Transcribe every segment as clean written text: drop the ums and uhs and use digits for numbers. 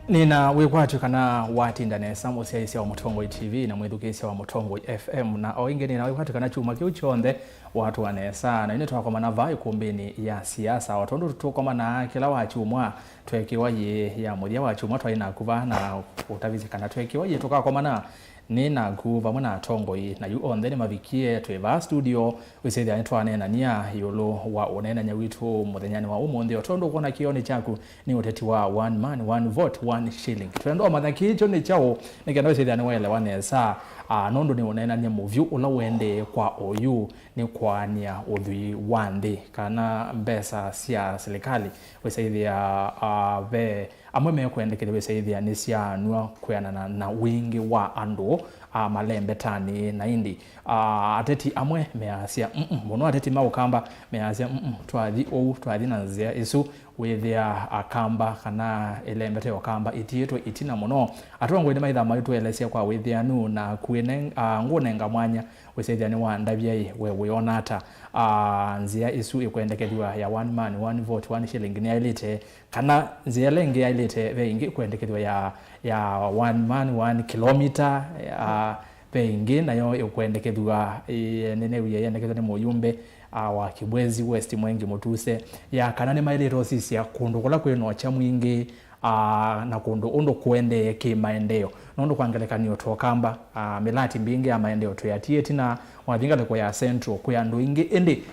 Nina wekwatu kana watinda nesa musia wa Mutongoi TV na mwithukisia wa Mutongoi FM na oinge nina wekwatu kana chuma kiuchonde watu wanesa na ine twakomana vai kumbini ya siasa watondu tukomana kila wachumwa twekiwa ye ya muthia wachumwa twaina kuva na utavizi kana twekiwa ye tukakomana nina kuva muna Tongoi na yu onthe ni mavikie tweva studio wisethia nitwanena nia yulu wa unena nyawitu muthenyani wa umuthi otondu kuona kioni chaku ni uteti wa one man one vote one shilling twendo mathaki hicho ni chao nikenda wisethia ni wele wanesa nondo ni unena nia muvyu ula wende kwa oyu ni kwania uthui wandi kana mbesa sia serikali wisethia ve amwe mekwendekele wisethia ni sia nua kuyana na wingi wa andu malembe tani na indi ateti amwe measia muno ateti maukamba measia twathi na nzia isu withia akamba kana elembe te okamba itieto itina muno atongo ine maitha maitu elesia kwa withia nu na kuene ngunenga mwanya wisethia ni wandavia we onata nzia isu ikwendekethwa ya one man one vote one shilling ni ilite kana nzia lengi ilite ve ingi kwendekethwa ya one man one kilometer pengi nayo ikwendekethwa nene wiye yendekethwa ni muyumbe wa Kibwezi West Mwengi Mutuse ya kana ni mailero sisi ya kundu kula kweno cha mwingi na kundu undo kuende kimaendeo nondo kwangelekanio tokamba milati mbingi ya maendeo tuyatie tina wathinga kwa ya central kwa ndu ingi indi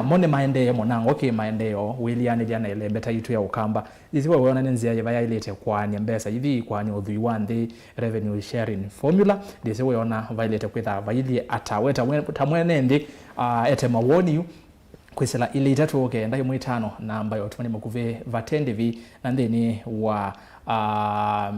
mone maendeo monango kimaendeo William jana ile beta yitu ya ukamba isiwe wona nenzia ya ilete kwa nyembesa hivi kwa nyothui wandi revenue sharing formula disiwe wona violate kwitha vaili ataweta tamwene ndi ete mawoni kwisela ile itatu okay ndayo mwitano na ambayo tumani makuve vatendevi na ndeni wa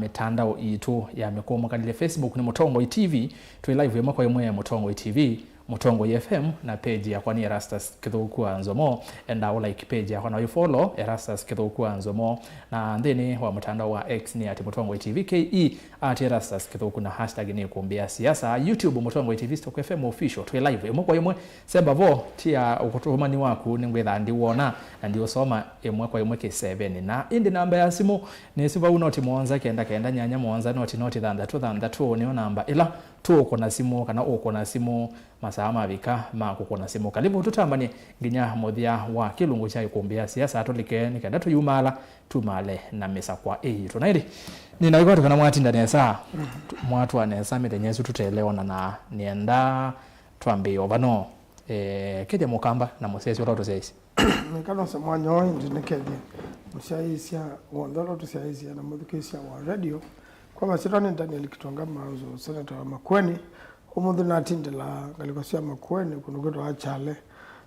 mitandao itu ya mikomo kadile Facebook ni Mutongoi TV tu live ya mwako ya Mutongoi TV Mutongoi FM na page ya kwani Erastus Kithuku Nzomo enda like page ya kwana you follow Erastus Kithuku Nzomo na ndeni wa mtandao wa X ni @Mutongoi TV KE @Erastus Kithuku na hashtag ni kuombea siasa YouTube Mutongoi TV Stock FM official tu live ya mwako ya semba vo tia ukutumani waku ningwetha ndi wona na ndio soma emwe kwa K7 na indi namba ya simu ni siva unoti muanza kenda nyanya muanza noti thandatu ni namba ila tu uko na simu kana uko na simu masaa mavika makuko na simu kalibu tutambani nginya muthia wa kilungu cha ikumbia siasa atolike nikenda tuyumala tumale na mesa kwa tunaidi ninaiko tukana mwatinda nesa mwatu anesa metenyesu tuteleona na nienda twambio bano kede mukamba na musesi oroto seisi nikano semwanyo ndinekede musyaisia wondolo tusyaisia na muthikisia wa radio kwa masitani Daniel Kitonga Mazo Senator Makweni umuthi natindela ngalikosia Makweni kunugito achale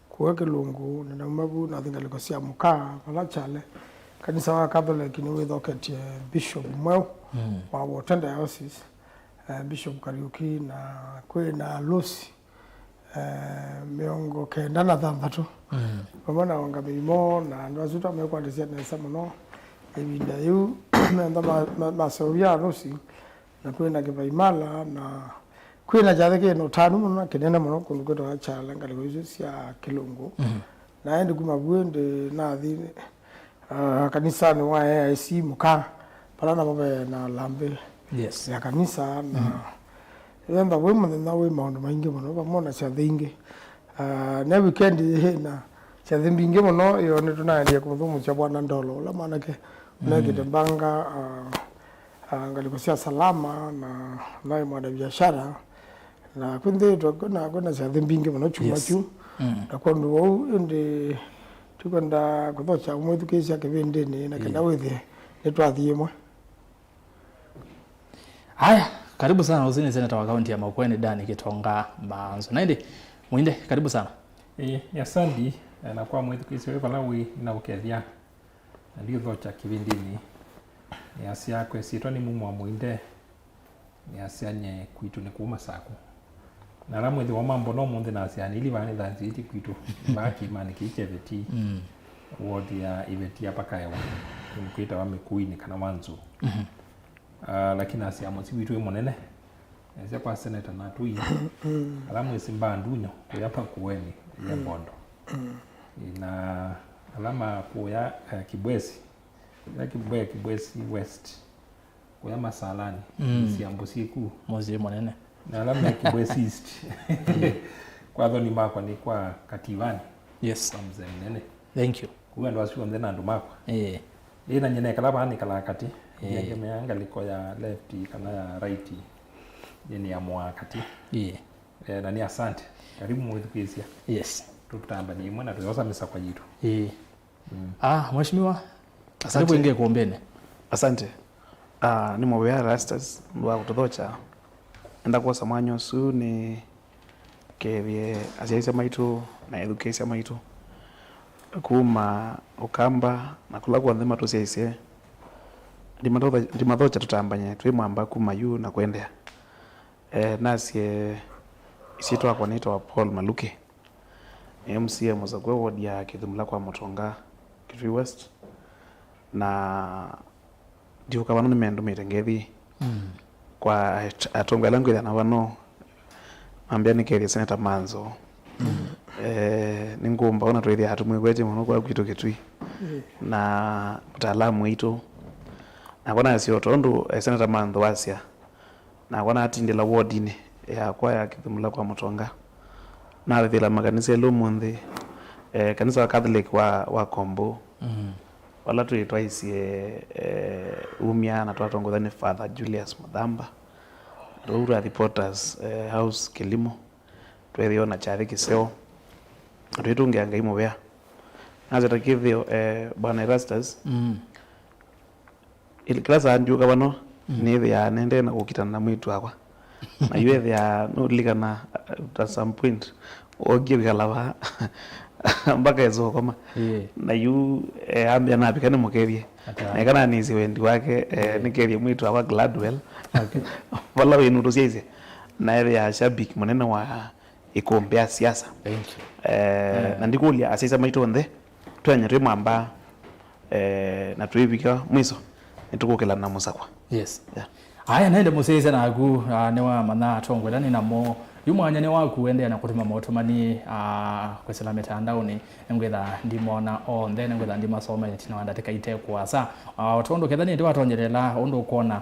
kuweke lungu na mabu na ngalikosia mukaa pala chale kanisa wa Catholic ni withoketie Bishop Mweu wa Wotenda Diocese Bishop Kariuki na kwe na Lucy miongo kenda na thandatu pamona wanga mimo na ndozuta mekwa ndisia nesa muno ebinda yu nenda masovia Lucy na kwena kivaimala na kwena jatheke no tanu muno kinene muno kunugito achala ngaliko icio cia kilungu na endi kumabwende na thi kanisa ni wa AIC muka pala na baba na lambe yes ya kanisa na yenda wema na we maundu maingi muno bamona cia thingi na weekend na cia thimbingi muno yo ni tunaendia kumuthumu cia bwana ndolo la manake nagide banga ngaliko cia salama na nayo mwada biashara na kunde kuna cia thimbingi muno chuma chu na kondu wau ndi tukwenda kuthocha umwithukisia kivindini na kenda withe nitwathie mwe haya karibu sana uzini Senator wa kaunti ya Makueni Dani Kitonga Manzo naindi mwinde karibu sana ya sandi na kwa mwithukisia wewe lawi na ukethia ndio thocha kivindini ya sia kwesitwa ni mumu mwinde ya sia nye kwitu ni kuma sako na la mwithi wa mambo no mundi na sia nili bani dhanziti kwitu baki mani kicheveti wodi ya eventi ya pakaewa kumkuita wa Mikuini kana Wanzu lakini asia mwithi witu munene ya kwa senator na tui ala mwisi mbandunyo kuyapa kuweni ya bondo na alama kuya Kibwezi Kibwezi West kwa masalani siambo siku mozi monene na labda kibwesist kwa dhoni makwa ni kwa kativani yes kwa mzee nene thank you kuwa ndo wasio mzee na ndo makwa ina nyene kala bani kala kati yake meanga liko ya lefti kana ya righti ni ya mwakati na ni asante karibu mwedhukizia yes tutamba ni mwana tuyosa misa kwa jitu mheshimiwa asante inge kuombene asante ni mwea rastas wa kutothocha enda kwa samanyo su ni kevye asiaisa maitu na education maitu kuma ukamba na kula kwa ndema tusiaise ndimathocha tutambanye twi mwamba kuma yu na kwendea nasie isitwa kwa naitwa Paul Maluke MCA muzakwe ward ya Kithumula kwa Mutonga Kitui West na ndio kabano ni mendo mirengethi kwa atonga langu ya na wano ambia ni kile Senator Manzo ni ngomba ona twethia hatumwe gweje muno kwa kwitu Kitui na mtaalamu wetu na kona sio tondo Senator Manzo wasia na kona atindela ward ni ya kwa ya Kithumula kwa Mutonga na vile makanisa lomonde kanisa Catholic wa Kombo wala tuitwa isie umia na twatongothani Father Julius Madamba Rura Reporters House Kilimo twethio na Chari Kiseo twitungia ngai mubea nazeta kithio bwana Erastus ile klasa anjuka bano ni ya nende na gukitana na mwitu akwa na yue ya no ligana at some point ogie bikalaba mpaka ezo kama na yu ambia na bikane mukevye na kana nizi wendi wake nikevye mwitu akwa Gladwell wala wenu tusieze na ile ya shabiki munene wa ikombea siasa na ndikulia asisa maitu onde twanya twi mwamba na twibika mwiso nitukukela na musakwa yes aya naende museze nagu ne wa mana atongwe dani namo yumwanya ne wakuendea na kutima motomani kwesela mitandaoni ngwetha ndimona on then ngwetha ndimasoma tina wandateka itekwa sa otondo kethani ndi watonyelela ondo kuona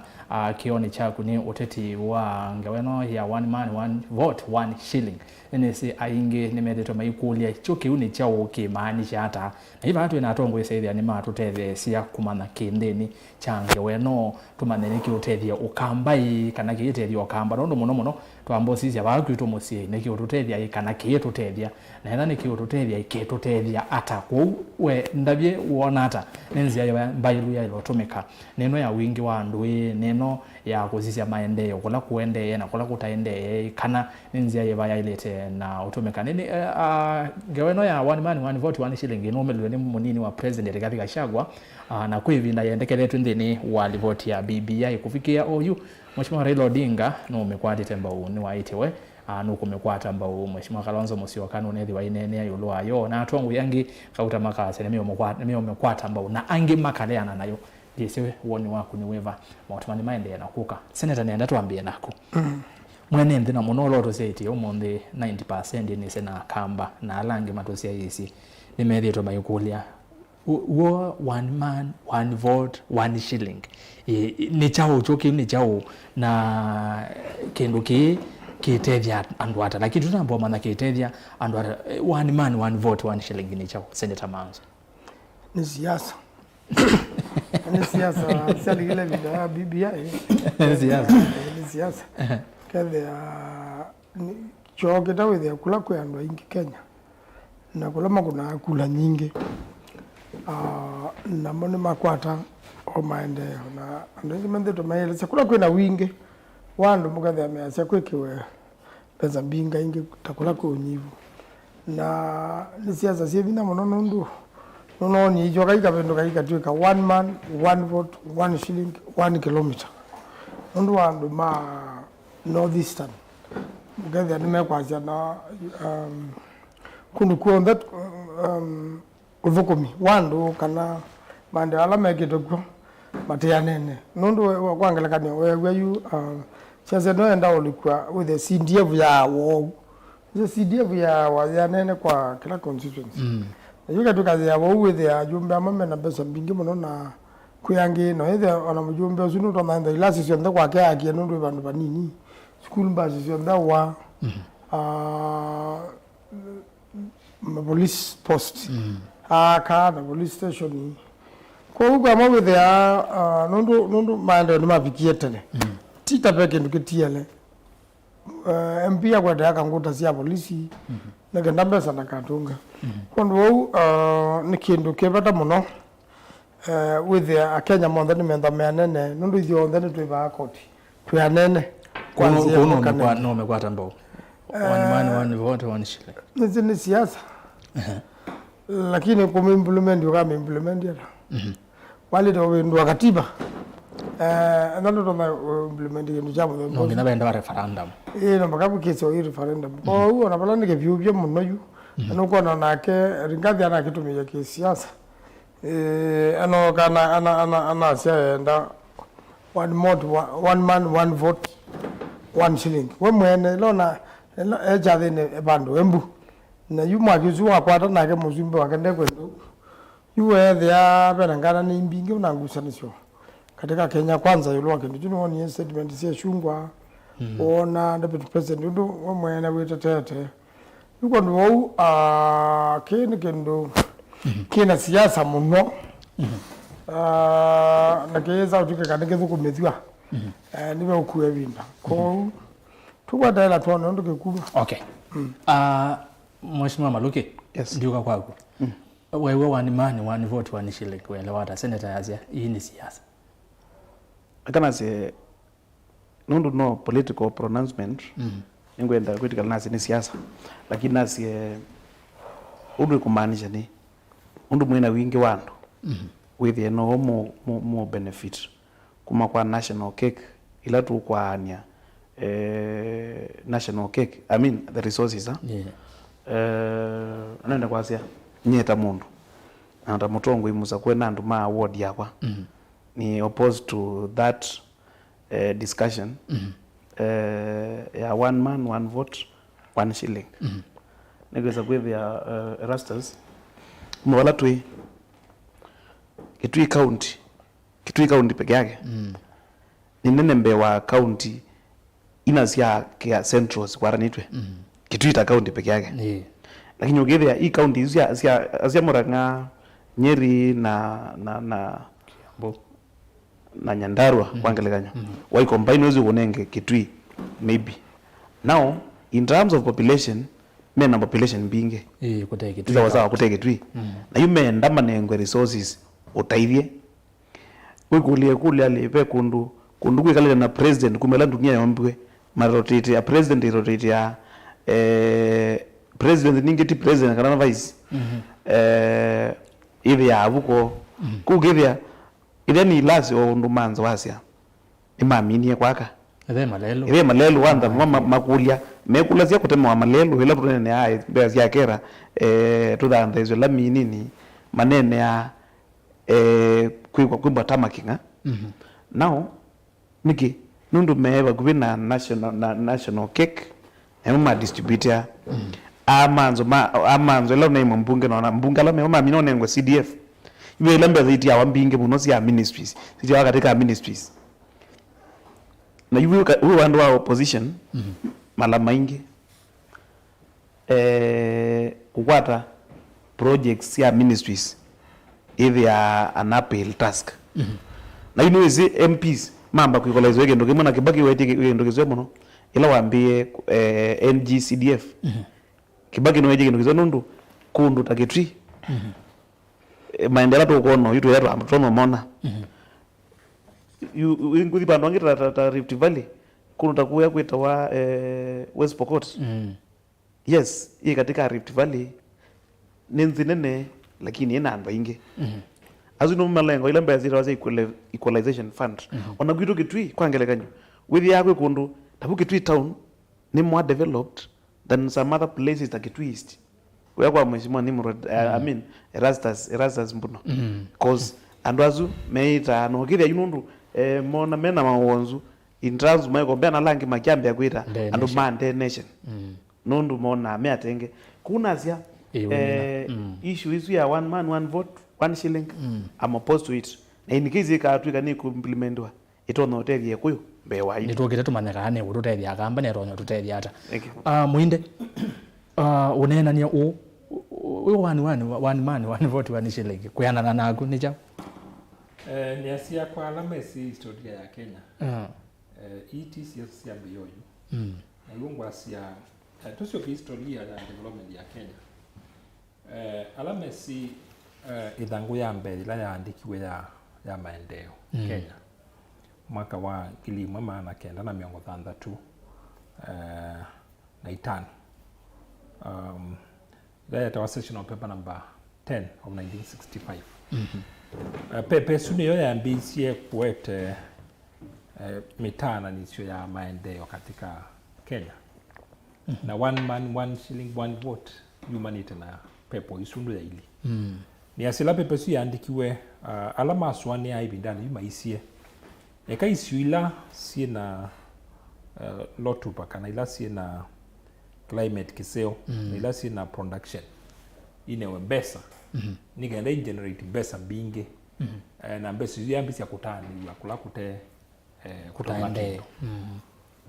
kioni chaku ni uteti wa ngaweno ya one man one vote one shilling nesi ainge nimethetwa maikulia icho kiuni chao kimaanisha hata na hiva hatu inatongo isaidia ni matutethia sia kumana kindeni change weno tumanene ki utethia ukambai kana kiitethia ukamba ndo muno twambosisia bakwitu musie neki ututethia kana kiitutethia na hetha neki ututethia ikitutethia ata ku we ndabye uona ata nenzia ya mbailu ya ilotumika neno ya wingi wa ndui neno ya kuzisia maendeleo kula kuende na kula kutaende kana nenzia ya ilete na utumika nini ngeweno ya one man one vote one shilling no melwe ni munini wa president Rigathi Gachagua na kuivinda yendekeletwe ndini wa vote ya BBI kufikia OU Mheshimiwa Raila Odinga no mekwatite mbau ni waitewe nuko mekwata mbau Mheshimiwa Kalonzo Musyoka kanu nethi wa inene yulu ayo na atongu yangi kauta makase ne mio mekwata mbau na angi makaleana nayo yesiwe woni waku ni weva mautumani maende na kuka senator nenda tuambie nako mwene ndina monoloto seti omonde 90% ni sena kamba na alange matosia yisi nimethetwa maikulia wo one man one vote one shilling ni chao choki ni chao na kendo kitethia andwata lakini tunambo mana kitethia andwata one man one vote one shilling ni chao Senator Manzo ni siasa ni siasa sali ile bila BBI ni siasa kadhe choke tawe kula kwa ndo ingi Kenya na kula kuna kula nyingi na mbona makwata o maendeleo na ndio mende maele chakula kwa na wingi wandu mukathe ameacha kwekiwe pesa binga ingi takula kwa unyivu na ni siasa sievi na mono ndu no ni hicho kaika pendo kaika tuika one man one vote one shilling 1 kilometer ndu wandu ma northeastern mukathe nimekwacha na kundu kuonda uvukumi wandu kana mande ala mekitokwo mateanene nundu kwangelekania wewe yu cheze no enda ulikwa with the CDF ya wo the CDF ya wayanene kwa kila constituency yuka tukazi ya wo with the ajumbe amame na pesa mbingi muno na kuyangi no either ona mujumbe usunu to nanda ilasi sionda kwa kaya kienu ndo bandu banini school bus sionda wa police post ka na police station ko uga mawe there nundu mande ni mavikietele tita peke nduketiele MP kwa daka nguta sia polisi na genda mbesa na katunga kondo ni kindu kebata muno with a Kenya monda ni menda menene nundu ithio ndene twi ba koti twi anene kwanza no mekwata mbo one vote one shilling ni siasa lakini kwa implement yo kama implement ya wale ndio ndo katiba nando ndo implement ndio jambo no ngina benda referendum no makabu keso referendum kwa hiyo na balani ke view bya muno yu nuko na nake ringathi ana kitumia ke siasa ano kana ana sienda one man one vote one shilling we mwene lona eja ne bando embu na yuma kizu akwata nake muzimbe wakende kwendo yuwe thia benangana ni mbingi unangusanisho katika Kenya kwanza yulo wakindu juno ni statement sia shungwa ona deputy president ndo we mwene wetetete yuko ndo kene kendo kina siasa muno na keza utuke kanike thukumithwa niwe ukuwe winda ko tukwatela twana ndo kekulu. Okay. Mheshimiwa Maluki, Yes. Ndiuka kwako. Wewe one man one vote one shilling kuelewa hata senator yazia hii ni siasa. Akana se nundu no political pronouncement ingwenda critical nasi ni siasa lakini nasi undu kumaanisha ni undu mwina wingi wandu with no more benefit kuma kwa national cake ila tu kwa ania national cake I mean the resources anaenda kwa sia nyeta mundu anda mutongo imuza kwena andu ma award yakwa ni opposed to that discussion ya one man one vote one shilling negeza kwethia Erastus mwala tui Kitui county peke yake ni nene mbe wa county inasia kia centrals kwa ranitwe Kitui ta county peke yake lakini ukithia hii county asia Murang'a Nyeri na Nyandarua kwangelekanya why combine wezi unenge Kitui maybe now in terms of population mena population binge kuteke Kitui sawa kuteke Kitui na yume ndama nengwe resources utaithie kulie alipe kundu kwikale na president kumela dunia yombwe marotate ya president rotate ya president ningeti president kana vice ile ya avuko kugithia ile ni lasi o ndumanzo wasia imaminie kwaka ile malelo wanda makulia mekula sia kutema wa malelo ila tunene ai bezi yakera tudanda hizo lami nini manene ya kwimba tamakinga now niki nundu meva kuvina national cake ema distributor amanzo ila na mbunge na mbunge la mema mino nengwe CDF ibe lembe zaidi ya wambinge muno sia ministries sija katika ministries na huyu wandu wa opposition mala maingi kukwata projects ya ministries hivi ya an appeal task na you know is MPs mamba kuikolezwe gendo kimwe na Kibaki wete gendo kizwe muno ila waambie NGCDF Kibaki no weje gendo kizwe nundu kundu taketri maendeleo to kono yitu yetu amtono mona ngudi bandu ta Rift Valley kundu takuya kwita wa West Pokot yes hii katika Rift Valley nenzi nene lakini ina ando inge azino malengo ila mbaya zira equalization fund ona gwitu Kitui kwangelekanyo with yakwe kundu tabu Kitui town ni more developed than some other places that Kitui East where kwa mheshimiwa Nimrod I mean Erastus Mbuno cause andwazu meita no kithia yunundu mona mena mawonzu in terms of maiko bena langi makiambia kwita andu mande nation nundu mona meatenge kuna sia issue isu ya one man one vote one shilling I'm opposed to it na in case ikatwika ni kuimplementwa itono hotelia kuyo mbewa ni tukite tumanyaka ne gututethia kamba ne ronyo tutethia ata Thank you. Muinde unenania u one man one vote one shilling kuyanana naku ni ja ni asia kwa alama si historia ya Kenya ETC ya biyoyu na yungu asia tusio historia ya development ya Kenya alama si idhangu ya mbele la yaandikiwe ya maendeleo Kenya mwaka wa 1963 na 5 that was session of paper number 10 of 1965 pepe suni yo ya mbisie kuete mitana nisio ya maendeleo katika Kenya na one man one shilling one vote humanity na pepo isundu ya ili ni asila pepe su yaandikiwe alama aswani ya ibindani yuma isie eka isiuila sie na lotupa kana ila sie na climate kiseo na ila sie na production inewe besa nigenda generate besa bingi na besa ya mbisi ya kutani ya kula kute kutande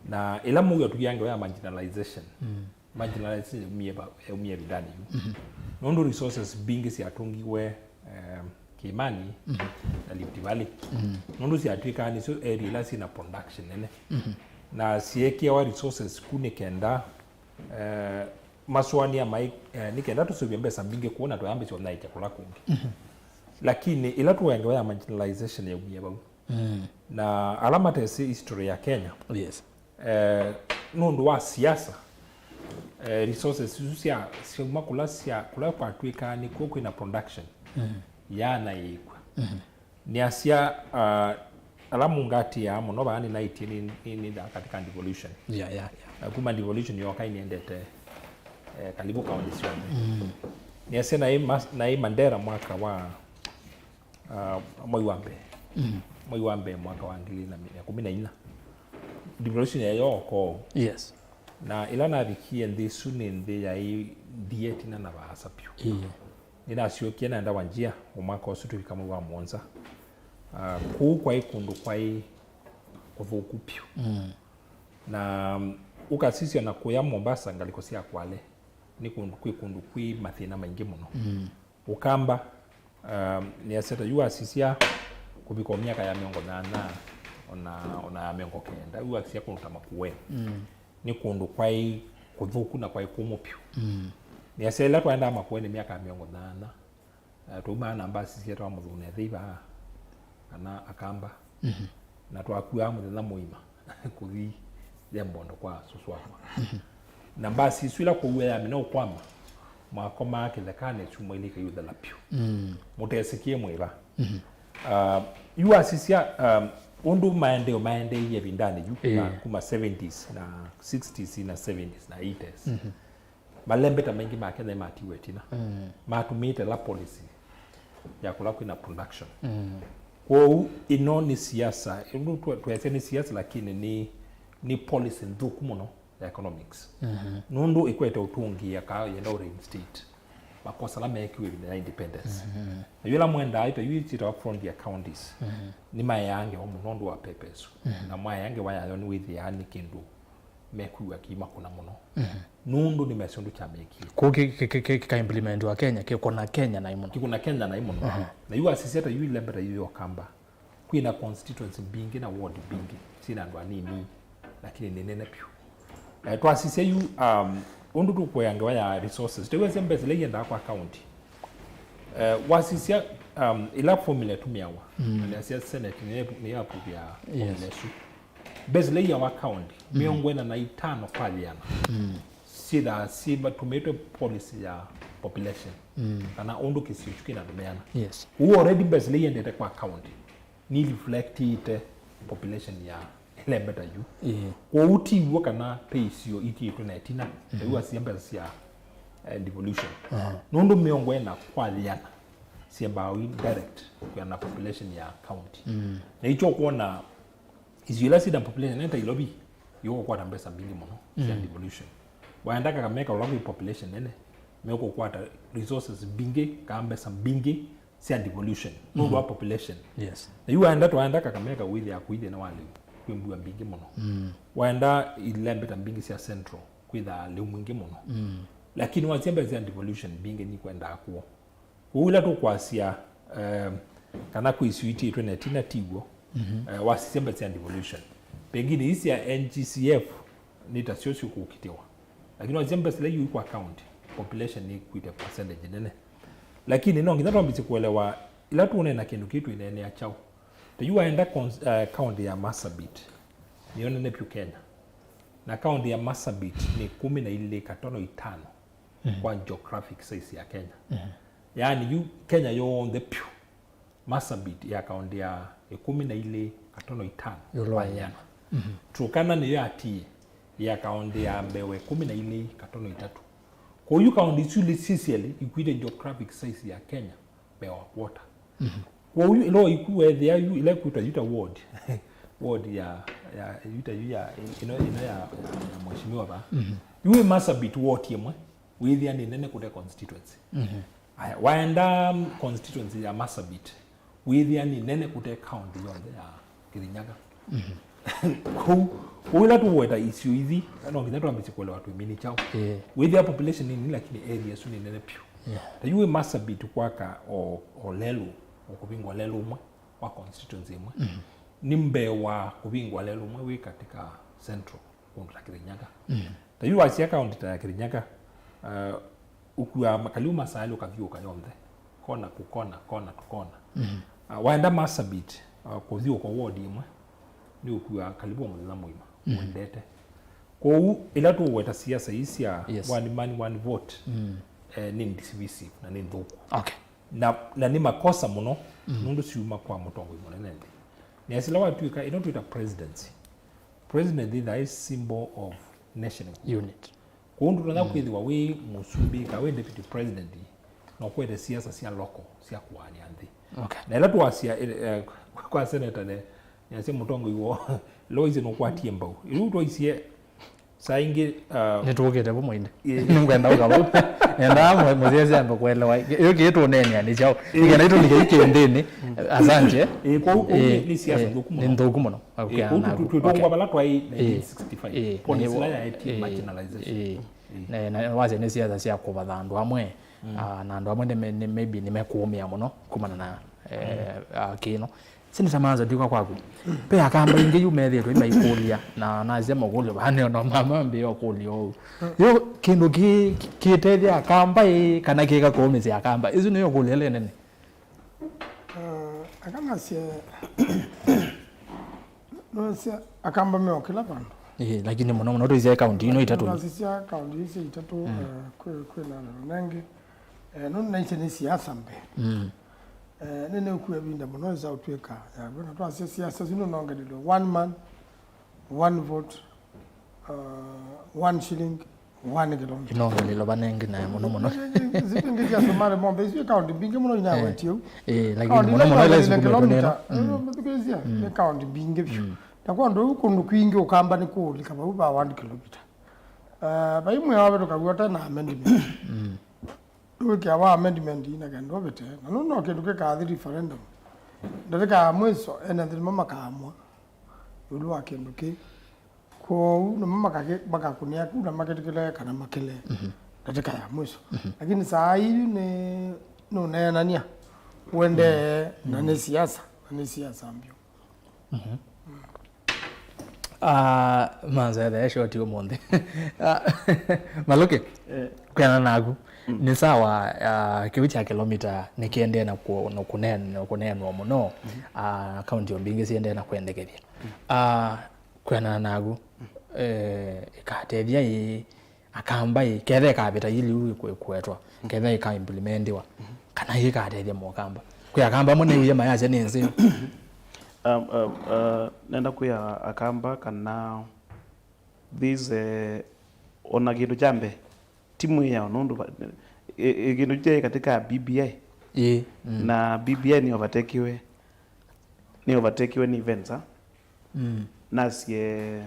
na ila muyo tuyange ya marginalization marginalization umie bidani nondo resources bingi si atungiwe Kimani na Rift Valley nondo si atwika ni so area la si na production nene na sieki wa resources kune kenda maswani ya mai nikenda tusubia mbesa bingi kuona to ambe na itakula kungi lakini ila tuyange ya marginalization ya umie babu na alama tesi history ya Kenya yes nondo wa siasa resources sia makula sia kula kwa twika ni koko ina production yana yikwa ni asia alamu ngati ya muno bani na itini ni da katika devolution kuma devolution yo kai niendete karibu kwa audition ni asia na Mandera mwaka wa mwezi wa mbe mwaka wa 2014 devolution ya yoko yes na ilana bikie ndi suni ndi ya dieti na basapyo nina siokie na nda wanjia umwaka osutu bikama wa Mwanza ku kwa ikundu kwa kuvukupyo na ukasisi na kuya Mombasa ngalikosia kwale ni kundu kwi mathina maingi muno ukamba ni aseta yuasisia kubiko miaka ya miongo na ona miongo kenda yuasisia kundu tamakuwe ni kundu kwai kuthuku na kwai kumupyo ni asela kwenda makuwe ni miaka miongo na tuma namba sisi twa muthune thiba kana akamba na twakuwa muthenya muima kuthi yembondo kwa suswa namba sisi ila kuwe ya mino kwama mwakoma kithekane chuma ile kayu the lapyo mutesikie mwiba yuasisia undu maendeleo ya bindani kuma 70s na 60s na 70s na 80s malembeta mengi makene matiwe tina matumite la policy ya kula kuna production kwa ino ni siasa tuweze ni siasa lakini ni policy nduku muno ya economics nundu ikwete utungi ya ka yenda reinstate makosa la mekiwe ya independence yula mwenda aito yuichita upfront ya counties ni mayange omunondo wa pepeso na mayange wa yoni with yani kindu mekuwa kima kuna muno nundu ni mesundu cha meki ka implement wa Kenya kiko Kenya na imono na yu asiseta yu lembera yu kamba kuina constituency bingi na ward bingi sina ndo animi lakini ni nene pyu to asise yu undu tu kwa yange ya resources teweze mbezi le yenda kwa county wasisia ila formula tumiawa na asia senate ni hapo ya lesu bezi le ya wa county miongwena na itano paliana siba tumeto policy ya population kana undu kisichuki na domeana yes already bezi le yenda kwa county ni reflect it population ya lembeta yu kwa uti wakana peisio iti tunetina yu siamba sia devolution nundu miongwena kwaliana siamba direct kwa na population ya county na hicho kuona izila sida population neta ilobi yoko kwa tambesa mbili mono sia devolution waenda kameka ulabu population nene meko kwa resources bingi kambesa bingi sia devolution no population Yes. na yu waenda Kakamega withi ya kuithia na wale kwimbu mbingi muno waenda ilembeta mbingi sia central kwitha leu mwingi muno lakini waziembe sia devolution bingi ni kwenda akuo kuila tu kwasia kana kuisuiti itwe netina tigwo wasisembe sia devolution pengine isi ya NGCF nita sio kukitiwa lakini waziembe sile yu kwa account population ni kuita percentage nene lakini no ngitha twambise kuelewa ila tuone na kindu kitu inene ya chao tu waenda county ya Marsabit nione ne pyu Kenya na county ya Marsabit ni 12.5 kwa geographic size ya Kenya yani yu Kenya yo on the pyu Marsabit ya county ya 12.5 Yolo yana. Turkana ni yati ya county ya Mbewe 12.3 kwa hiyo county chuli sisieli ikuite geographic size ya Kenya Mbewa water kwa hiyo ilo ikuwe there you ile kuita ward ward ya ya mheshimiwa ba you Marsabit ward yemwe with ya nene kuta constituency haya waenda constituency ya Marsabit with ya nene kuta county yonde ya Kirinyaga kuila tu weta issue hizi no ngina tuambise kuelewa watu mini chao with ya population ni lakini area su ni nene pio you Marsabit kwaka o lelu okubingwa lelu mwe wa constituency mwe ni Mbewa kubingwa lelu mwe we katika central kundu la Kirinyaga you wasia county ya Kirinyaga ukuwa makaliu masali ukavyuka yonde kona kukona kona tukona waenda Marsabit kuzio kwa ward imwe ni ukuwa kalibu mwana muima mwendete kwa hiyo ila tu weta siasa hisi ya one man one vote ni divisive na ni ndugu na ni makosa muno nundu siuma kwa mutongo imonene ni asila watu ita presidency is symbol of national unit kundu tunataka kwithiwa we musumbi ka we deputy president no kwete siasa sia local sia kuani anthi na ila tu asia kwa senator ne yase mutongo iwo loize no kwatie mbau ilu to isie saingi netugete bo mwinde nungwenda ukabo enda muzezi ambe kwelewa iyo kitu nene yani chao igena itu nikikendeni asanje kwa ni siasa ni ndugu muno akuana tutongwa bala kwa 1965 policy la ya marginalization na waze ni siasa sia kubathandu amwe na andu amwe ne maybe nimekumia muno kumana na kino sini samaza ndikwa kwaku pe akamba ingi yumethetwe imaikulia na nazema kulia bane no mama mbio kulia yo kindu kitethia akamba kana kika komisi akamba izu niyo kulia nene akama sia no sia akamba me kila bandu lakini muno to isia county ino itatu no sia county isi itatu kwe na nange no naite ni siasa mbe nene ukuwe binda muno za utweka ya bwana to asia siasa zino nongelelo one man one vote 1 shilling 1 kilometer inongelelo banenge na muno zipingi ya somare mombe isi county bingi muno inawe tio lakini muno ile kilometer mtukizia ni county bingi byo takwando ukundu kwingi ukamba ni kuli kama uba 1 kilometer baimwe wabe tukagota na amendment Tukia wa amendment ina gando bete na no keduke ka the referendum ndeka mweso ena ndi mama kaamwa ulu akenduke ko no mama kake bakakunia kuna maketekele kana makele ndeka ya mweso lakini saa hii ne no na nania wende na ni siasa mbio manza ya shoti umonde Maluke kwa nagu ni sawa kiwicha kilomita nikiende na kunenwa muno county ombingi siende na kuendekeria kwena nagu ikatethia i akamba i kethe kabita ili uwe kwetwa kethe ka implementiwa kana ikatethia mo kamba kwa kamba mone uye mayaje nenzi nenda kuya akamba kana this ona kindu jambe timu ya nundu kindu je katika BBI na BBI ni overtakewe ni events na sie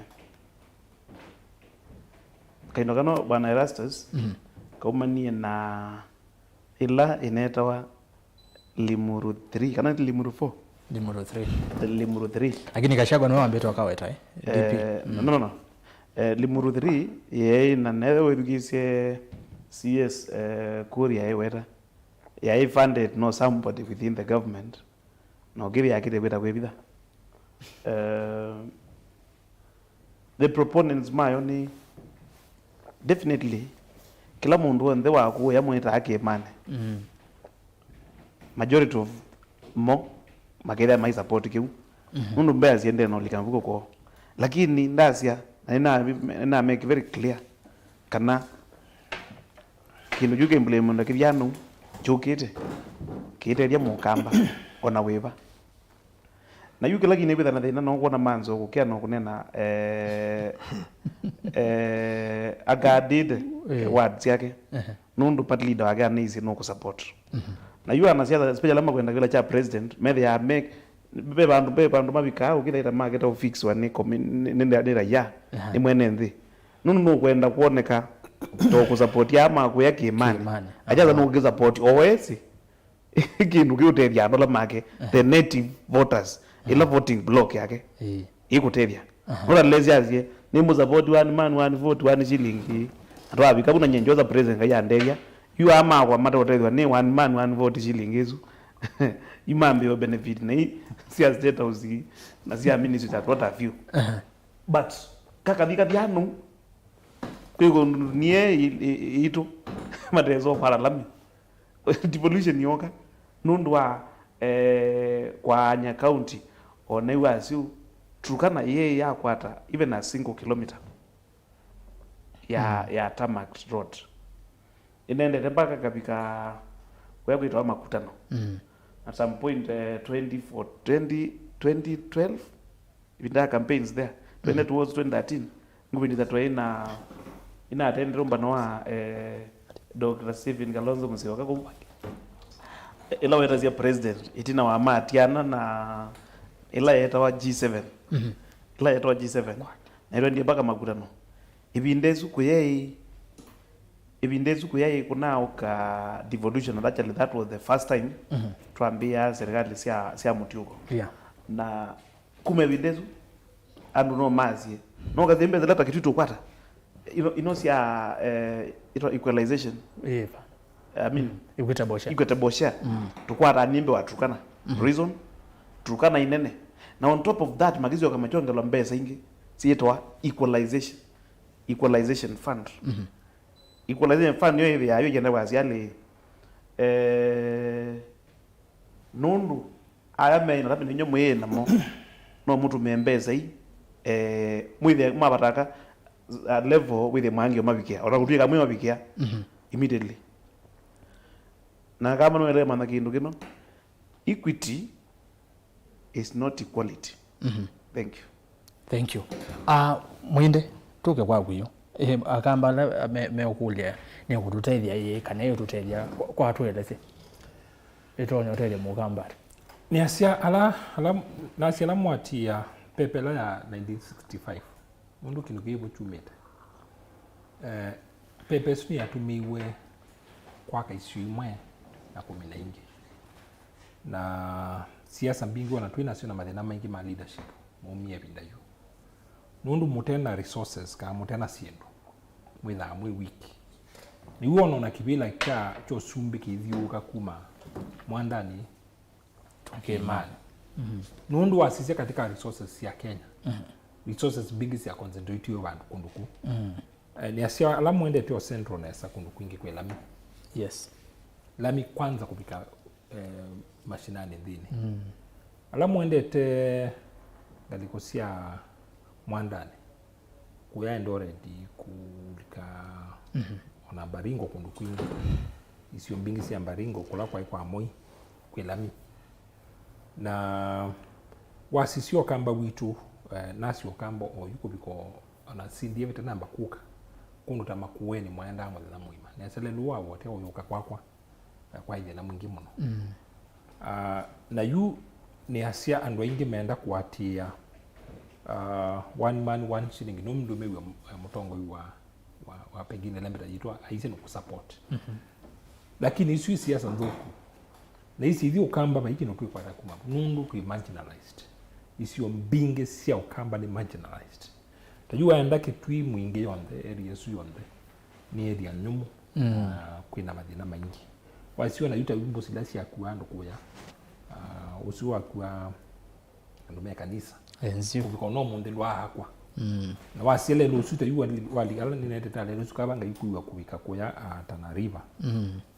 kaino kano bwana Erastus kaumanie na ila inetawa Limuru 3 kana Limuru 4 Limuru 3 Limuru 3 lakini Gachagua no ambe toka weta DP no Limuru 3 ye na newe wedugisie CS Kuria ye weta ya funded no somebody within the government no give ya kide beta kwebitha the proponents mayoni definitely kila mundu wonde waku yamwita akimane majority of mo makira mai support kiu mundu mbaya siende no likamvuko ko lakini ndasia na make very clear kana kinu juke blame ndo kivyano chukite kiteria mukamba ona weba na yuke lakini bitha na thina no kuona manzo gukia no kunena agadid words yake nundu party leader wake anisi no ku support na yu anasia especially ama kwenda kila cha president maybe ya make be bandu mabika ukitha market of fix one nenda ya ni mwene nthi nundu no kwenda kuoneka to ku support ya ma ku yake imani ajaza no ku support owesi kindu kiuteria ndola make the native voters ila voting block yake ikuteria ora leziazie ni mu support one man one vote one shilling ndo abika buna nyenjoza president ya nderia yu ama kwa mata woteria ni one man one vote shilling ezu imambe yo benefit na hii sia state house na sia ministry that what have you but kaka bika diano kwego nie ito matezo para lami devolution yoka nundwa kwa Anya County onaiwa siu Turkana ye ya kwata even a single kilometer ya tarmac road inaende mpaka kabika kwa kuitwa makutano at some point 2012 vinda campaigns there 20 towards 2013 ngubindi that way ina attend rumba noa Dr. Stephen Kalonzo Musyoka ko ila wetazia president itina wa matiana na ila yeta wa G7 ila yeta wa G7 na ilo ndiye baka makutano ibindezu kuyai kuna uka devolution actually that was the first time tuambia serikali sia mutiuko na kume bindezu andu no mazi no kazembe zalata kitu tukwata ino sia equalization I mean ikweta bosha tukwata nimbe watukana reason tukana inene na on top of that magizo kama chonga la mbesa ingi sietwa equalization fund equalization fund yo hivi ayo jenda waziale nundu ayame na labda ninyo mwena mo no mtu membeza hii mwithe mabataka level with the mangi mabikia ora kutuika mwe mabikia immediately na kama no ele mana kindu kino equity is not equality thank you mwinde tuke kwa guyo akamba mekulia ni kututeithia ye kana yo tuteithia kwa twelese itonyo tele mugamba ni asia ala nasia la mwati ya pepela ya 1965 mundu kinu kibo chumeta pepe suni atumiwe kwa kaisi imwe na kumina ingi na siasa mbingi wana twina sio na mathina maingi ma leadership mumia bindayo nundu mutena resources ka mutena siendo mwitha mwe wiki ni uono na kibila cha cho sumbi kithiuka kuma mwandani tukemani nundu wasise katika resources ya Kenya resources big sia concentrate yo bandu kunduku ni asia ala mwende tio central na esa kunduku ingi kwa lami lami kwanza kupika mashinani ndini ala mwende te galikosia mwandani kuya endoredi kulika ona baringo kunduku ingi isio mbingi sia baringo kula kwa moi kwa lami na wasisio kamba witu nasi okamba oyuko biko ana sindie vita namba kuka kundu tamakuweni mwenda amwe na muima na sele luwa wote oyuka kwa ide na mwingi muno na yu ni asia andwa ingi meenda kuatia one man one shilling nomdu mewe mutongo wa pengine lembeta jitwa aise no kusupport lakini isu siasa nzoku na isi ithi ukamba baiki no kwikwata kuma nundu kwi marginalized isio mbinge cia ukamba ni marginalized tajua enda kitui mwingi yonthe area su yonthe ni area nyumu kwina mathina maingi wasio na yuta wimbo silasi ya kuando kuya usiwa kwa ndo kanisa enzio ubikono munde lwa hakwa na wasiele lo suta yu waligala ni nete tale lo sukabanga ikuwa kubika kuya Tana River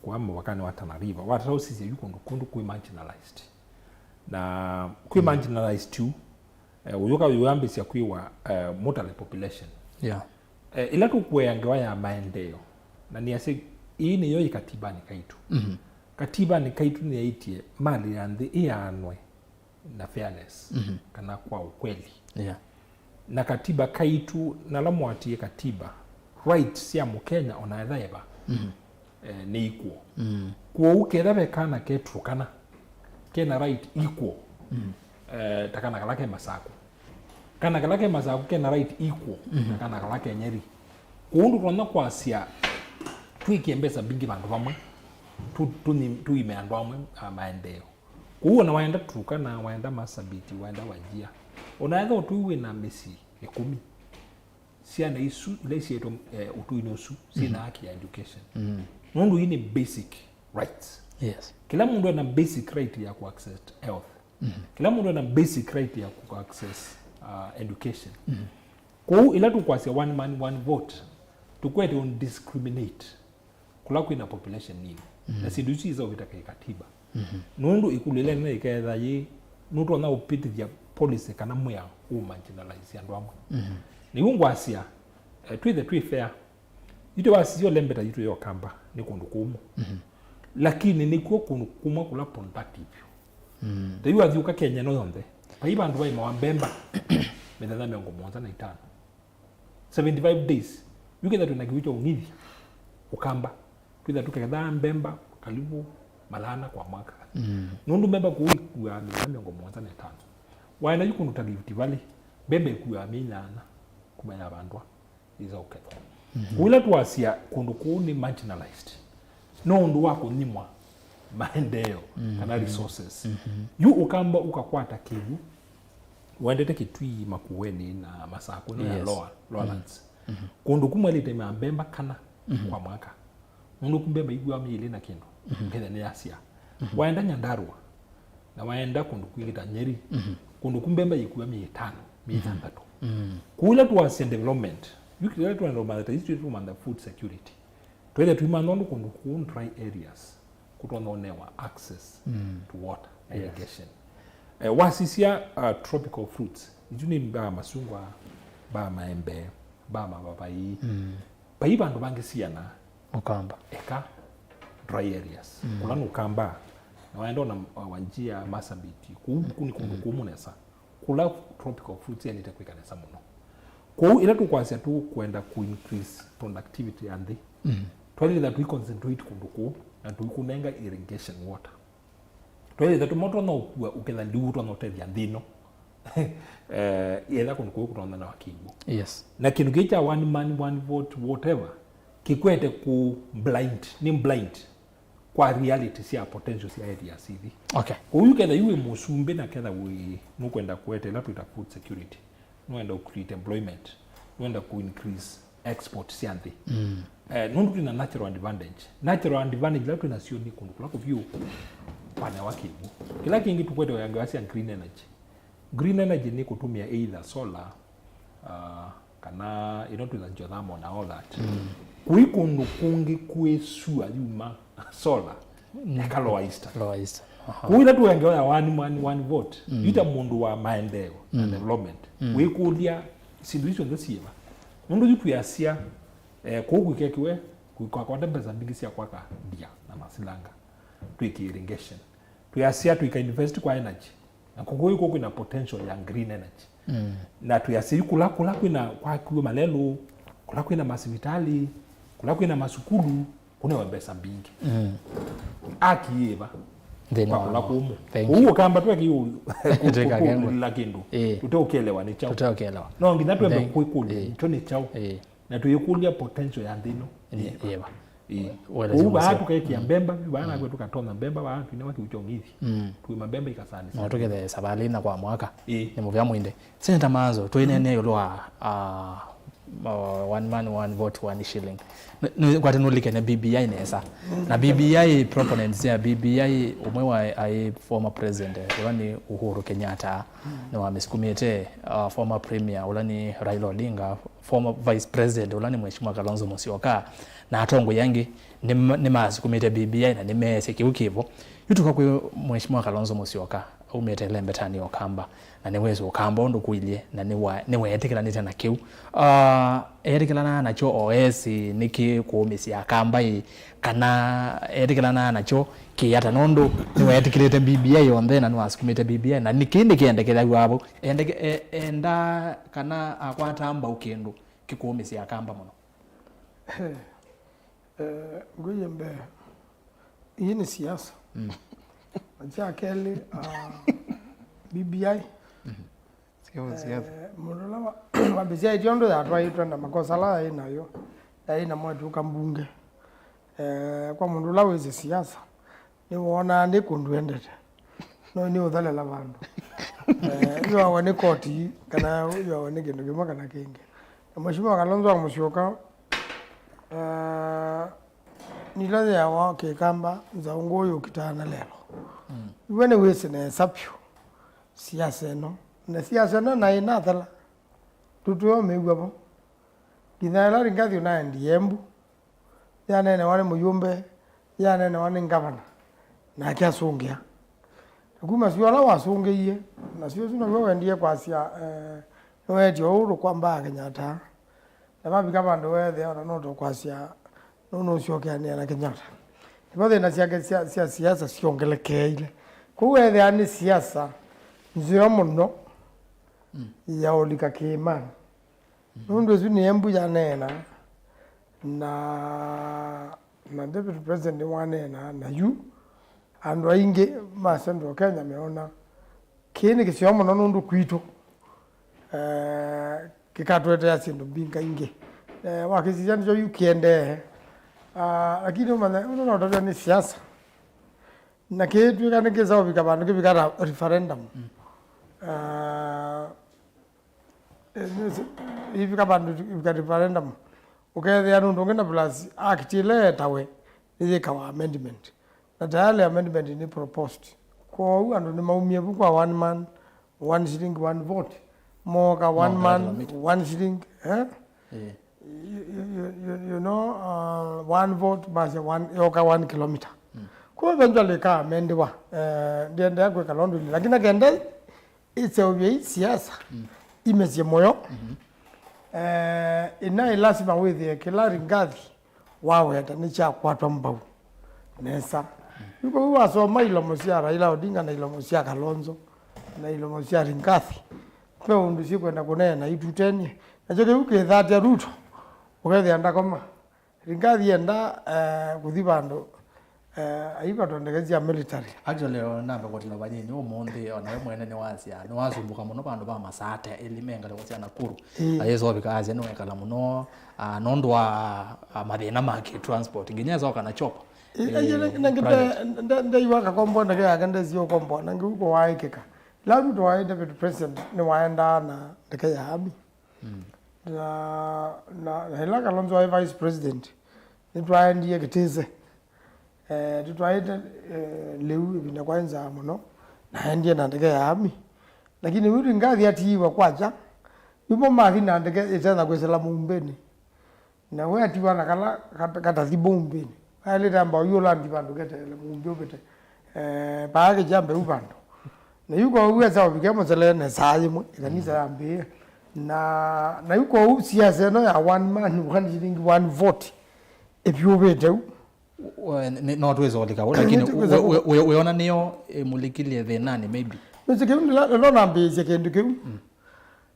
kwa wakane wa Tana River watao sisi yuko ndukundu ku marginalized na ku marginalized tu uyoka uyambe sia kuwa mortal population ila tu kuyangewa ya maendeleo na ni ase hii ni yo katiba ni kaitu katiba ni kaitu ni aitie mali yande ianwe na fairness kana kwa ukweli na katiba kaitu na lamwatie katiba right sia mukenya onaetha eba ni ikuo kwa ukethabe kana ketrukana kena right equal takana kalake Masaku kana kalake Masaku kena right equal takana kalake Nyeri kundu rona kwasia twikiembesa bingi bandu bamwe tu imeandwa amwe maendeleo kuona waenda Turkana waenda Marsabit waenda Wajir onaetha utuwe na mesi 10 siana isu ile sieto utuinosu sina haki ya education mundu ini basic rights kila mundu ana basic right ya ku access health kila mundu ana basic right ya ku access education kwa ila tu kwasia one man one vote tukwete on discriminate kula kwina population nini na sindusi hizo vitaka katiba nundu ikulele na ikaetha yi nutu na upitithia policy kana muya marginalize andu amwe ni ungwasia twi fair ito wasio lembeta ito yo kamba ni kundu kumu lakini ni kuo kundu kuma kula productive tayu athiuka Kenya no yonde pai bandu bai mawambemba metha miongo mwanza na 5 75 days yuke that tunakiwicho unithi ukamba twitha tuketha mbemba karibu malana kwa mwaka nundu mbemba kuwa miongo mwanza na 5 waina yukundu ta Rift Valley bembe kuwa minana kumanya bandwa iza uketho wila tuasia kundu ku ni marginalized no ndu wako nimwa maendeleo kana resources yu ukamba ukakwata kivu wendete kitui Makueni na Masaku na Lowlands kundu kumwele tema mbemba kana kwa mwaka nundu kumbemba igwa mili na kindu kenda ni Asia waenda Nyandarua na waenda kundu kuigita Nyeri kundu kumbemba igwa 5 6 kula tuasia development yukile tu ndo manda history tu manda food security twele tu manondo kundu ku dry areas kutonewa access to water irrigation wasisia tropical fruits njuni ba masungwa ba maembe ba mababai pai bandu bangesiana ukamba eka dry areas kula nukamba na waenda na Wajir Marsabit kuni kundu kumunesa kula tropical fruits yani tekwikanesa muno kwa ila tu kwasia tu kwenda ku increase productivity and the twali that we concentrate kunduku na tukunenga irrigation water twali that moto no uketha ndiuto no tethia ndino ila kunduku kutona na wakibu na kindu gicha one man one vote whatever kikwete ku blind kwa reality sia potential sia areas hivi kwa hiyo ketha yue musumbe na ketha we nukwenda kwete la tuita food security nuenda create employment nuenda ku increase export sianthi nundu na natural advantage la tuna sio ni kundu kula view pana wakibu kila kingi tukwete yangawasia green energy ni kutumia either solar kana inotuza geothermal na all that kuikundu kungi kuesua yuma solar eka lower eastern kuila tu yangawa one vote yuta mundu wa maendeleo na development wikulia situation thesiva mundu yutu yasia kugukekiwe kwa ndembeza mbingi sia kwaka ndia na masilanga twiki irrigation tuyasia tuika invest kwa energy na kugoyi kwa kuna potential ya green energy na tuyasia kula kuna kwa kuwe malelo kula kuna masivitali kula kuna masukulu kuna wabesa mbingi akieva kwa kula kumu huo kamba tuwe kiyo kukula kindu tuteokelewa ni chao no ngina tuwe mkwikuli choni chao na tuyekulia potential ya ndino yeba uba tukaekia mbemba bana kwetu katona mbemba ba tu ne watu uchomithi tu mabemba ikasani no tukethe sabalina kwa mwaka ni muvya mwinde Senator Mazo toinene yolwa one man one vote one shilling kwate nolike na BBI nesa na BBI proponents ya BBI umwe wa ai former president ulani Uhuru Kenyatta na wamesikumete former premier ulani Raila Odinga former vice president ulani Mheshimiwa Kalonzo Musyoka na atongo yangi ni masikumete BBI na nimese kiukivo yutuka kwa Mheshimiwa Kalonzo Musyoka umete lembetani okamba na niwezo okamba ondo kuilie na niwe etikila nitana kiu etikila nacho OS niki kuumisia kamba kana etikila nacho kiyata nondo niwe etikilete BBI onde na nwasikumete BBI na nikindi kiendekela gwabo enda kana akwatamba ukendo kikuumisia kamba muno nguyembe hii ni siasa acha kele BBI sio siasa mwana wa BBI diondo ya twa na makosa la inayo ina mwetu kambunge kwa mundu la weze siasa ni wona ndi kundwendete no ni udhalela vandu yo wone koti kana yo wone kindu kimwe kana kingi Mheshimiwa Kalonzo Musyoka nilaze yawa kekamba za ungoyo kitana lelo wene wese na sapyo siasa no na siasa no na inathala tutuo megwabo kinala ringathi na ndiembu yana na wale muyumbe yana na wale ngavana na kiasungia kuma sio la wasungiye na sio sino wendie kwa sia wedio uru kwamba Kenyatta na babi kama ndo wethe ona no to kwa sia no ciokania na Kenyatta ibothe na siasa ciongelekele kuwethe ani siasa nzio muno ya olika kimani ndo zuni embu ya nena na deputy president wanena na yu andu aingi masendo Kenya meona kini kisio muno nundu kwito kikatwete ya sindu binga ingi wakizija njo yu kiende lakini unaona ni siasa na kitu kana kisa ubikabandu kibikara referendum hivi kabandu ibika referendum ukethe anu ndongena plus act ile tawe ile kawa amendment na tayari amendment ni proposed kwa hiyo ando ni maumie kwa one man one shilling one vote moka one man one shilling you know one vote basi one yoka 1 kilometer kwa eventually ka amendiwa ndiende yakwe Kalondo lakini kende itseobye siasa imezie moyo ina lazima wethe kila ringathi wawe atani cha kwatwa mbau nesa yuko wasoma ilomo cia Raila Odinga na ilomo cia Kalonzo na ilomo cia ringathi kwa undu si kwenda kunena ituteni na joke ukethate Ruto ukethe anda koma ringathi enda kuthibando aiba tondegezia military actually namba kotila banyeni omonde ona mwene ni wasia ni wasumbuka muno bandu ba masate elimenga le kutsiana kuru ayezo bikaze no ekala muno nondwa mathina make transport nginyeza kana chopa ndaiwa kakombo ndake agende zio kombo nangi uko waikeka labu to wae deputy president ni waenda na ndake ya abi na hela Kalonzo wa vice president ni twaendie kiteze tutwaite leu bina kwanza muno na ndie na ndege ya ami lakini uri ngathi atiwa kwacha yupo mathi na ndege itana kwesela mumbeni na we atiwa na kala kata thibumbeni ale tamba yolandi bandu ketele mumbi obete baage jambe ubando na yuko uweza ubikemo zelene sayi mu kanisa yambe na yuko siasa no ya one man one shilling one vote if you wait no tuwezo walika lakini weona niyo mulikilie the nani maybe nzike lo nambize kendu ke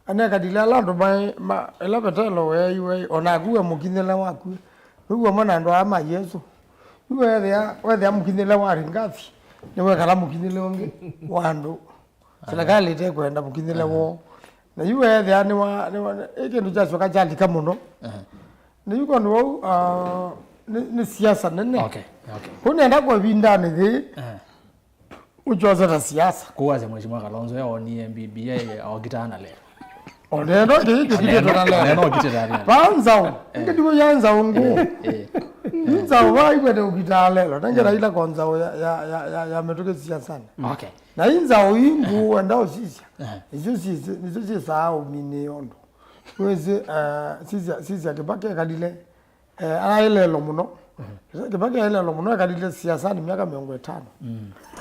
anaka dilala ndo ma elabetelo we onaguwe mukinela waku ruwa mwana ndo ama Yesu wewe mukinela wari ngathi niwe kala mukinela wange wandu serikali ite kwenda mukinela wo na yuwe the ani wa ekendu jaso kajali kamuno na yuko ndo ni siasa nene Okay. kunenda kwa vindani thi uchoza ta siasa kuwaze mheshimiwa Kalonzo yao ni BBI awagitana leo onendo kidetona leo neno kitana panza ngediwo yanza ungu nza vai kwete ukitale lo tangera ila konza ya metoke siasa okay na inza uingu enda osisia nizo sao mini ondo weze sisi akibake kadile ailelo muno kibake ailelo muno kadile siasa ni miaka 50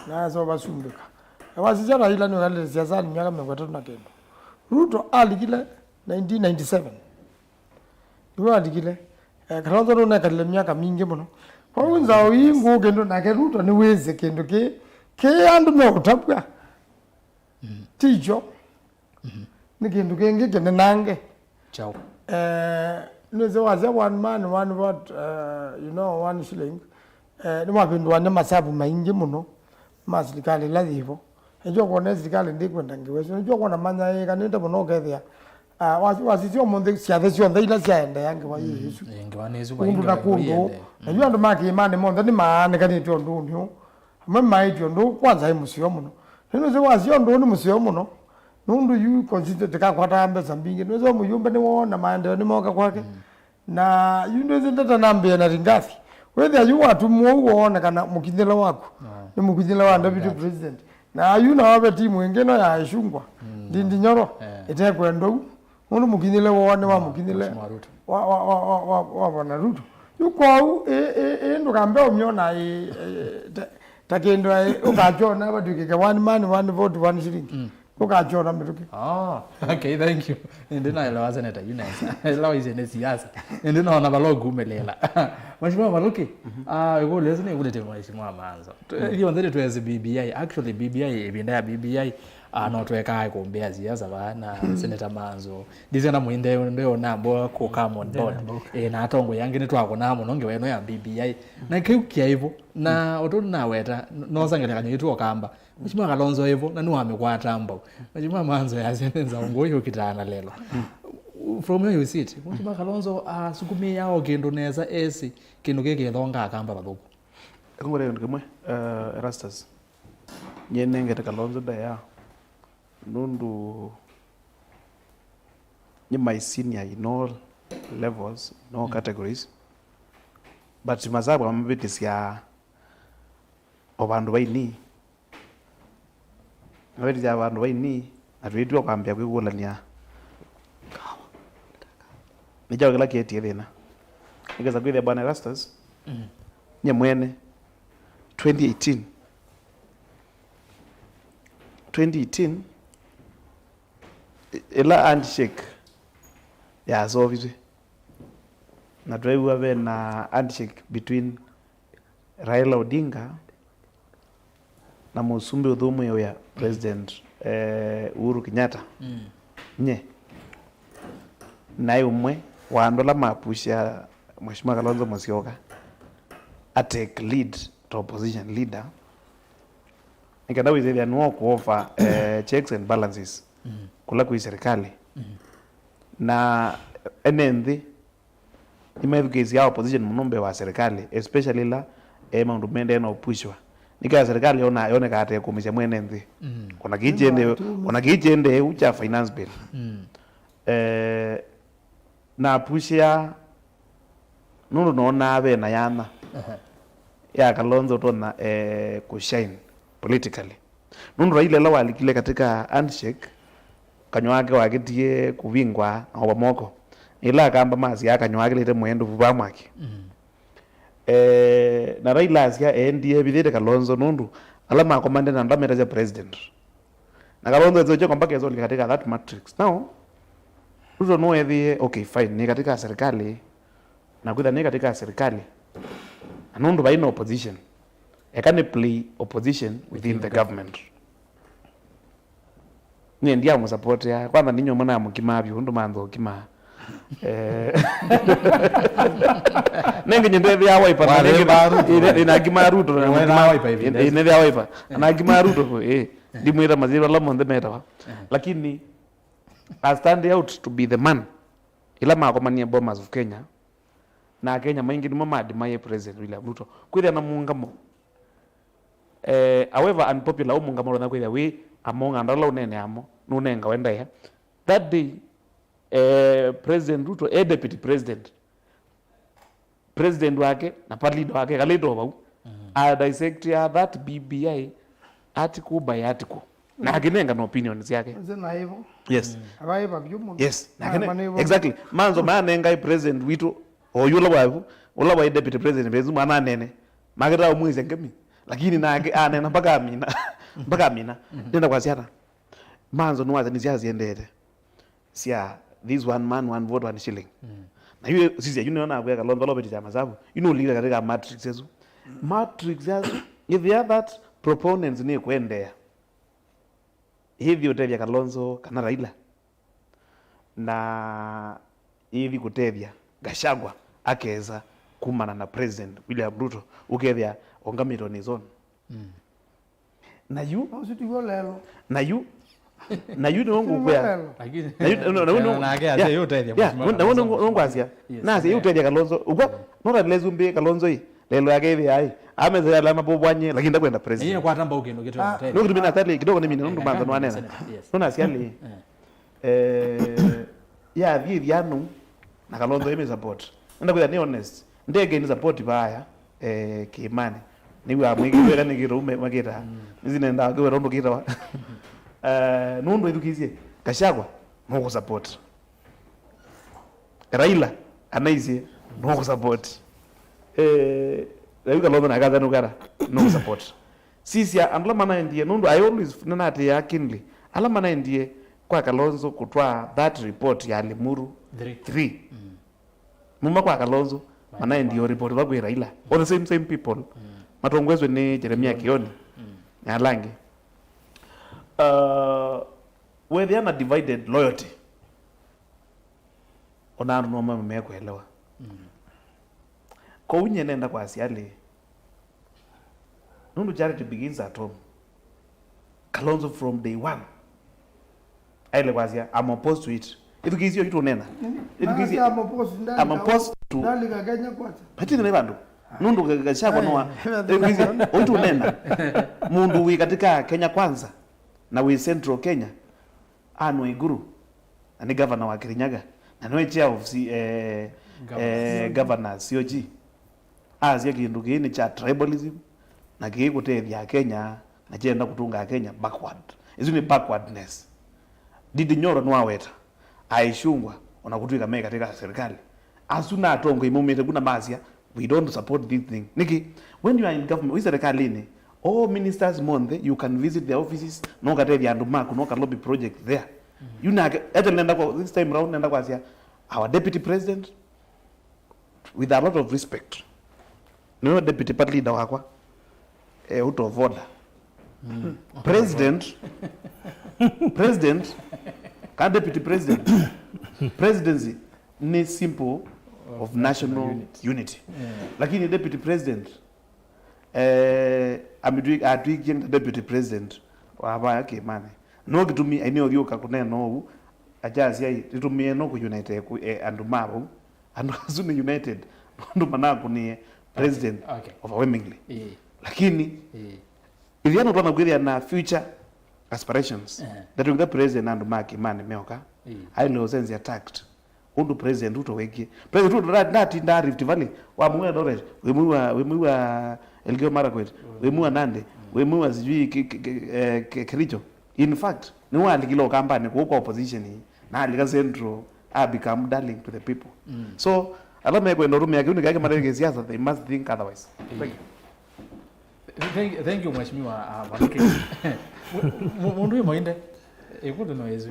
na so basumbika wasija Raila ni kadile siasa ni miaka 50 na kendo Ruto alikile 1997 ndio alikile Kalonzo na kadile miaka mingi muno kwa unza uingu kendo na ke Ruto ni weze kendo ke andu me utapwa tijo ni kendo kenge kende nange chao nizo waza one man one what one shilling ni mapindu wane masabu maingi muno serikali la hivyo ejo kone serikali ndikwenda ngiwezo ejo kona manya kanenda muno kethia wasitio monde siathesio ndaila siaende yange wa Yesu ngiwanezu kundu na kundu ejo andu maki imani monde ni maane kanitio ndunyo mamaitio ndu kwanza imusio muno nizo wasio ndu ni musio muno nundu yu consider tekakwata mbesa mbingi nizo muyumbe ni wona maendeleo ni moka kwake na yu nizo ndata nambe na ringathi whether you watu muone kana mukindela wako ni mukindela wa deputy president na yu na wabe timu ingeno ya ishungwa ndindi nyoro itekwe ndo mundu mukindela wone wa mukindela wa bwana Ruto yuko ndo kambe umyona takendo ukajona badukike one man one vote one shilling ukachora mituki okay thank you ndina elewa seneta Yunesa elewa izene siasa ndina ona balogumelela mheshimiwa Maluki yuko leseni kulete mheshimiwa Manzo hiyo ndete tuweze BBI actually BBI ibinda ya BBI no tweka kuombea siasa bana seneta Manzo ndizenda muinde ndio nabo ko come on board na atongo yange nitwako namo nonge weno ya BBI na kiukia hivyo na otoni naweta no sangelekanya yitu okamba mheshimiwa Kalonzo hivyo na niwame kwa tambo mheshimiwa Manzo yasenza ngoyo kitana lelo from where you sit mheshimiwa Kalonzo asukumi yao kendo neza esi kendo keke longa akamba babuku ngore ngimwe Erastus nyene ngete Kalonzo da ya nundu ni my senior in all levels no categories but mazabu amabitisia obandu baini abetisia abandu baini atwitwa kwambia kwigulania nijawa kila kieti thina nigeza kwithia bwana Erastus nye mwene 2018 ila handshake ya sovizwe na tuaiwa be na handshake between Raila Odinga na musumbi udhumu ya president Uhuru Kenyatta nye naye umwe wandola mapusha mheshimiwa Kalonzo Musyoka atake lead to opposition leader nikada wizia nuo kuofa checks and balances kula kwa serikali na enenthi imethukizi ya opposition munombe wa serikali especially la maundu mende na opushwa nika serikali yone kate kumisha mwene nthi kuna kijende ucha finance bill na pushia nundu nona abe na yana ya Kalonzo tona kushine politically nundu Raila la walikile katika handshake kanywake wakitie kuvingwa au moko ila kamba mazi ya kanywake lete mwendo vubamwaki na Raila asia ndiye bidete Kalonzo nundu alama komande na ndameta za president na Kalonzo ezo mpaka ezo katika that matrix now Ruto no edhi okay fine ni katika serikali na kuida ni katika serikali nundu baina opposition can play opposition within the government ni ndia mu support ya kwanza ninyo mwana mukima byo ndo manzo kima nenge nyende ya wiper nenge ina kima Ruto na wiper hivi ina ya wiper na kima Ruto ndimwira mazira la monde meta lakini I stand out to be the man ila makomania bombers of Kenya na Kenya maingi nimo madimaye President William Ruto kwithia na muungamo however unpopular muungamo na kwithia we among andala unene amo nunenga wenda ya that day President Ruto deputy president wake na party leader wake kaleto bau a dissect ya that BBI article by article na akinenga no opinions yake na hivyo yes abaiba byumu yes na exactly manzo manenga president witu oyula wavu ula wa deputy president bezu mana nene magera umwize ngemi lakini na anena mpaka amina nenda kwa siara manzo nuwaza ni siasa ziendete sia this one man one vote one shilling na hiyo sisi unaona kwa Kalonzo lobeti chama sababu leader katika matrix yetu if the other proponents ni kuendea hivi utevya Kalonzo kana Raila na hivi kutevya Gachagua akeza kumana na President William Ruto ukethya ongamiro ni zone na you na you don't go where lakini na age yote ya no asia na se yote ya Kalonzo uko no lezumbe Kalonzo hii lelo yake hivi ai amezea la mabobwanye lakini ndakwenda president yeye kwa tamba ukendo kitu yote no kitu natali kidogo ni mimi ndo manzo no anena no asia li ya vivi yanu na Kalonzo ime support ndakwenda ni honest ndege ni support baya Kimani niwe amwiki wera ni kirume mageta nzinenda kwa rondo kita nundo edukizie Gachagua no support Raila anaizie no support Raila Kalonzo na gaza nugara no support sisi andla mana ndiye nundo I always nanate ya kinli ala mana ndiye kwa Kalonzo kutwa that report ya Limuru 3 muma kwa Kalonzo mana ndiyo report wa kwa Raila all the same people matongwezwe ni Jeremia Kioni na Langi where they are divided loyalty ona no mama mmekuelewa kwa unye nenda kwa asiali nundu charity begins at home Kalonzo from day one aile kwa asia I'm opposed to it edukizio kitu nena edukizio I'm opposed to ndali ka Kenya kwata patini ne bandu nundu Gachagua noa edukizio oitu nena mundu wi katika Kenya kwanza na we Central Kenya anu Iguru na ni governor wa Kirinyaga na no chair of governors COG azia kindu kini cha tribalism na gigutethia Kenya na jenda kutunga Kenya backward izo ni backwardness didi nyoro no aweta aishungwa ona kutuika me katika serikali asuna atongo imumete kuna mazia we don't support this thing niki when you are in government with serikali ni all ministers month you can visit their offices no katethia andu maku no ka lobby project there you na ete nenda kwa this time round nenda kwa sia our deputy president with a lot of respect no deputy party leader wakwa out of order president ka deputy president presidency ni simple of national unity. Lakini deputy president atuikie deputy president waba yake mane no gitumi eneo ryoka kunena no ajazi ai ritumie no ku united ku andu mabo andu azuni united ndo manako ni president overwhelmingly lakini iliano tuna kuiria na future aspirations that the president andu maki mane meoka I know sense attacked undu president Ruto weki president Ruto ndati nda Rift Valley wa muwe Eldoret we muwe Elgeyo Marakwet we muwe Nandi we muwe sijui Kericho in fact ni wali kilo kampani kwa opposition na alika central become darling to the people so alama yako ndo rume yake unigake marege siasa they must think otherwise. Thank you mheshimiwa Maluke. Mundu moinde ikuti noezi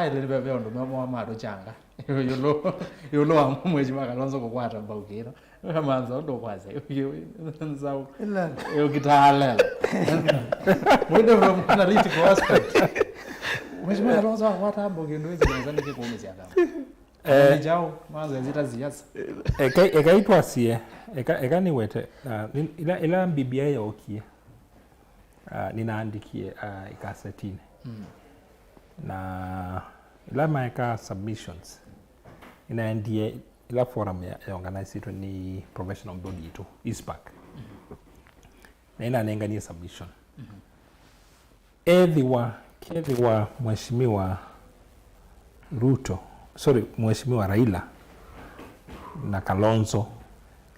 ile bebe ndo mama mado changa yulo wa mheshimiwa Kalonzo kukwata mbawukiro manzo ndo kwaza nzao ukitahalela mundu from analytical aspect mheshimiwa Kalonzo kukwata mbawukiro hizi nazani ke kuumizia kama jao manzo zita ziasa ekaitwa sie ekani wete ila BBI ya okie ninaandikie ikasetine na ila maeka submissions inaendie ila forum ya organize ni professional body tu ISPAC na inanengania submission Kedhiwa Mheshimiwa Ruto, Mheshimiwa Raila na Kalonzo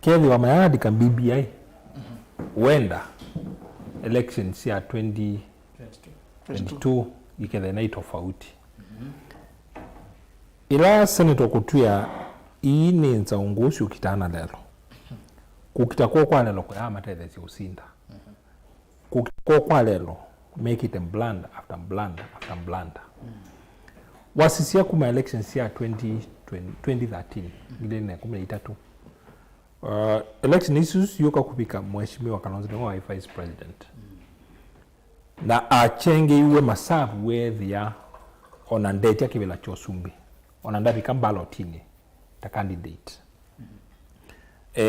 Kedhiwa mayandika BBI wenda elections ya 2022 ikethe na tofauti ila senator kutuya ii ni nzaungusi ukitana lelo kukitakuwa kwa lelo kwa matethesi usinda kukitakuwa kwa lelo make it a blunder after blunder after blunder wasisia kuma elections ya 2013 ile na 13 election issues yoka kupika Mheshimiwa Kalonzo wa vice president na achenge iwe masabu wethia onandete ya kibela chosumbi onandabi kambalotini ta candidate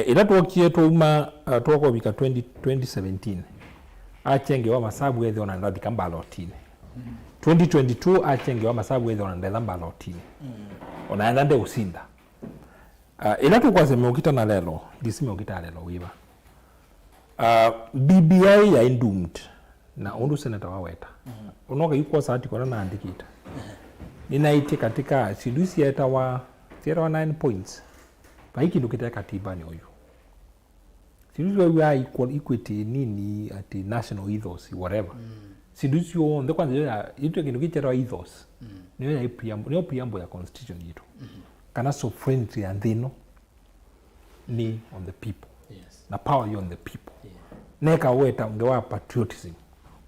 ila tuokie tuuma tuoko bika 2017 achenge wa masabu wethia onandabi kambalotini 2022 achenge wa masabu wethia onandetha mbalotini onandande usinda ila tukwaze meokita na lelo disime okita lelo wiba BBI ya doomed na undu senator waweta unoka yuko saati kwa na andikita ninaiti katika sidusi yeta wa 9 points paiki ndukita katiba ni oyu sidusi wa equal equity nini at national ethos whatever sidusi yo ndo kwanza ya itu kindu kichera ethos niyo ya preamble ya constitution yitu kana sovereignty and thino ni on the people na power on the people neka weta ungewa patriotism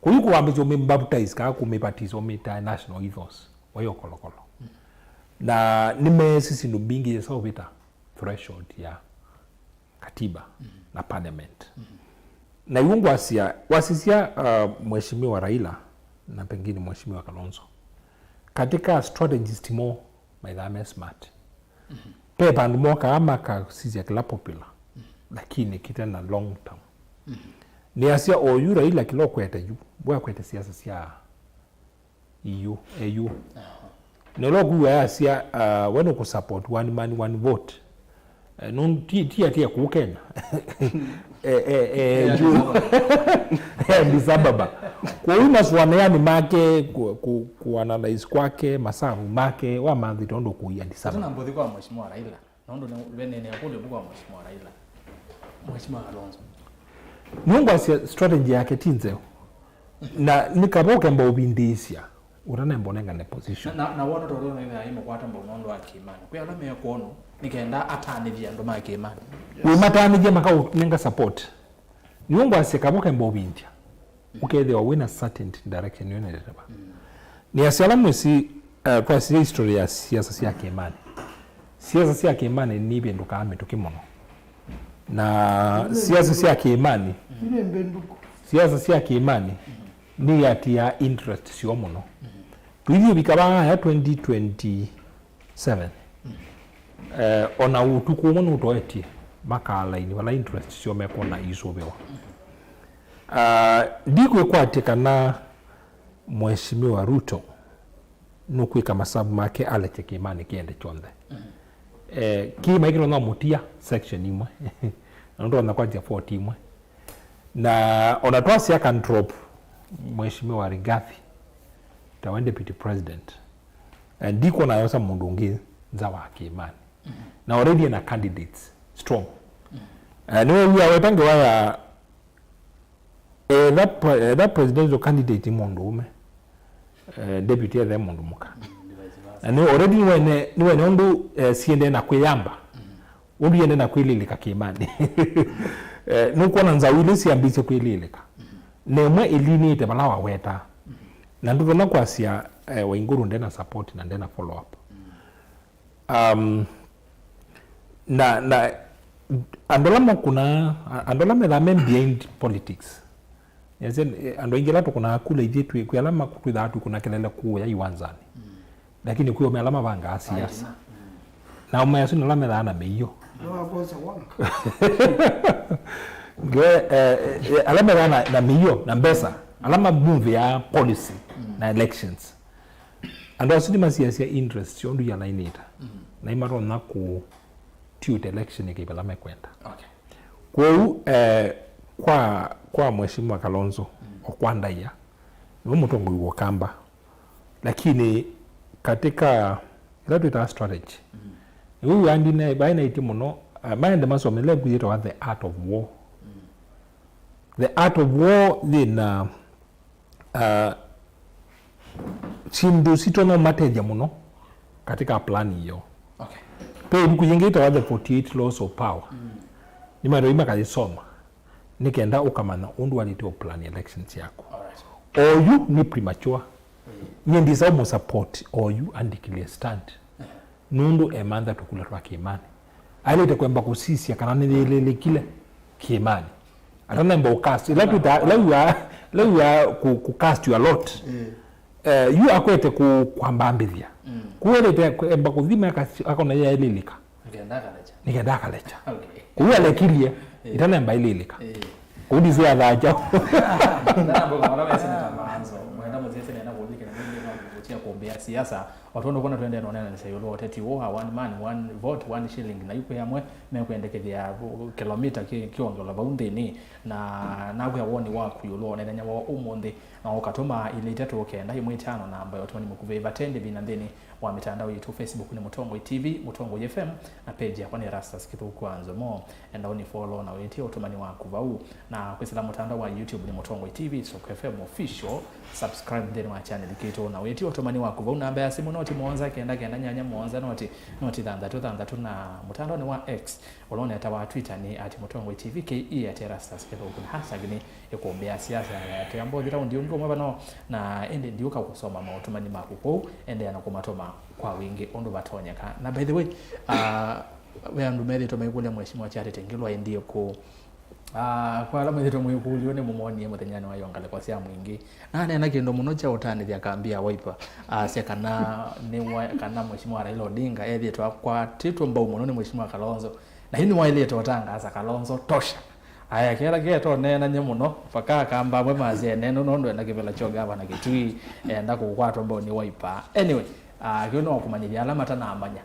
kuyuko wambezo membaptize ka kumebatizo meta national ethos wayo kolokolo na nime sisi ndubingi ya vita threshold ya katiba na parliament na yungu wasisia Mheshimiwa Raila na pengine Mheshimiwa Kalonzo katika strategies timo maidhame smart pepa ndimoka ama ka sisi ya kila popular lakini kitena long term ni asia oyu Raila kilo kwete yu bwa kwete siasa sia EU nologu ya asia wano ku support one man one vote non tia ku Kenya Sababa kwa hiyo maswana yani make ku analyze kwake masabu make wa mandhi tondo ku ya Sababa sana mbodhi kwa Mheshimiwa Raila nondo venene yakule kwa Mheshimiwa Raila Mheshimiwa Kalonzo Mungu asia strategy yake tinzeo na nikaboke mba ubindisia urana mbonenga ne position na wono toro ne ya imo kwata mbonondo akimani kuyala me yakono nikenda atanivya ndo makimani we matanivya makao nenga support Mungu asia kaboke mba ubindia ukethe wa win a certain direction yone letaba ni asiala mwesi kwa si history ya siasa sia kimani siasa sia kimani ni bendo kame tukimono na siasa sia kiimani siasa sia kiimani ni ati ya interest sio muno tuivyo bikaba ya 2027 ona utuku muno utoetie makala ini wala interest sio mekona isobewa ndiko kwateka na Mheshimiwa Ruto nukwika masabu make alete kiimani kiende chonde kima ikilo na mutia section imwe ndo na kwa 40 imwe na onatoa sia can drop Mheshimiwa Rigathi tawa deputy president ndiko na yosa mundungi za wa Kimani na already na candidates strong no we are wetange wa that presidential candidate mundume deputy ya mundu muka and already when ondo siende na kuyamba ondo yende na kwililika Kimani nuko na nzawili si ambise kwililika nemwe elini ite balawa weta na ndugo na kwasia wainguru ndena support na ndena follow up na andolama la men behind politics yazen ando ingela to kuna kula ijetu kuyalama kutudha atu kuna kelele kuya iwanzani lakini kuyo melama banga siasa na umayasu na lama dana meyo no akosa wana alama dana na meyo na mbesa alama move ya policy na elections ando asidi masiasa interest yondu ya lainita na imaro na ku tiute election ikibala mekwenda. Okay. Kwa mheshimiwa Kalonzo okwandaia ni mutongo yuko kamba, lakini katika ila tuita strategy huyu andi na baina iti muno mind masome le kuyita the art of war. The art of war then chindu sitona mateja muno katika plani hiyo. Okay. Pe kuyingita the 48 laws of power. Ni maro imakalisoma nikenda ukamana undu walito plan elections yako. Alright. Or you ni premature. Nyendi za support or you undeclare stand. Nundu emanda tukula kwa kimani. Alete kwamba kusisi akanane lele kile kimani. Atana mbo cast. Let you cast you a lot. You akwete kwambambithia. Kuelete kwamba kuthima akona ya elelika. Nikenda kalecha. Okay. Kuwa lekilie itana mba ilelika. Kudi zia dhaja. Ndana mboga mara sina maanzo. Mwenda mzee nenda kuulika na mimi na kutia kuombea siasa. Watu ndo kuna tuende naona na sayo lo teti wo one man one vote one shilling na yuko yamwe me kuendekethia kilomita kiongo la baundeni na kwa woni wa kuyulo na nyanya wa umonde na ukatuma ile itatu okenda imwe 5 na ambayo watu ni mkuveva tende binandeni wa mitandao yetu Facebook ni Mutongo TV, Mutongo FM na page yako ni Rastas kitu kwanza mo and only follow na wetie utumani wako vau na kwa sila mtandao wa YouTube ni Mutongo TV so FM official subscribe then wa channel kitu na wetie utumani wako vau namba ya simu noti muonza kenda nyanya muonza noti dhanda na mtandao ni wa X ulone hata wa Twitter ni @Mutongo TV ke @Rastas kitu kuna hashtag ni ikuombea siasa ya tembo dira ndio ngo mabano na ende ndiuka kusoma mautumani mako ende anakumatoma kwa wingi ondo batonyeka na by the way we andu meri to maikule mheshimiwa Charity Ngilwa ndiye ko kwa alama yetu mwikuli ne mumoni mutenyani wa yongale kwa sia mwingi nane na kindo muno cha utani vya kaambia Wiper sekana ni kana mheshimiwa Raila Odinga yeye to kwa titu mbao muno ni mheshimiwa Kalonzo na hini wa ile totanga asa Kalonzo tosha aya kera geto nena nyemuno paka kamba mwe mazie neno nondo enda kivela choga bana kitui enda kukwatwa mbao ni Wiper anyway kiono kumanyia alama tana amanya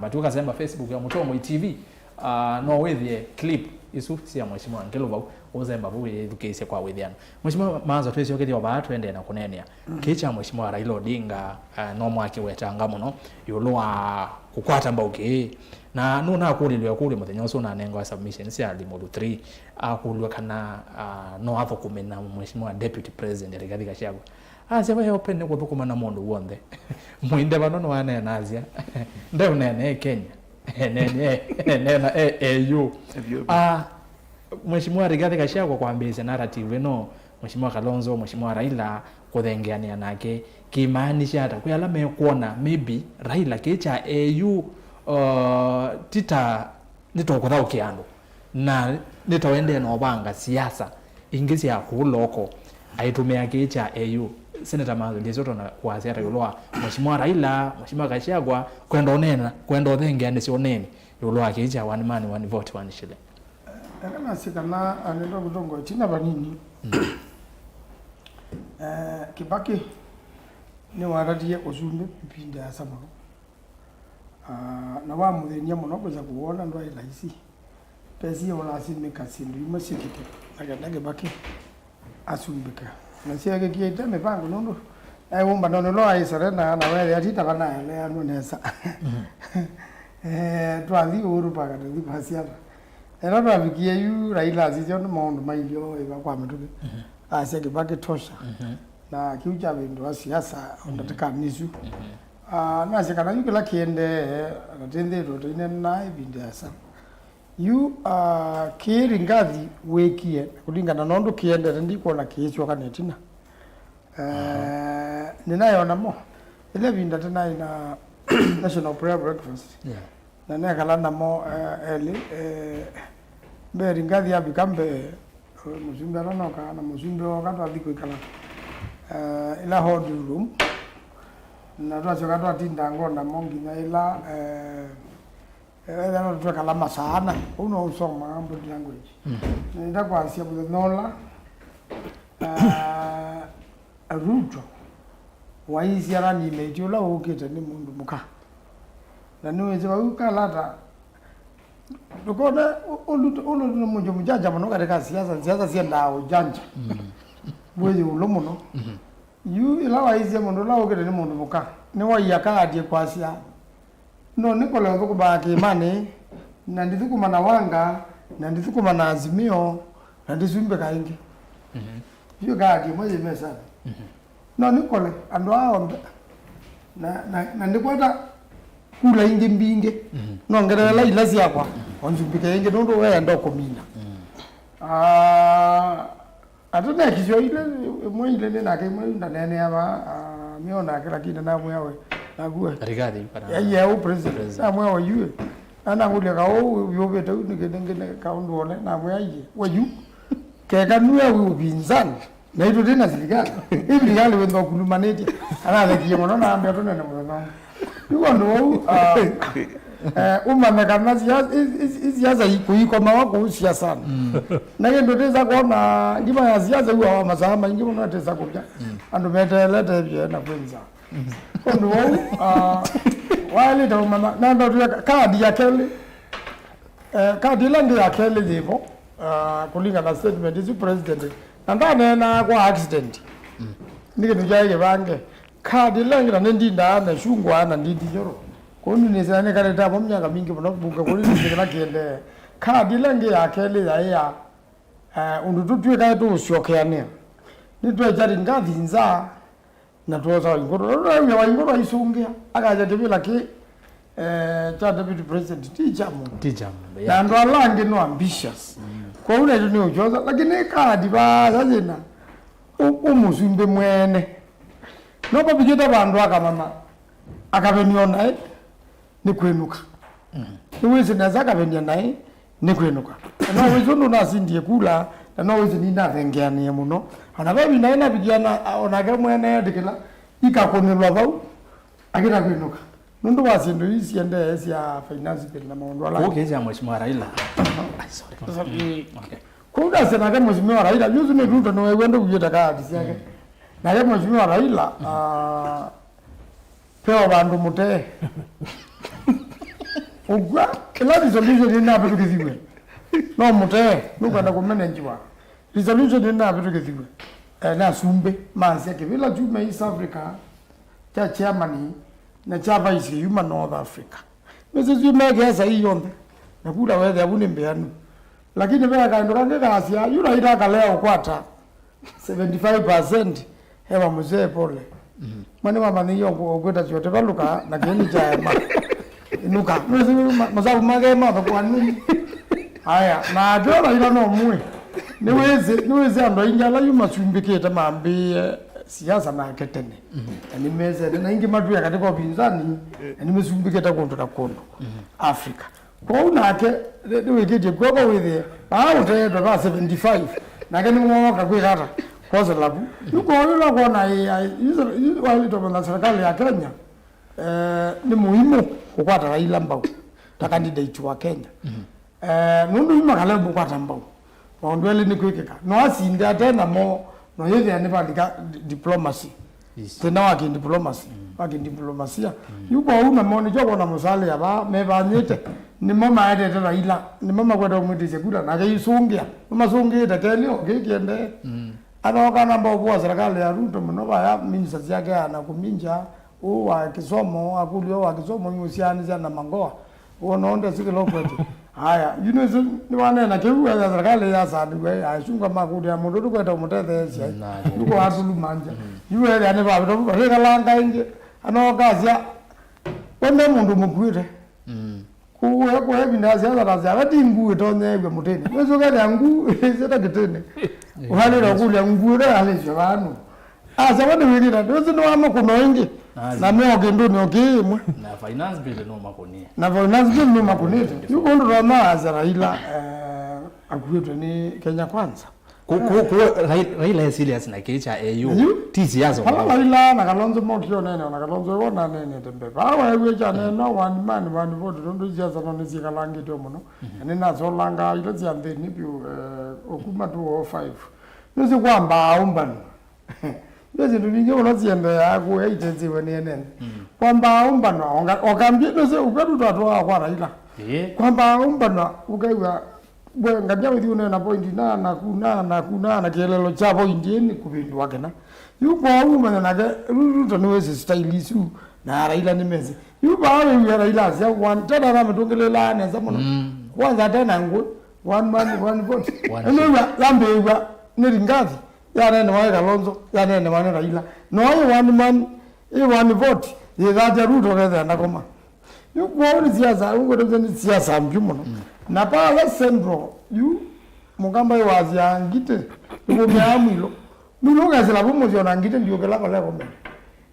batuka sema Facebook ya Mutongo TV no wethie clip isu sia mheshimiwa Ngilwa uzemba buye education kwa wethiano mheshimiwa manzo twese oketi oba twende na kunenia kicha mheshimiwa Raila Odinga no mwake wetanga muno yulwa kukwata mbauke na no na kulilwe kuli muthenya uso na nengo submission sia limudu 3 akulwa kana no hapo kumena mheshimiwa deputy president Rigathi Gachagua sema yo penne kwa thukuma na mondo wonde muinde banono wane nazia ndio nene Kenya nena EU mheshimiwa Rigathi Gachagua kwambia narrative no mheshimiwa Kalonzo mheshimiwa Raila kuthengeania nake kimaanisha hata kwa alama kuona maybe Raila kecha EU tita nitokotha ukiando na nitoende no banga siasa ingisi ya kuloko aitumia kecha EU Senator Manzo ndizo na kuanzia yulwa mheshimiwa Raila mheshimiwa Gachagua kwenda othengeania sio nene yulwa kecha one man one vote one shilling kana sikana anendo Mutongo china banini Kibaki ni waratie usumbe pipinda sama na wa muthenya muno kuza kuona ndo ila isi pesi wala simeka sindu imasikite aga Kibaki asumbika na siage kieta mepango nondo ai wumba nono lo ai serena na wele atita kana le anu nesa twathi uru paga ndi pasiara era babikie yu Raila azijo no mondo mailio eba kwa mtuke siage Kibaki tosha na kiucha bindu wa siasa ondataka nisu na sikana yu kila kiende atende ro ine na ibinda sa yu kiri ngathi wekie kulingana nondo kiende ndiko na kichwa kanetina ninayona mo ile binda tena ina national prayer breakfast na nekala namo eli mberi ngathi abikambe muzumbe anoka na muzumbe wakati adiko ikala ila holding room na twachoka twatinda ngonda mongi na ila ela ndo kala sana uno usoma mambo language nenda kwa asia bunola Ruto waisi ara ni mejola ukete ni mundu muka na niwe je ukalata tukone ulu munjo mjanja muno katika siasa sienda ujanja bweje ulo muno yu ilawa izi muno lawo kede ni mundu muka ni wa yakadi kwasia no nikola ngo kubaki imani na ndithukuma na wanga na ndithukuma na azimio na ndizumbe kaingi hiyo gadi moja imesa no nikole ando aombe na ndikwata kula ingi mbinge no ngerela ilazi yakwa onzumbike ingi ndo we ndo komina atuna kisho ile mwe ile na kema nda nene aba miona kila kitu na mwe yawe agwe Rigadi para ya u president na mwe wa yue ana ngule ka o yobeta ngene ka ndone na mwe aye wa yu keka nuwe ubinzani na ito tena serikali hivi gani wendo kulumaneti ana kiyono na ambia tuna na mwana yuko ndo umana kama siasa iko mawako siasa na yendo teza kuona ngima ya siasa huwa wa mazama ngima na teza kuja ando metelete bye na kwenza ndo wale ndo mama na ndo kadi ya kele kadi langu ya kele hivyo kulinga na statement ya president ndane na kwa accident nige njaye bange kadi langu na ndinda na shungwa na ndindi joro koni nizane kale ta bomnya mingi bono buka koni nizana kiende kadi langu ya kele ya undututwe ka to shokeane nitwe jari ngavinza na toza ingoro ya ingoro isungia akaja tebila ki cha deputy president tijamu na ndo alange no ambitious kwa ule ni ujoza lakini kadi ba zazina umuzumbe mwene no babijeta bandu akamama akabeniona ni kwenuka niwezi nazaka benya naye ni kwenuka na wezo ndo nasindie kula na wezo ni navengeane muno ana babi naina bijana onage mwene dikila ikakonelwa bau akira kwenuka ndo wasindu isi ende ya finance bill na maondo ala okay ya mheshimiwa Raila sorry okay kuda sana kama mheshimiwa Raila yuzu ni Ruto no wende kuyeta kadi yake na kama mheshimiwa Raila pewa bandu mute ugwa kila resolution ina bitu kiziwe no mute nukanda ku manage wa resolution ina bitu kiziwe na sumbe manzi yake bila juma East Africa cha chairman na cha vice human North Africa mezi juma gesa hiyo na kula wewe abune mbeanu lakini wewe kaendo kange kasia yura ida kaleo kwata 75% hewa mzee pole mwana mama ni yongo kwenda chote baluka na geni cha inuka mazabu magema kwa nini haya na jora ila no mwe niweze ando ingala yuma chumbiketa mambi siasa na ketene ni meze na ingi matu ya katika upinzani ni mesumbiketa kondo Afrika kwa unake niwe kiti kwa wewe ute ndo 75 na kani mwoka kwa hata kwa sababu yuko wala kuona hizo wale na serikali ya Kenya ni muhimu kukwata Raila mbao ta candidate wa Kenya nundu imakala bukwata mbao waondwele ni kwikeka no asinda tena mo no yeye anibandika diplomacy tena waki diplomacia yuko una moni joko na musale ya ba mebanyete ni mama ede Raila ni mama kwenda umudise kula na kaisungia mama sungia takelio kikiende anoka namba kwa serikali ya Ruto mnoba ya ministers yake anakuminja wa kisomo akulio wa kisomo yusiani sana mangoa unaonda sikilo kwetu haya ni wana na kewu ya serikali ya sadwe ashunga makudi ya mundu kwenda umutete sia yuko asulu manja yuwe ya ne baba ndo reka langa inge anoka sia wende mundu mukwire kuwe bindazi ya zaza ati nguwe tonye gwe mutene wezo ga ngu zeta kitene uhale ro kulya ngure ale jwanu asa wana wirira wezo no ama kuno inge na mwoge ndo no kimwe na finance bill no makonia yuko ndo na aza Raila akuitwe ni Kenya kwanza Raila serious na kicha AU tisi yazo Raila na Kalonzo mokyo nene na Kalonzo wona nene tembe bawa yewe jana no one man one vote ndo siasa no nisika langi to muno ene na zo langa ile ziambe ni bi okuma 205 nisi kwamba aumbani Basi ndinge unaziende yako yaitenziwe ni nene. Kwamba omba na okambie nose ukadu tatwa kwa Raila. Kwamba omba na ukaiwa bwe ngabya withi una na point na kelelo cha point ni kubindu wake na. Yuko uma na ruto ni wese style isu na Raila ni mezi. Yuko awe Raila sia one tena na mtongelela na zamono. Kwanza tena ngo one man one vote. Ndio lambe ni ringazi. Yana ni wale Kalonzo, yana ni wale Raila. No one man, one vote. Yezaja Ruto kaza ndakoma. Yuko ni siasa, uko ni siasa mjumo. Na pala central, mugamba wazi angite. Yuko myamilo. Nulo ngazela bomozi na angite ndio kala kala kombe.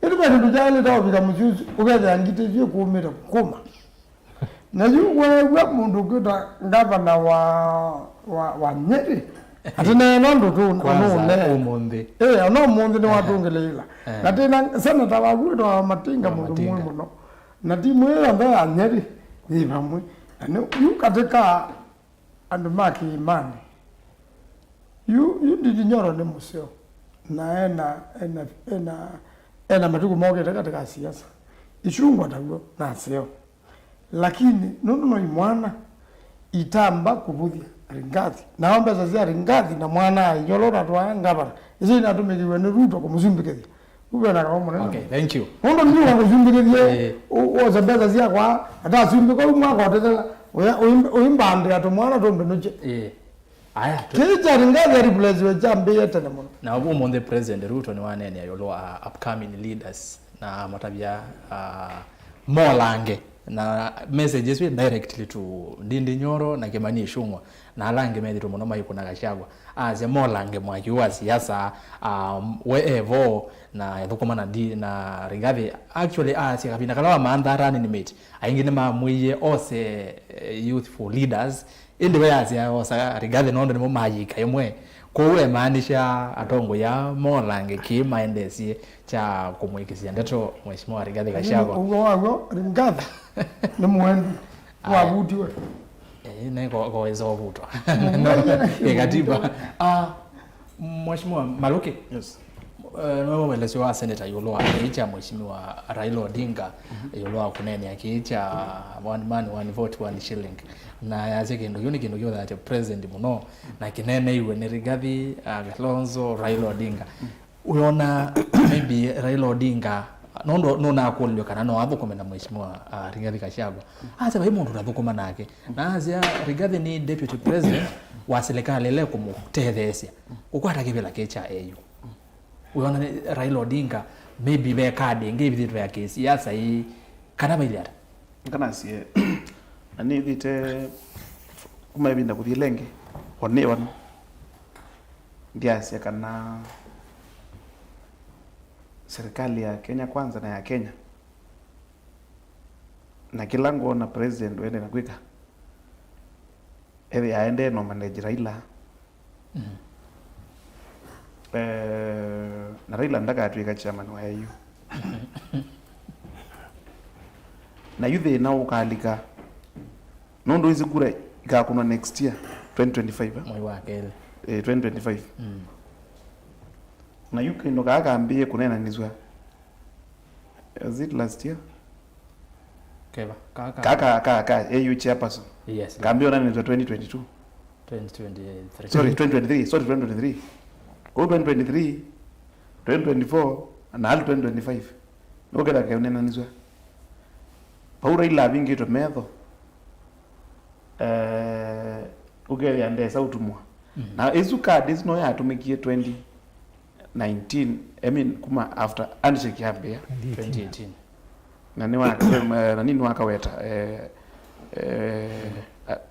Ile bado tujale dawa bika muzuzu, ukaza angite vyo kuumira koma. Na yuko wa mundu kuta gavana wa Nyeri. Atina nondo tu umundi ono mundi ni watungelela na tena sana tawagudo wa matinga mundu mwe no na timu ile ambaye Anyeri ni bamwe na katika and mark imani ndi nyoro ni museo na ena matuko moge katika siasa ichungwa tago na sio lakini nondo imwana itamba kubuthia ringathi naomba sasa ringathi na mwana yolora twa ngabara izi natumikiwe ni Ruto kumuzimbikithia ube na kama mwana. Okay, thank you. Ondo ndio wakuzimbikithia oza beza sia kwa hata simbiko umwa kwa tena uimbande atumwana tombe noche aya kija ringathi replace we jambe yete na mwana na umonde president Ruto ni wanene yolo upcoming leaders na matabia molange na messages we directly to Ndindi Nyoro na Kimani Ichung'wa na alange methito muno maiko na Gachagua aze molange mwaki wa siasa weevo na thukuma na Rigathi actually asia kabina kala mandharani ni mate aingine mamwiye ose youthful leaders indi we asia osa Rigathi nondo ni mumajika yemwe kowe maanisha atongo ya molange kimaendesie cha kumwikisia ndeto mheshimiwa Rigathi Gachagua ugo Rigathi ni mwendu wabutiwe kwa ezo vuto katiba mheshimiwa Maluki Yes. Nwewe mwelezi wa Senator Yoloa akiicha mheshimiwa Raila Odinga Yoloa kunene akiicha one man one vote one shilling na yaze kindu yotha ati president muno na kinene iwe ni Rigathi Kalonzo Raila Odinga unaona maybe Raila Odinga nondo nona akolio kana no athukome na mheshimiwa Rigathi Gachagua asa bai mundu athukoma nake na azia Rigathi ni deputy president wa serikali ile kumutethesia ukwata kibela kecha au unaona Raila Odinga maybe be kadi ngebi vitu ya kisiasa hii kana bailiata kana sie ani vite kuma binda kuthilenge one ndiasia kana serikali ya Kenya kwanza na ya Kenya na kila ngona president wende na kwika ewe aende no manage Raila na Raila ndaka atwika chairman wa AU na yuthe na ukalika nondo izi kura ikakunwa next year 2025 mwe wake 2025 na yuke ndo kaambie kunena nizwa is it last year keva kaka AU chairperson yes kaambio nani nizwa 2022 2023 sorry 2023 o 2023 2024 na 2025 nokera kaunena nizwa paura ila vingi to metho ugere ande sautumwa na izuka this no ya tumikie 2019 I mean kuma after handshake yambia 2018 na ni wa na nini wakaweta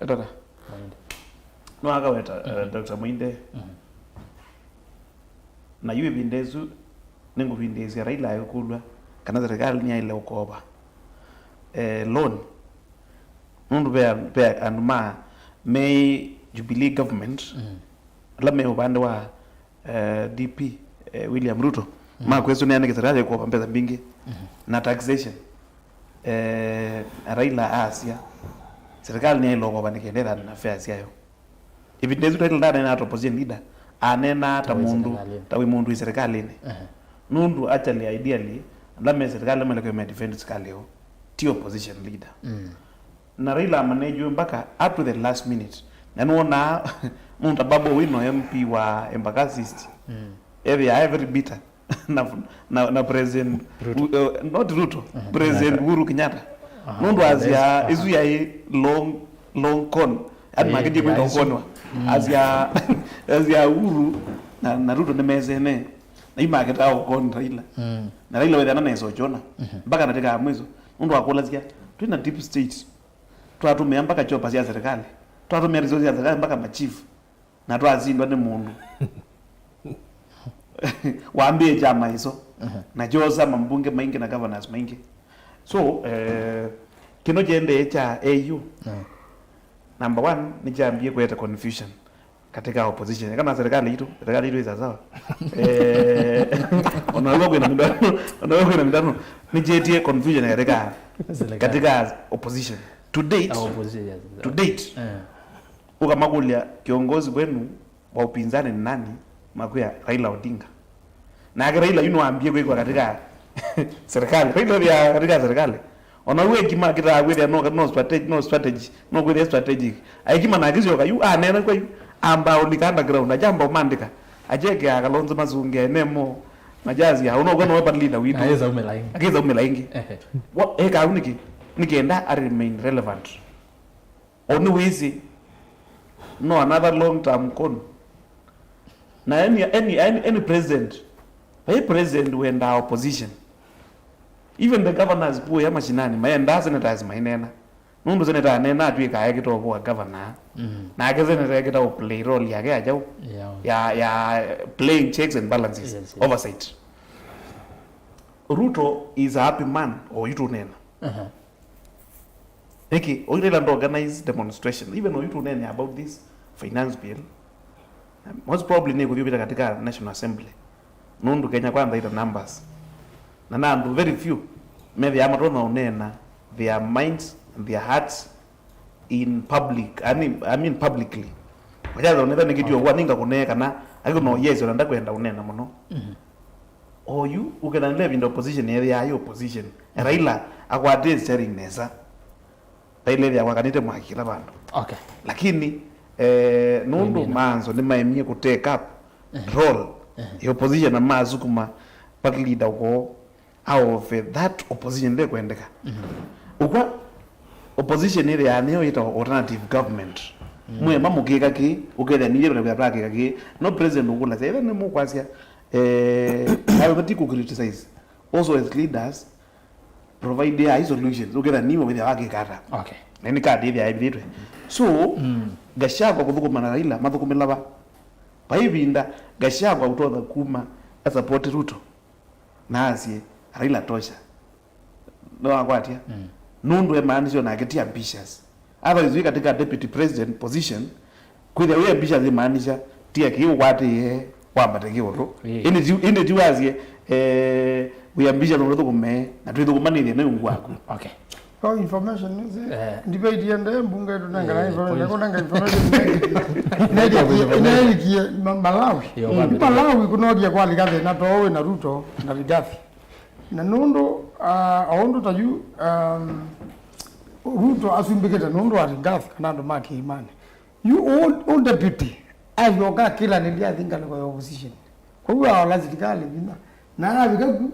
dada no wakaweta Dr. Mwinde na yue bindezu ningu bindezi Raila yokulwa kana serikali ni ile ukoba loan mundu be anuma may Jubilee government la me upande wa DP William Ruto ma kwezo ni anake serikali kwa pesa mbingi na taxation Raila asia serikali ni ile ukoba nikiendera na affairs yayo ibindezu Raila ndana na opposition leader anena ta mundu tawi mundu serikali ni nundu actually ideally ndame serikali mele kwa defend serikali yo ti opposition leader na Raila manage mpaka up to the last minute na nuona mundu babo wino MP wa Embakasi East every bitter na president not Ruto president Uhuru Kenyatta nundu azia izu ya long con at magidi kwa konwa azia Uhuru na Ruto ne mezene na imaketa au kon Raila na Raila wetana na eso chona mpaka nateka mwezo nundu akola zia twina deep state twatumia mpaka chopa cia serikali twatumia resources ya serikali mpaka machief na twazindwa ni mundu waambie chama hizo na joza mambunge maingi na governors maingi so kino jende cha AU number 1 ni jambie kuleta confusion katika opposition kama serikali yetu isa sawa onaweza na midano ni jetie confusion katika opposition to date ukamakulia kiongozi wenu wa upinzani ni nani makuya Raila Odinga na Raila yunoambie kwa katika serikali Raila ya katika serikali onawe kima kita with no strategy aikima na kizo kayu nena kwa amba ulikanda ground ajamba umandika ajeke akalonzo mazunge nemo majazi ya unogono wepa leader witu akeza umelaingi what eka uniki nikienda remain relevant only wizi no another long term con na any president when the opposition even the governors boy ya mashinani maenda senators mainena nundu senator nena atwika yake to kwa governor na yake senator yake to play role yake ajao ya playing checks and balances oversight. Ruto is a happy man or you nena okay oile ndo organize demonstration even though you nena about this finance bill most probably ni kudhibita katika National Assembly nundu Kenya kwanza ita numbers na nandu very few maybe amatona unena their minds and their hearts in public I mean publicly wajaza unena nikidio kwa ninga kuneka na ako no yes unanda kwenda unena muno you ukena live in the opposition area ya opposition Raila akwade sharing nesa Raila ya wakanite mwakila bandu okay lakini nundu manzo ni maemie ku take up role the opposition na mazukuma party leader go out of that opposition le kwendeka ukwa opposition ile ya neo ita alternative government mwe mamugeka ki ukeda ni yero ya brake ki no president ukula sasa ni mukwasia I want to criticize also as leaders provide their solutions ukeda ni mwe ya kata okay nani ka dia ya biditwe so Gachagua kuthukuma na Raila mathukumila ba paibinda Gachagua utotha kuma support Ruto na asie Raila tosha no akwatia nundu emaanisho na get ambitious otherwise katika deputy president position kwitha we ambitious emaanisha tia kiu kwati kwambate kiuru indi tiwazie we ambitious no thukume na twithukumanithie na ungu waku okay information is debate yende mbunge tunanga information ndio Malawi kunodia kwa ligathe na towe na Ruto na ligathi na nundu aundu taju Ruto asumbiketa nundu aligathi kana ndo maki imani you all deputy ayoga kila nilia thinga kwa opposition kwa hiyo awalazikali bina na abikaku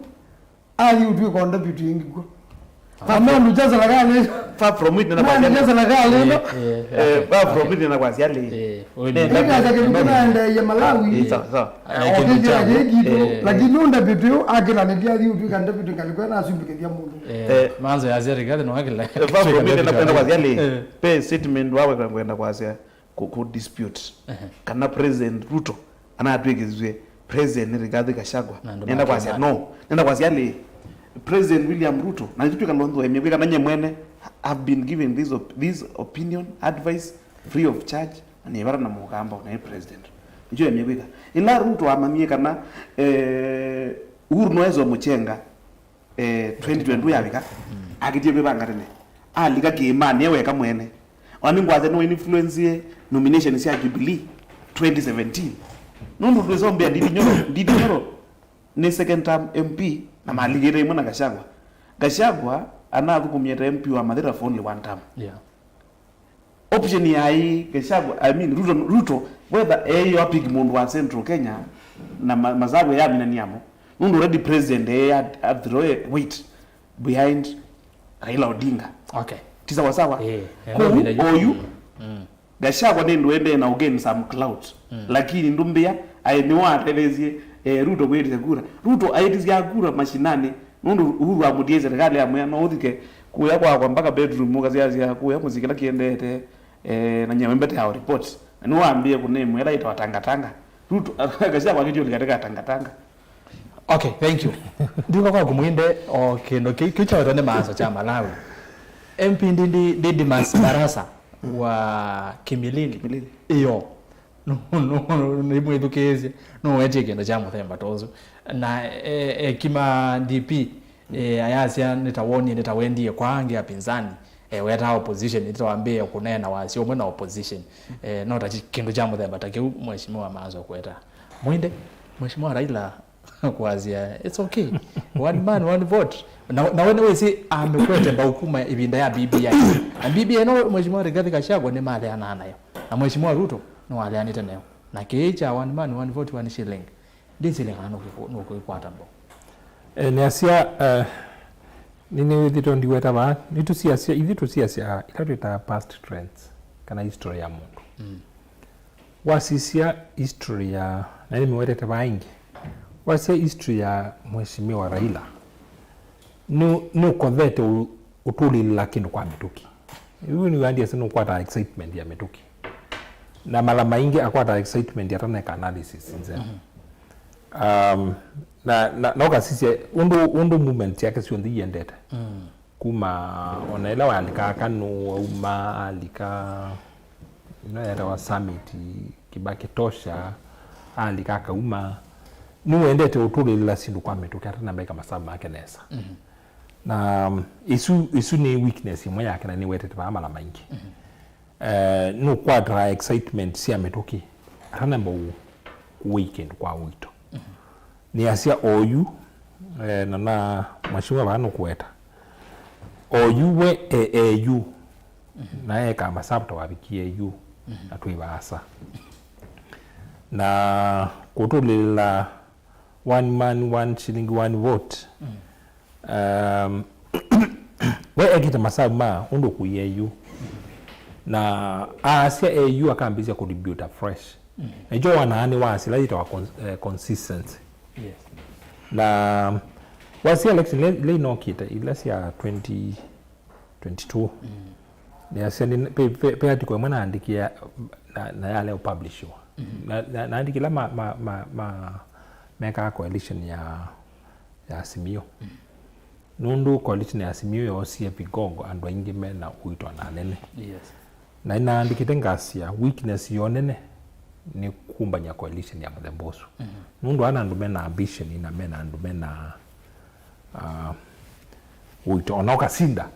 ali utwe kwa deputy ingi kwa kama mjaza la gale far from it na kwa mjaza la gale far from it na kwa siale ndio ndio ya Malawi sawa lakini nunda bitu akila nidia di utu kanda bitu kalikuwa na asumbike dia mundu manzo ya zeri gade no akila far from it na kwenda kwa siale pe statement wawe kwenda kwa siale ku dispute kana president Ruto anatwegezwe president Rigathi Gachagua nenda kwa siale no nenda kwa siale President William Ruto na kitu kalonzo emeweka nanye mwene have been given this opinion advice free of charge and yebara na mugamba na president njo emeweka ila Ruto amamie kana Uhuru noezo muchenga 2022 yabika akitie bebanga tene alika kiimani yeweka mwene wani ngwaze no influence nomination ya Jubilee 2017 nundu tuzombea ndidi nyoro ni second term MP na maligire imwe na Gachagua anathukumyete MP wa Mathira for only one term. Yeah. Option ya hii Gachagua, I mean Ruto whether yo big mundu wa Central Kenya na mazabu ya mina niamo mundu already president at the weight behind Raila Odinga. Okay. Tisa sawa. Oyu Gachagua ndio ende na again some cloud. Lakini ndumbia ni waterezie Ruto kweli kura. Ruto aitizia kura mashinani mundu Uhuru amudie serikali ya mwana uthike kuya kwa mpaka bedroom mukazia kuya muzikira kiendete na nyamembete ya report. Ni waambie kunemu ela ita watanga. Ruto Gachagua kitu katika tanga. Okay, thank you. Ndiko kwa kumwinde kendo kicho tone maso cha Malawi. MP Ndindi Barasa wa Kimilili. Iyo. No ni mwedukeze. No weche kendo cha Muthemba tozo. Na kima DP ayasia nitawendie kwange apinzani. Weta opposition nitawaambia kunena wasi omwe na opposition. Nota kendo cha Muthemba take mheshimiwa mazo kweta. Mwinde mheshimiwa Raila kuanzia it's okay, one man one vote na wewe si amekwete ba hukuma ibinda ya BBI na BBI no mheshimiwa Rigathi Gachagua ni mali ana nayo na mheshimiwa Ruto no wale anita nayo na kicha one man one vote one shilling ndisi lenga no kuipata mbo ni asia nini withito ndiweta ba nitu siasia ithito siasia itatuita past trends kana history ya mundu wasisia history ya nani mwetete baingi wase history ya mheshimiwa Raila no kovete utuli lakini kwa mituki hiyo ni wandia sana kwa excitement ya mituki na mara maingi akwata excitement ya tana analysis nze na ukasisi undu movement yake sio ndi yendete kuma onaela walika kanu uma alika era wa summit Kibaki tosha alika kauma nuendete utuli la sindu kwa mituki hata nambeka masabu make nesa na isu ni weakness imwe yake na ni wetete ba mala maingi no quadra excitement si mituki hata namba weekend kwa wito ni asia oyu na mheshimiwa bano kueta oyu we eu naye kama sabto wabikie eu atwibasa na kutulila one man one shilling one vote we ekita masabu ma undo kuyeyu na asia eu akambizia contribute fresh ejo wanaani wasi lazita wa consistency yes na wasi election le no kita ilasi ya 2022 ya send pe article mwana andikia na yale publish na andikila meka coalition ya Azimio nundu coalition ya Azimio yosie pigongo andwa ingime na uitwa na nene yes na inaandikite ngasia weakness yonene ni kumbanya coalition ya Mthembosu nundu ana ndume na ambition ina mena ndume na uitwa onoka sinda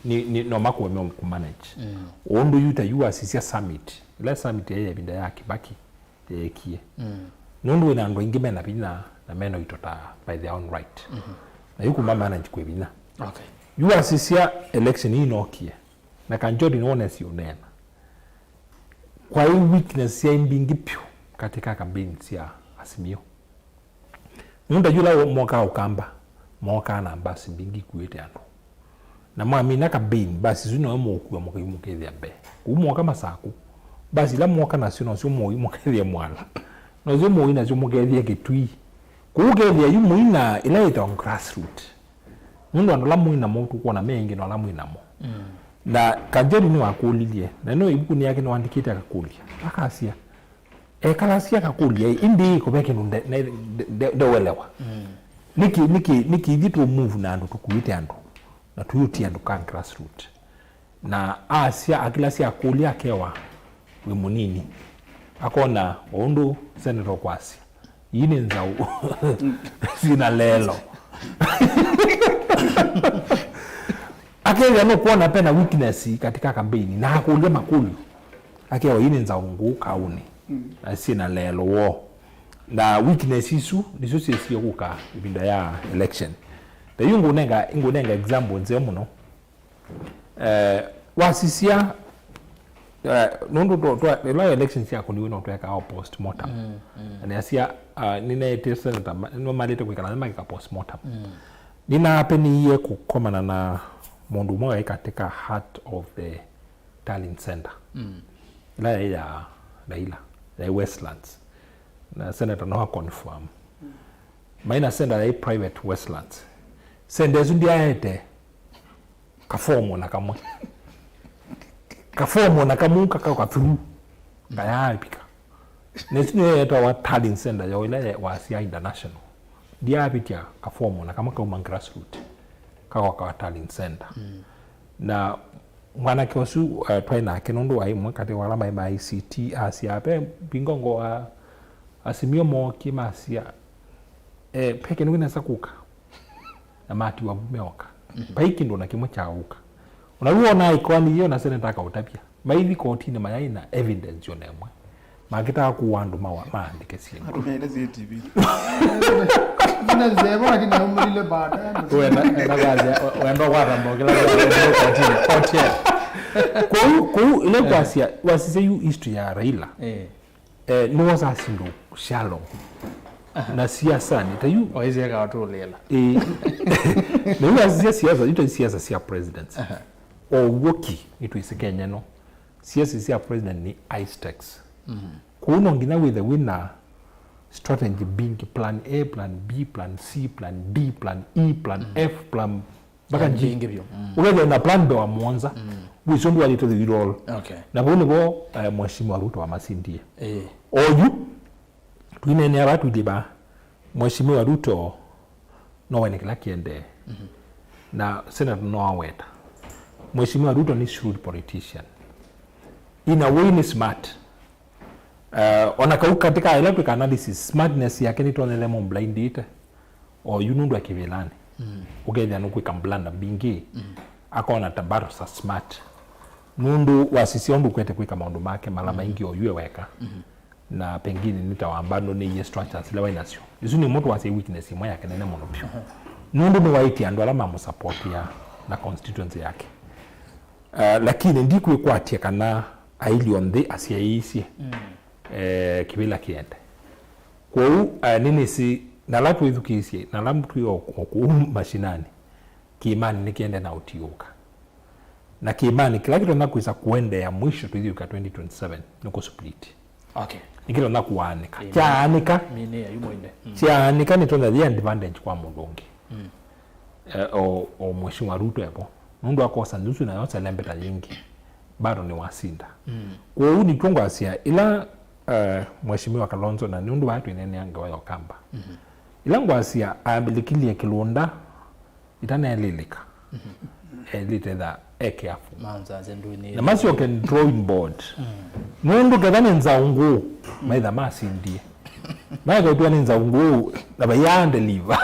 ni no makwe ku manage ondo yuta asisia summit ile summit ya binda ya Kibaki kie nundu ina ndo ingime na bina na meno itota by their own right na yuko mama manage kwe bina okay asisia election inokie na kanjodi none si unena kwa hii weakness ya mbingi pio katika campaign ya Azimio nunda jula mwaka ukamba mwaka na basi mbingi kuete ando na mwami na campaign basi zino mwoku mwaka yumukethia be umwaka masaku basi la mwaka national sio mwo yumukethia mwala no zo mwo ina zo mukethia kitui kugethia yumu ina ilaita on grassroots nunda ndo la mwina mwotu kuona mengi no la mwina mo na kanjeri ni wakulilie na no ibuku ni yake no andikite akakulia akasia kalasia akakulia indi kobeke ndo de welewa niki vitu move na ndo tukuite ando na tuyuti ando kan grassroots na asia akilasia akulia kewa we munini akona ondo senator kwasi yini nzau sina lelo akeli no kuona pena weakness katika campaign na akulia makulu akewa yini nzaungu kauni asina lelo wo na weakness isu niso sisi okuka ibinda ya election da ingunenga example nze muno wasisia nondo to la election sia ko niwe to ka post mortem and asia nina senator no malete kwa kana ka post mortem nina hapeni ye kukomana na mundu mmoja katika heart of the talent center la ya Raila ya Westlands na senator no confirm maina senda ya private Westlands sende zundia ete kafomo na kamwe kafomo na kamuka kwa through kaya pika nesine yetu wa talent center ya ile wa Asia International dia pitia kafomo na kama kwa grassroots kwa talent center na mwana kiosu twaina kenondo wa imwe kati wala mai ICT Asia pe bingongo asimio mo kimasia peke ningine sakuka na mati wa bumeoka paiki ndo na kimwe chauka unaona ikoni hiyo na seneta ka utapia maivi kotini mayaina evidence yonemwe makita kuwandu maandike simu atumeeleze TV Nina zema kina umrile baada wewe na gazi wendo kwata mbogela kotini hotel ku ile kwasia wasise you history ya Raila no was asindo shallow na siasa ni tayu waize ka watu lela no was siasa ito siasa sia president o woki ito isekenya no siasa sia president ni ice tax kuno ngina with the winner strategy being plan A, plan B, plan C, plan D, plan E, plan F, plan baka G. Uweze na plan B wa mwanza. Wisondu wa lito the all. Okay. Na bone go mheshimiwa Ruto wa Masindie. Oyu twinene abatu diba mheshimiwa Ruto no wenekela kiende. Na Senator no aweta. Mheshimiwa Ruto ni shrewd politician. In a way ni smart. Onakauka katika electric analysis smartness yake ni tonele mo blind data o yunundu akivelani ugeja nukwika mblanda bingi akona tabaru sa smart nundu wasisiondu kwete kwika maundu make mala maingi o yue weka na pengine nitawambano ni ye structures lewa inasio isu ni mtu wasi weakness imwe yake nene mono pio nundu ni waiti andu alama musupport ya na constituency yake lakini ndikwe kwatia kana aili onde asiaisi kibila kiende kwa nini si na latu idhukisi na lamtu yo mashinani kiimani nikiende na utiuka na kiimani kila kitu na kuisa kuende ya mwisho tuidhuka 2027 nuko split okay nikilo na kuanika chaanika mine yumo inde chaanika ni tonda the advantage kwa mulungi o mheshimiwa Ruto hapo mundu akosa nusu na yote lembeta nyingi bado ni wasinda kwa hiyo ni tongo asia ila mheshimiwa Kalonzo na nundu watu inene angewa yokamba ila ngwasia abilikilie kilunda itana elilika elite da careful manza zenduni na masi can drawing board nundu kadhani nzaungu maitha masi ndie maana kwa nza ungu na bayande liva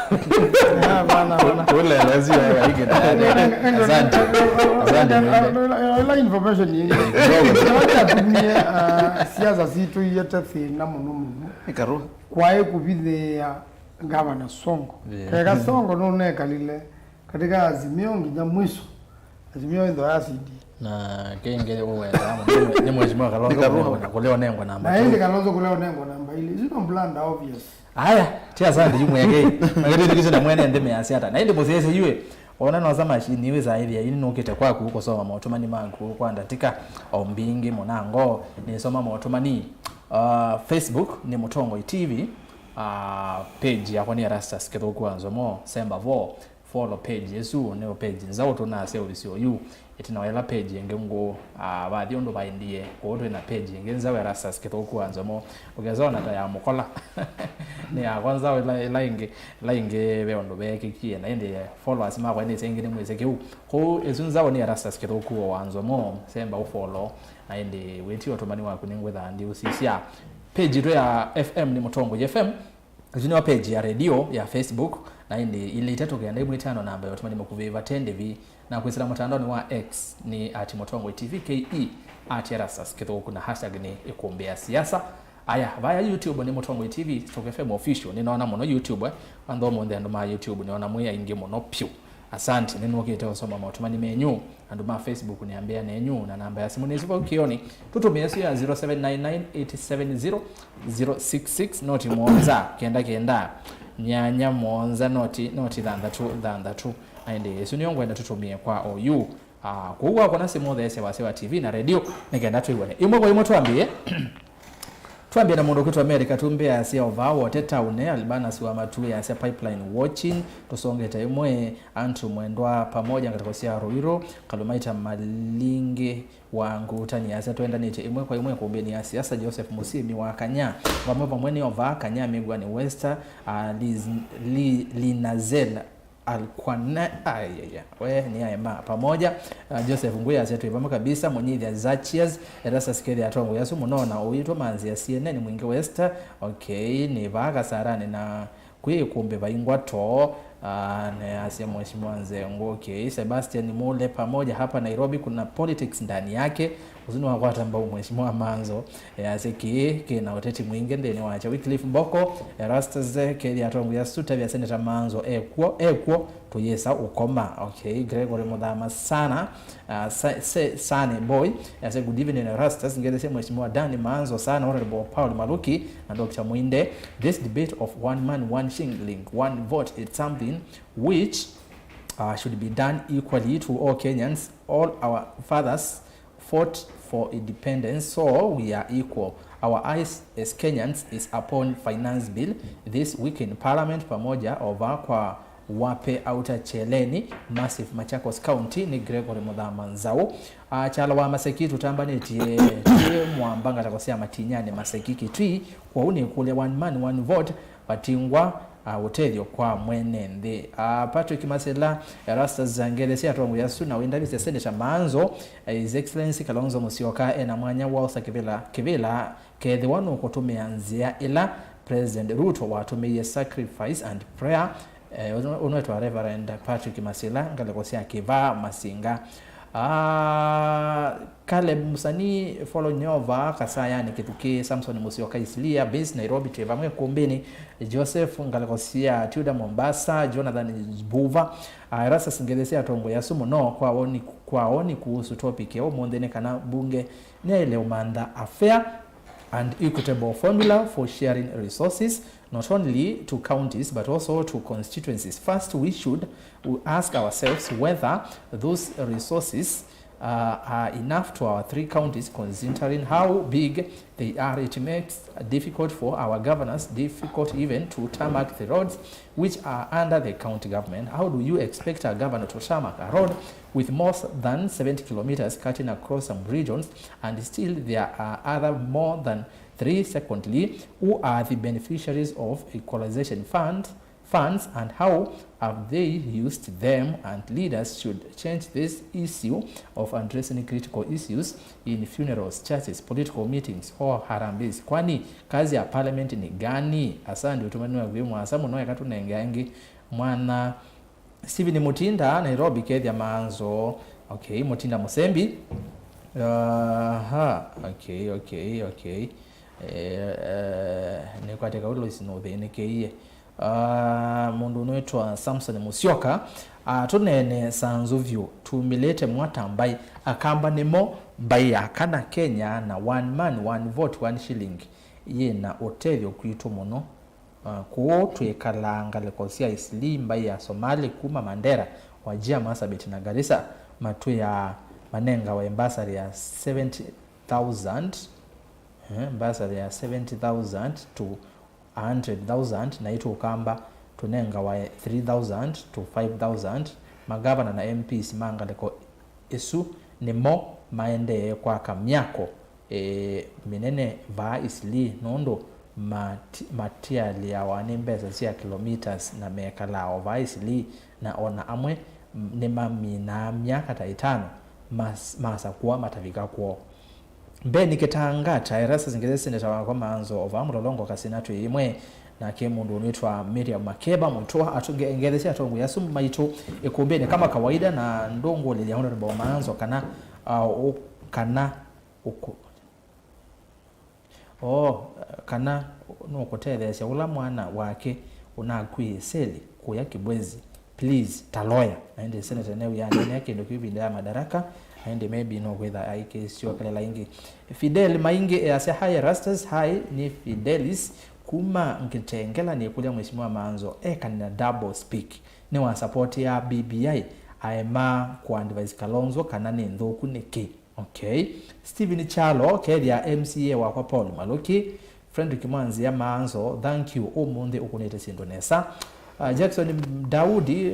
bana ule lazima yake asante la information ni ndio tumie siasa zitu yete thina muno ikaruha kwae kubithia gavana Sonko kega Sonko no neka lile katika azimio nginya mwisho azimio ndo asidi na kenge wewe ni mheshimiwa Kalonzo na kuleo nengo namba na ile Kalonzo kuleo nengo namba ile zino blanda obvious haya tia asante yumo yake magari ndikizo na mwene ndeme asiata na ile mosese yue ona no zama shini we zaidi ya ini nokete kwa kuko soma motomani mangu kwa ndatika ombingi monango ni soma motomani Facebook ni Mutongo TV page ya kwani Rastas keto kwanzo mo semba vo follow page yesu ne page nzawo to na se obisio yu itina wela page ngengo baadhi ondo baindie ko to na page ngenza Rastas keto kwanzo mo ugezona ta ya mukola ni akwanza wela inge be ondo beke kie na ende followers ma kwa ni sengine mweze kiu ko ezunzawo ni Rastas keto kwanzo mo semba follow na ende weti otomani wako ningwetha ndi usisia page to ya FM ni Mutongo FM Junior page ya radio ya Facebook na indi ile itatoka ndio mwitano namba yote makuviva 10 na kuisira mtandao ni wa X ni @Mutongo TV KE @Rastas kitoko na hashtag ni ikuombea siasa aya vaya YouTube ni Mutongo TV Stoke FM official ninaona muno YouTube ando monde ando ma YouTube niona mwe ingi muno pyu asante ninokete osoma matumani menyu ando ma Facebook niambia nenyu na namba ya simu ni zipo kioni tutumie simu ya 0799870066 noti monza kenda nyanya monza noti dhandatu aende yesu niongo enda tutumie kwa OU kuwa kuna simu these wasewa TV na radio nigenda tuione imwe kwa imwe tuambie na mundu kwetu America tumbea asia ovao teta une albana siwa matuwe asia pipeline watching tusongeta imwe antu mwendwa pamoja katika sia Ruiro Kalumaita Malinge wangu tani asia tuenda nite imwe kwa imwe kumbeni asia siasa Joseph Musimi wa Kanya wamwe mweni ova Kanya Migwani Wester Linazela alkwana we ni aema pamoja Joseph Nguya zetu ivamo kabisa mwenye ya Zachias Erasa Skeri atongo yasu munona uitwa manzi ya CNN mwingi Wester okay ni vaga sarani na kuye kumbe vaingwa to na asia mheshimiwa Nzengo okay Sebastian Mule pamoja hapa Nairobi kuna politics ndani yake uzuni wakwata mbao mheshimiwa Manzo asiki na uteti mwingi ndeni wacha Wycliffe Mboko Erastus Keri atongo yasu tabia Senator Manzo ekwo tuyesa ukoma okay Gregory Mudhama sana Sane boy ase good evening Erastus ngeze mheshimiwa Dani Manzo sana honorable Paul Maluki na Dr. Mwinde this debate of one man one shilling one vote it's something which should be done equally to all Kenyans. All our fathers fought for independence, so we are equal. Our eyes as Kenyans is upon finance bill this week in Parliament pamoja over kwa wape outer Cheleni massive Machakos County ni Gregory Mudhama Nzao chala wa Maseki tutambane tie mwambanga takosia matinyane Maseki twi kwa uni kule one man one vote patingwa utedio kwa mwenende Patrick Masela Erastus Zangelesi atongo yasu na wenda vise Senator Manzo His Excellency Kalonzo Musyoka ena mwanya wausa kivila kedhi wanu kutumeanzia ila President Ruto watumeye sacrifice and prayer unaitwa Reverend Patrick Masela ngalekosia kiva masinga Caleb Musani follow Nyova Kasaya ni kituke Samson Musyoka Islia base Nairobi tevamwe kumbeni Joseph ngalekosia Tudor Mombasa Jonathan Buva Erasa Singelesi atongo yasumu no kwa oni kuhusu topic ya mondene kana bunge nele umanda affair and equitable formula for sharing resources not only to counties but also to constituencies. First, we should ask ourselves whether those resources are enough to our 3 counties, considering how big they are. It makes it difficult for our governors, difficult even to tarmac the roads which are under the county government. How do you expect a governor to tarmac a road with more than 70 kilometers cutting across some regions and still there are other more than 3? Secondly, who are the beneficiaries of equalization funds and how have they used them? And leaders should change this issue of addressing critical issues in funerals, churches, political meetings or harambes. Kwani kazi ya parliament ni gani? Asante utumani wa vimu asamu noe katu nengangi mwana Steven Mutinda Nairobi kedhi Manzo okay Mutinda Musembi okay nekwateka ulo isinove nekeye mundu unaitwa Samson Musyoka tunene sanzuvyo tumilete mwatambai akamba nemo mbai akana Kenya na one man one vote one shilling ye na otevyo kuitu muno kuo tuekalanga lekosia Isli mbai ya Somali kuma Mandera wajia Masabit na Garissa matu ya manenga wa embasari ya 70,000 basari ya 70,000 to 100,000 na itu ukamba tunenga wa 3,000 to 5,000 magavana na MPs mangaleko isu nimo maende kwa kamyako minene va Isli nondo matiali ya wanembeza siya kilometers na mekalao va Isli na ona amwe nema mina miaka taitano masa kuwa matavika kuwa Beni ketangata Erasa Zingeze Senator kwa Manzo ova mulolongo kasinatu imwe na kemundu unaitwa Miriam Makeba mtoa atunge engelesi atongo yasumu maito ekumbene kama kawaida na ndongo lili honorable Manzo kana uko kana nukutethesya ula mwana wake unakwiseli kuya kibwezi please taloya aende senator ne uyane yake ndo kibinda ya madaraka aende maybe no kwetha aikesio kalela ingi Fidel Maingi ase high rastas high ni Fidelis kuma nkitengela ni kulia mheshimiwa Manzo kanina double speak ni wa support ya BBI aema kwa advise Kalonzo kana ni nthuku niki. Okay, Stephen Chalo kedia MCA wa kwa Paul Maluki Frederick Mwanzi ya Manzo thank you omunde ukunete sindonesa. Jackson Daudi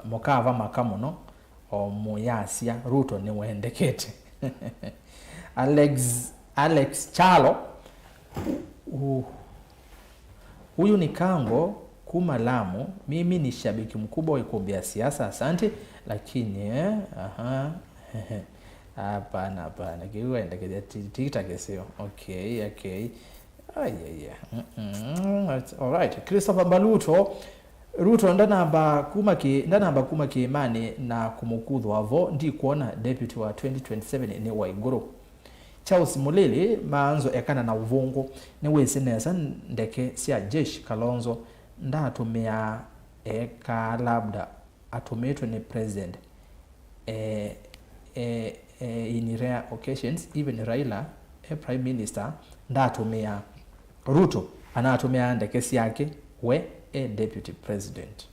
mokava makamuno omuyasia Ruto ni wendekete. Alex Chalo huyu ni Kango Kumalamu. Mimi ni shabiki mkubwa wa ikumbi ya siasa, asante, lakini hapana kiwa endekete tikitake sio. Okay. All right. Christopher Baluto Ruto ndanamba kuma Kimani na kumukudhu wavo ndi kuona deputy wa 2027 ni Waiguru. Charles Mulili Manzo ekana na uvungu ni wese nesa ndeke sia jeshi Kalonzo ndatumia labda atumetwe ni president in rare occasions even Raila prime minister ndatumia Ruto anatumia ndekesi yake we deputy president.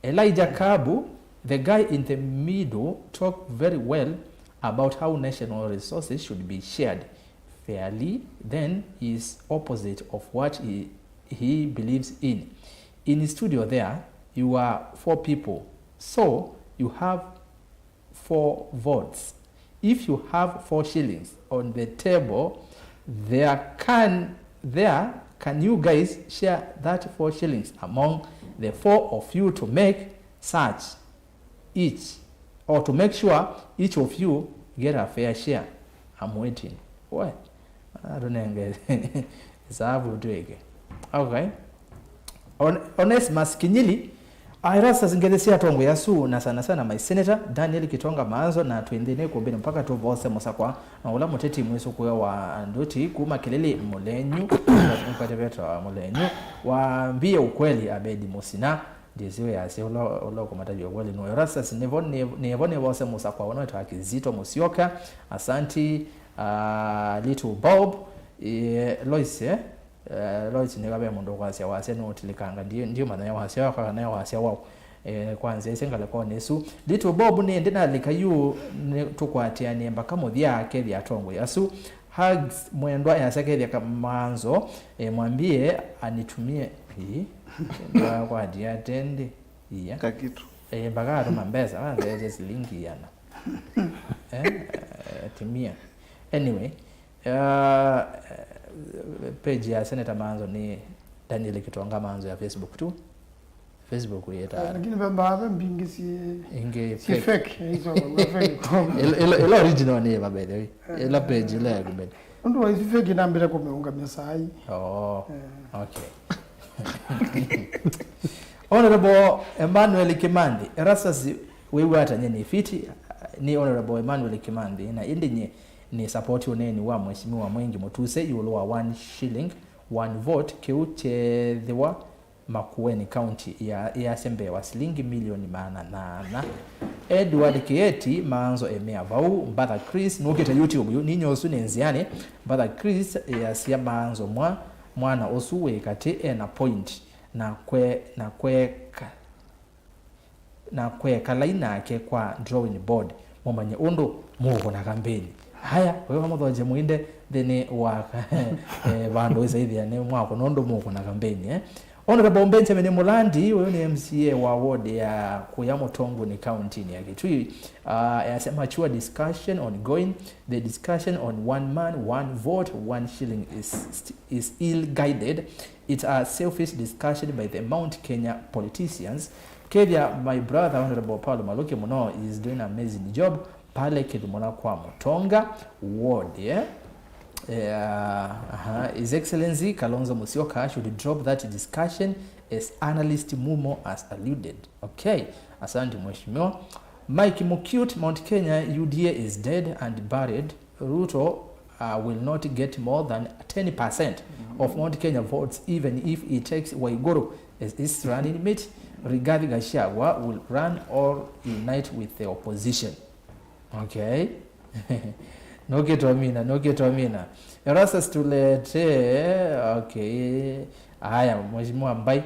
Elijah Kabu, the guy in the middle, talked very well about how national resources should be shared fairly, then is opposite of what he believes in. In his studio there, you are 4 people, so you have 4 votes. If you have 4 shillings on the table, can you guys share that 4 shillings among the 4 of you to make such each, or to make sure each of you get a fair share? I'm waiting. What? I don't know. Okay. Onesmus Kinyili airasa zingethesia tongo yasu na sana my senator Daniel Kitonga Manzo na twendene kumbeni mpaka tu vose musakwa na ula muteti mweso kuya wa nduti kuma kelele mulenyu mpate vetra mulenyu waambie ukweli Abedi Musina ndiziwe yase ulo kumataji ukweli no airasa sinevone vose musakwa wana to akizito Musioka asanti little Bob Loise Loise nikabe mundu kwasya wase no tilikanga ndio manaya wasya kwa nayo wasya wao kwanza isengala kwa nesu little Bob ni ndina likayu tukwatia nemba kamo vya kevya tongo yasu hugs mwendwa yasake vya Manzo mwambie anitumie ndio kwa dia tende kakitu mpaka mambeza there's linki yana timia anyway page ya Senator Manzo ni Daniel Kitonga Manzo ya Facebook tu. Facebook yeta lakini baba mbingi si fake hizo fake ilo original ni baba ile ila page ile ya kubedi ndo wa fake nambira kwa meunga mesai. Okay. Honorable Emmanuel Kimandi erasasi wewe atanye ni fiti ni Honorable Emmanuel Kimandi na indinye ni support uneni wa mheshimiwa Mwengi Mutuse yulo wa 1 shilling 1 vote kiuchethewa Makueni County ya Sembe wa shilingi milioni 800. Edward Kieti Manzo emea vau Mbadha Chris nukita YouTube ni nyosu nenziane Mbadha Chris ya Manzo mwana osuwe kati na point na kwe kalaina ke kwa drawing board momanye undo muko na kampeni haya wewe mudhoje muinde thini wa vandu zaidi ya ne mwako nondo muko na kampeni Honorable Benjamin Mulandi wewe ni MCA wa ward ya Kuyamotongo ni county ya Kitui yasema mature discussion ongoing. The discussion on 1 man 1 vote 1 shilling is ill guided. It's a selfish discussion by the Mount Kenya politicians. Kevya, my brother Honorable Paul Maluki Muno is doing an amazing job pale Kidumona kwa Mutonga ward His Excellency Kalonzo Musyoka should drop that discussion as analyst Mumo has alluded. Okay, asante mheshimiwa. Mike Mukute, Mount Kenya UDA is dead and buried. Ruto will not get more than 10% of Mount Kenya votes even if he takes Waiguru as his running mate. Rigathi Gachagua will run or unite with the opposition. Okay. No kitomina. Erastus tulete, okay. Haya, mheshimiwa Mbai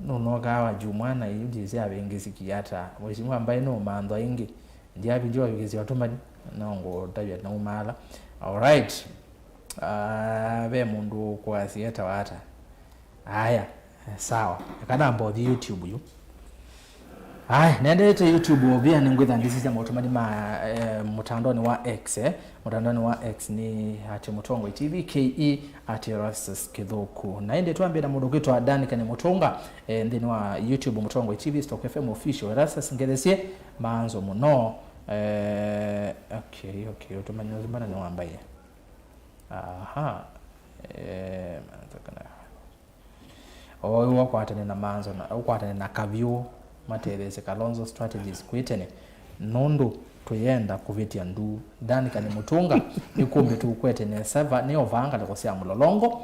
nunoga wa Jumana yujize abengezi kiyata. Mheshimiwa Mbai no mando ingi. Ndiye bijua bigezi watumani nongo tabia na umala. All right. Be mundu kwa sieta wata. Haya, sawa. Kana mbodi YouTube yu. Haya, nendete YouTube obia ningwitha ndisiza motomani mutandoni wa X mutandoni wa X ni ati Mutongo TV KE ati Erastus Kithuku. Na ende tuambie na mundu kwitu Adani kane Mutonga ndini wa YouTube Mutongo TV Stock FM official Erastus ngethesie maanzo muno okay utumanyo zimbana ni wambaye. Aha. Wakwatane na manzo na ukwatane na kavyu materese Kalonzo strategies kwitene nondo tuyenda kuvitia ndu Dani kane Mutunga ikumbi tukwete ne server ne ovanga lekosia mulolongo.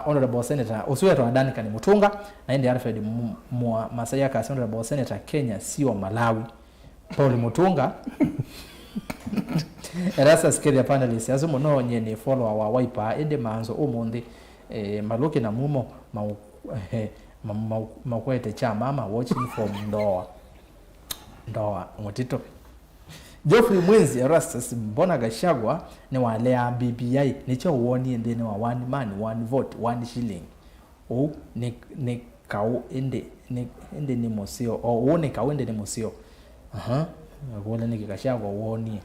Honorable Senator usiweto Dani kane Mutunga na indi Alfred mwa Masaya ka Honorable Senator Kenya sio Malawi Paul Mutunga. Erastus Kedia panelist azumo no nyene follower wa Wiper ende manzo umundi Maluki na mumo makwete cha mama watching from ndoa mutito. Geoffrey Mwenzi Erastus mbona Gachagua ni walea BBI nicho uoni ende ni wa one man one vote one shilling o ni kau ende ni musio o ni kau ende ni musio wala ni Gachagua uoni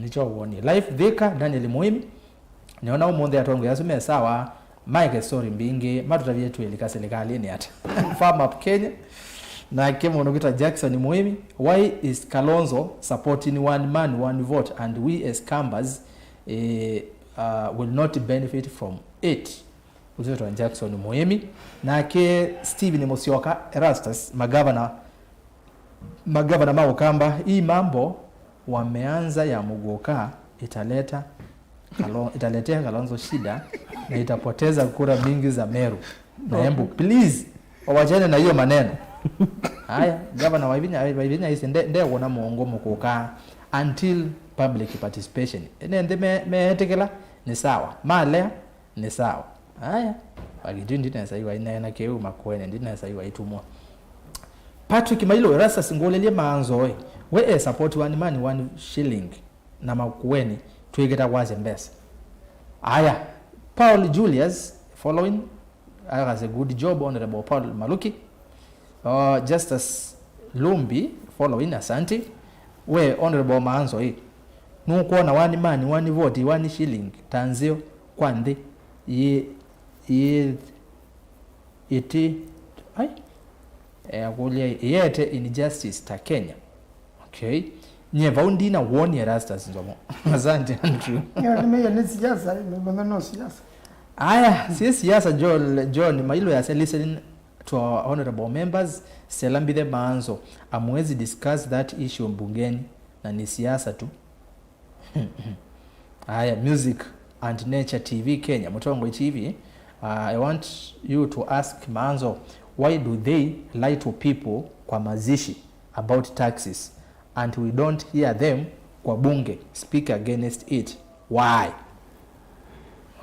nicho uoni life dhika Daniel Muhimi niona umonde atongo yasume sawa Mike sorry mbingi matuta vyetu elika serikali ni hata farm up Kenya na kemo unokita Jackson Muhimi. Why is Kalonzo supporting one man one vote and we as Kambas will not benefit from it? Uzito Jackson Muhimi na ke Steven Musyoka Erastus magavana Maukamba. Hii mambo wameanza ya Mugoka italetea Kalonzo shida na itapoteza kura mingi za Meru. Na hembu please wawachane na hiyo maneno. Haya, governor Waivinya isi nde wona muongo mukuka until public participation. Nende mehetekela ni sawa. Malea ni sawa. Haya, wagidu ndina saiwa ina keu makwene ndina saiwa itumwa. Patrick Mailo Erastus ngolelie maanzo we support one man one shilling na makuweni tuigeta waze mbesa. Haya, Paul Julius following has a good job Honorable Paul Maluki. Justice Lumbi following asante we Honorable Maanzo nuko na one man one vote one shilling tanzio kwande iti yete injustice ta Kenya. Okay, nye vaundi na woni Erastus nzomo. Asante Andrew. Ni siasa no siasa. Aya, siasa John Mailo ya listening to our honorable members. Selambide Maanzo amwezi discuss that issue mbungeni na ni siasa tu. Aya, Music and Nature TV Kenya Mutongo TV. I want you to ask Maanzo, why do they lie to people kwa mazishi about taxes and we don't hear them kwa bunge speak against it? Why?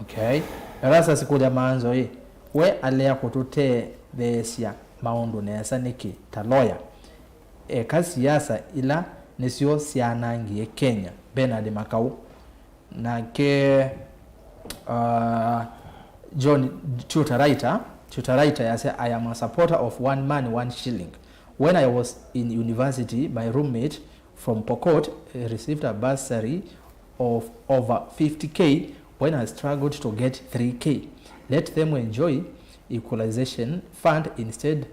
Okay, Erasa sikuja Maanzo we alea kutute thesia maundu nesa niki taloya siasa ila nisio sianangie Kenya. Bernard Makau na ke John Chutaraita yase I am a supporter of one man one shilling. When I was in university, my roommate from Pokot received a bursary of over 50k when I struggled to get 3k. Let them enjoy equalization fund instead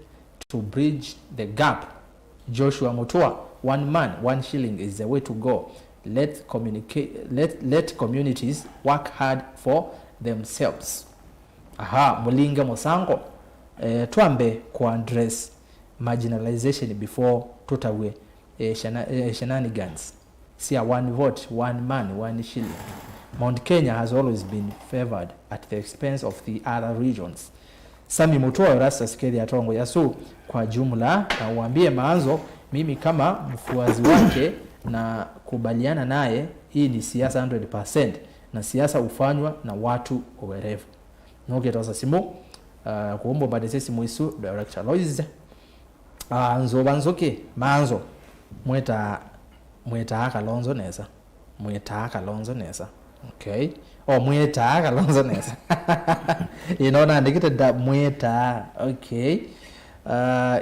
to bridge the gap. Joshua Mutua, one man one shilling is the way to go. Let communities work hard for themselves. Aha, Mulinga Mosango tuambe ku address marginalization before tutawe shenanigans. See, a one vote, one man, one shilling. Mount Kenya has always been favored at the expense of the other regions. Sami Mutua Erastus Kethi Atongo Yasu kwa jumla, na uambie Maanzo mimi kama mfuazi wake na kubaliana naye, hii ni siasa 100%, na siasa ufanywa na watu werevu. Noge tosa simu kuombo badese simu isu Director Lois nzobanzoke Maanzo mweta Kalonzo neza, mweta Kalonzo neza. Okay. Mweta Kalonzo neza. Inaona andikite da mweta. Okay.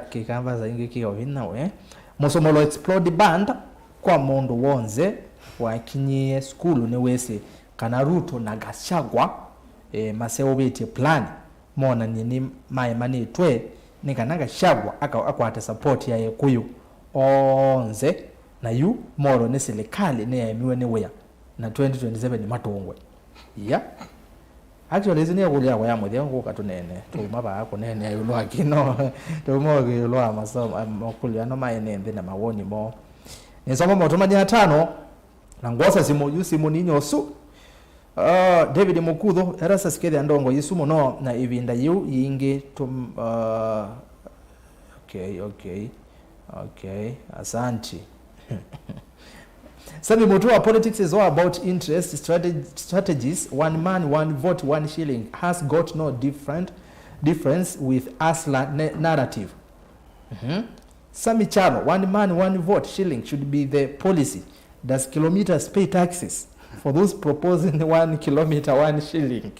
Kikamba za ingi kiko hina we. Musomolo explode band kwa mondo wonze wa kinye skulu ne wese kana Ruto na Gachagua maseo beti plan mona nyini maimani twe nikana Gachagua akwate support ya Yekuyu onze na yu moro ne serikali ne yamiwe ne weya na 2027 ni matongwe. Yeah. Actually isn't ya kulia kwa yamu dia ngo katunene tuma ba ko nene yulo akino tuma ge yulo amaso makulia no maene na mawoni mo nisoma motoma dia 5 na ngosa simu ninyo su David Mukudho Erastus Kethi Andongo yisumo no na ivinda yu yingi tum okay asanti. Sami Mutua, politics is all about interest, strategies. One man, one vote, one shilling has got no difference with Asla narrative. Sami Chalo, one man, one vote, shilling should be the policy. Does kilometers pay taxes? For those proposing 1 kilometer, 1 shilling.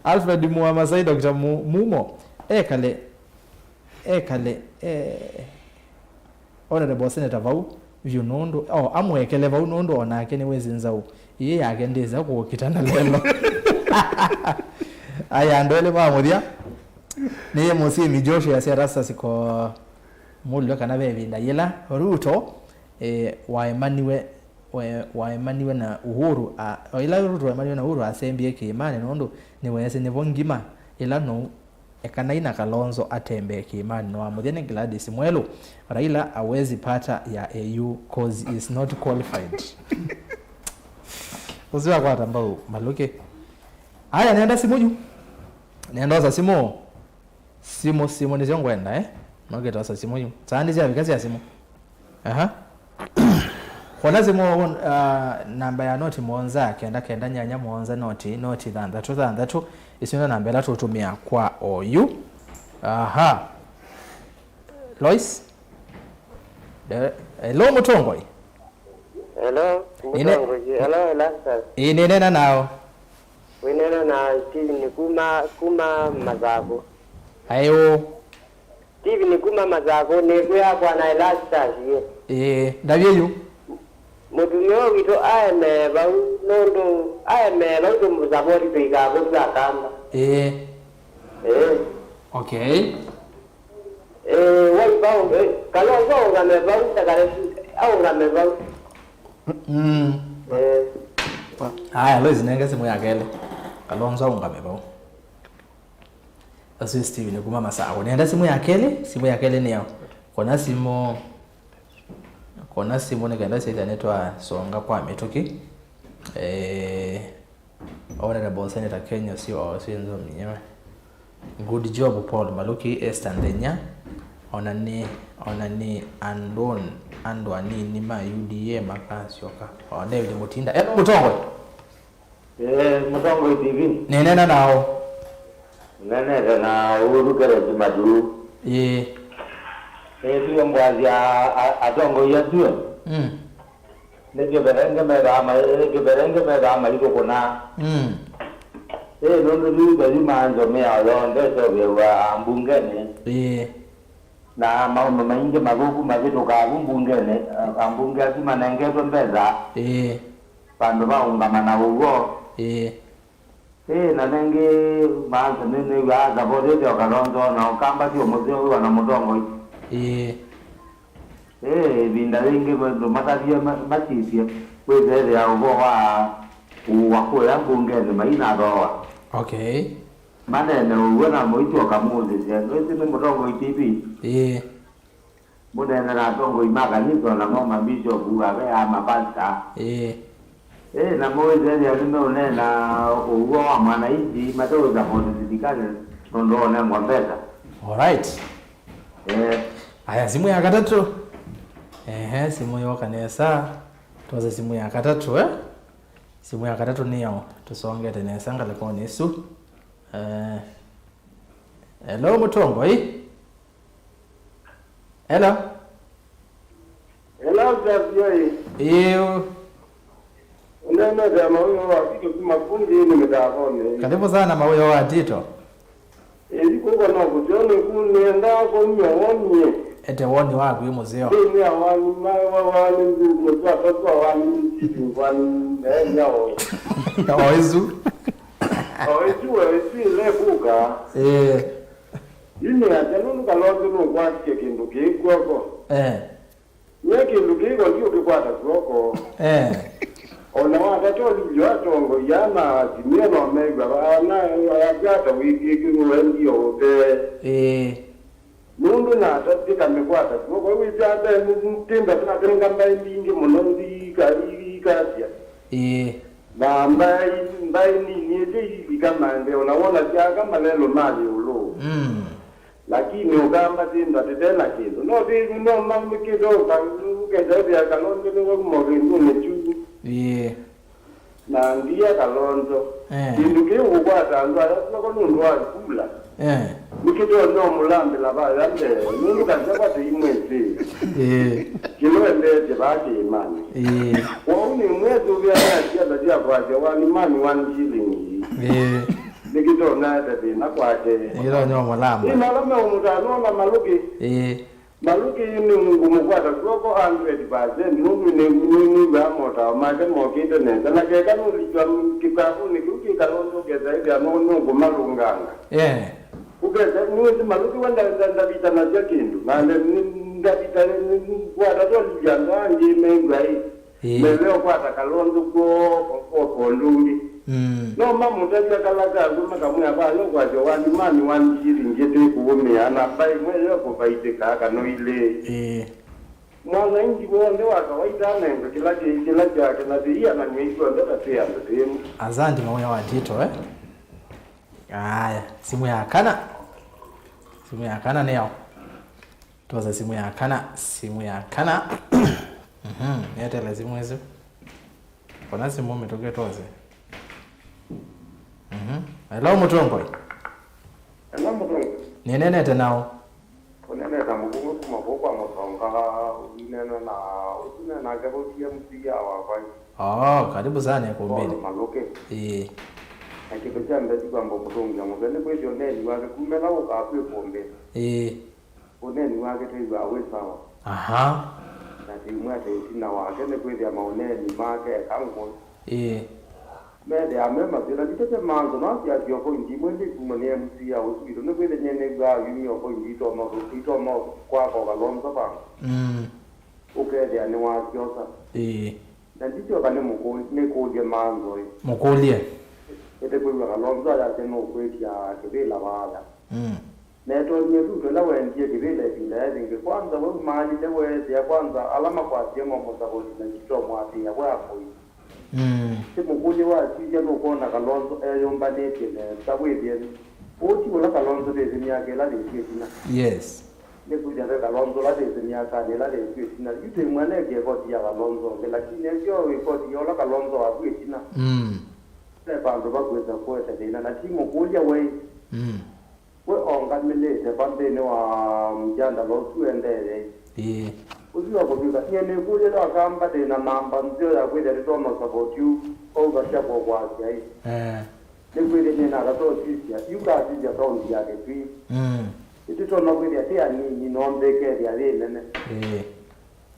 Alfred Muamasai, Dr. Mumo, Honorable Senator Vau, Vyunondo, amwekele Vau nondo onake niwezi nzau. Iye yake ndeza kuokitana lelo. Aya ndole mamudia. Niye musimi Joshua ya serasa siko mulio kanabe vinda yela Ruto waemaniwe na Uhuru ila Ruto waemaniwe na Uhuru asembie Kiimani nondo niwese nivongima ila no ekanaina Kalonzo atembe Kiimani no amuthene Gladys Mwelu Raila awezi pata ya AU cause is not qualified. Usiwa kwa tambao maluke. Aya nenda simuju. Nenda za simu nizongwenda Noge tosa simuju. Sandi zia vikazi ya simu. Kona simu namba ya noti mwonza kenda nyanya mwonza noti thandatu isina namba la tutumia kwa OU. Lois. Hello Mutongoi. Hello Mutongoi. Hello Lasta. Inenena nao. Winena na TV ni kuma mazago. Ayo. TV ni kuma mazago ni kwa na Lasta hiyo. Ndavye yu. Mutumio wito ayeme ba nondo ayeme ba ndo muzabori pega go zakamba. Okay. Wai bao Kalonzo ngame ba utakare au ngame ba. Haya Lois nenga simu yakele. Kalonzo ngame ba. Assist ni kuma masago. Nenda simu yakele ni yao. Kona simu nikaenda sasa inaitwa Songa kwa Metoki. Honorable Senator Kenya sio nzo mwenyewe. Good job Paul Maluki Estandenya. Onani andwani ni ma UDA makasioka. David Mutinda. Mutongo. Mutongo TV. Nenena nao. Nenena na Uhuru kare Jumadu. Hiyo mwazi Adongo yajue. Ndio berenge mera iko kuna. Nondo lu bali manzo mea londe so wa mbungene. Na mambo maingi magugu mazito ka mbungene, ambunge asima nangeto mbeza. Pando ba ungamana ugo. Na nenge manzo nene wa zabode de Kalonzo na kamba sio mzee na Mudongo. Vinda wengi ndo matavia matisia wezele ya ugo wa ya mbungene maina doa. Okay. Manene uwe na moito kamuzi. Ndio ni Mudongo TV. munene na tongo imaka nito na ngoma bishop uwe ama pasta na mwezi ya nime na uwe wa mwananchi mateo za serikali ndo na ng'ombeza. Alright. Aya, simu ya katatu. Simu ya kanisa. Tuanze simu ya katatu simu ya katatu niyo tusonge tena sanga leko nisu. Hello Mutongo Hello. Hello Javier. Iyo. Unana da mawe wa kitu kuma kundi ni mtafone. Karibu sana mawe wa Tito. Iko na kujone kunenda ko nyonye. Ete woni wako yumo zio. Ni awani wani ndugu kwa wani wani nyao. Oizu. Oizu le buka. Ini ajanu kalondo no kwake kindu kigwako. Yeke lugego ndio kikwata kwako. Ona watatu liyotongo yana zimeno megwa bana ayagata wiki kinwendio Mundu na tatika mekwata kwako wizada mtimba tunatenga mbingi munondi kasia. Na mbai ni nje kama ndio unaona kama lelo mali ulo. Lakini ugamba zinda tena kido no mambo kido kangeza ya kalondo ni mmorindu nechu na ndia kalondo induke ukwata ndo ko nundu wa kula nikido no mulambe la ba yande nundu kanza te imwezi kilo ende jabati imani wao ni mwezi vya ya dia kwa jawani mani 1 shilling Nikito na tete na kwake. Ilo nyo mulamba. Ina lama umutano na maluki. Maluki ni ngumukwata kwako 100%. Nungu ni mota maga mokite nenda na keka nulijwa kikafu ni kuki kalondo geza hivi nungu malunganga. Ugeza nuzi maluki wanda ndabita na jakindu. Na ndabita kwa dato lijanga nji mengai. Meleo kwata kalondo ko ndungi. No mamu taja kalaga ngoma kamwe abayo kwa jowani mani 1 shilling ngete kuome ana bai mwe ko baite kaka no ile mwana ingi bonde wa kawaida na kila chake na dia na nyeiko ndo tatia ndo. Asante mamoya wa Tito Haya, simu ya kana. Simu ya kana leo. Tuanze simu ya kana. Niate la simu hizo. Kuna simu umetokea tuanze. Hello Mutongo. Hello Mutongo. Ni nene tenao. Kunene na mugungu kumaboko amasonga unena na gabo TMC wa karibu sana kumbeni. Maloke. Akipekea mbeti kwa Mutongo mugene kwa hiyo neni wake kumela ukapwe pombe. Uneni wake taiba awe sawa. Na timu yake ina wake ne kwa hiyo maoneni make kango. Mede amema bila kitete manzo na ya yoko ndimo ndi kumane MC ya usiro ne kwele nyene ga yumi yoko ndito no kwa kalonzo ba ukede ani wa kyosa na ndicho kane muko ne ko de manzo mukolie ete kwa kalonzo ya teno kweti ya kibela bala ne to nye tu la wendie kibela bila nge kwanza wewe mali de wewe ya kwanza alama kwa sema mosaboti na kito mwati ya kwa Mukuli wa tija no kona kalonzo yomba netele sabwebye oti wala kalonzo de nyake la de kina yes ne kuja de kalonzo la de nyaka de la de kina yute mwana ke ko ya kalonzo lakini ndio iko yola kalonzo wa kina ne bando ba kweza ko de na timo kuja we we onga milete bande ne wa mjanda lo tuendele uziwa kubika nyene kuje la kamba de na namba ndio ya kwenda to no support you over chapo kwa ai ne kwenda nyena la to tisia yuka tija to ndia ke twi ito no kwenda tia ni nombe ke ya nene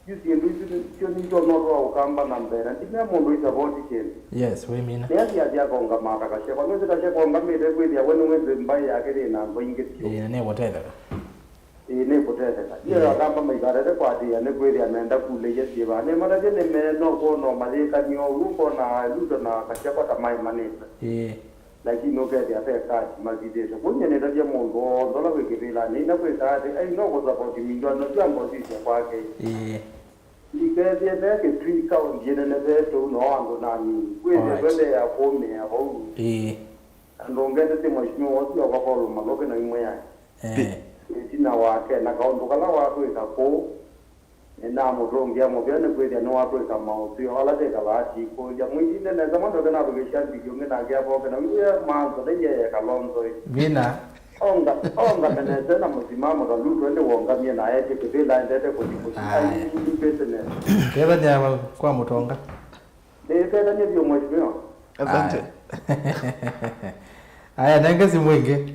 yusi ndu sio ni to no ro kamba nambera ndime mundu isaboti chen yes we mean ya konga maka ka sheko no zika sheko ngame de kwenda wenu ngeze mbai yake de na ngoinge ne whatever ne potete ya kamba maigara de kwati ya ne kweli ameenda kule yesi bane mara je ne me no ko no mali ka nyo ruko na ludo na ka chapa ta mai manesa lakini ukete afeka mazidesho kunye netaje mungu ndola wekivila ni na kwekate ai no ko support mindo no jambo sisi kwake ikeze ndeke twika ongene ne beto no ando nani kwete kwende ya kome ya ho ndongeze te mheshimiwa wote wakakolo maloke na imwe yake tina wake na kaondoka la watu ikako na murongia mobene kwete no watu ikamauti hala de kabati ko ya mwingine na zamani kana rogesha biyo ngena ngia boke na wiya manzo de ya kalonzo vina onga beneze na msimamo da lutu ende wonga mie na yete kivila ndete kujikuti business keva nyama kwa Mutonga kenda nye vyo mheshimiwa Asante. Aya nenge simu ingi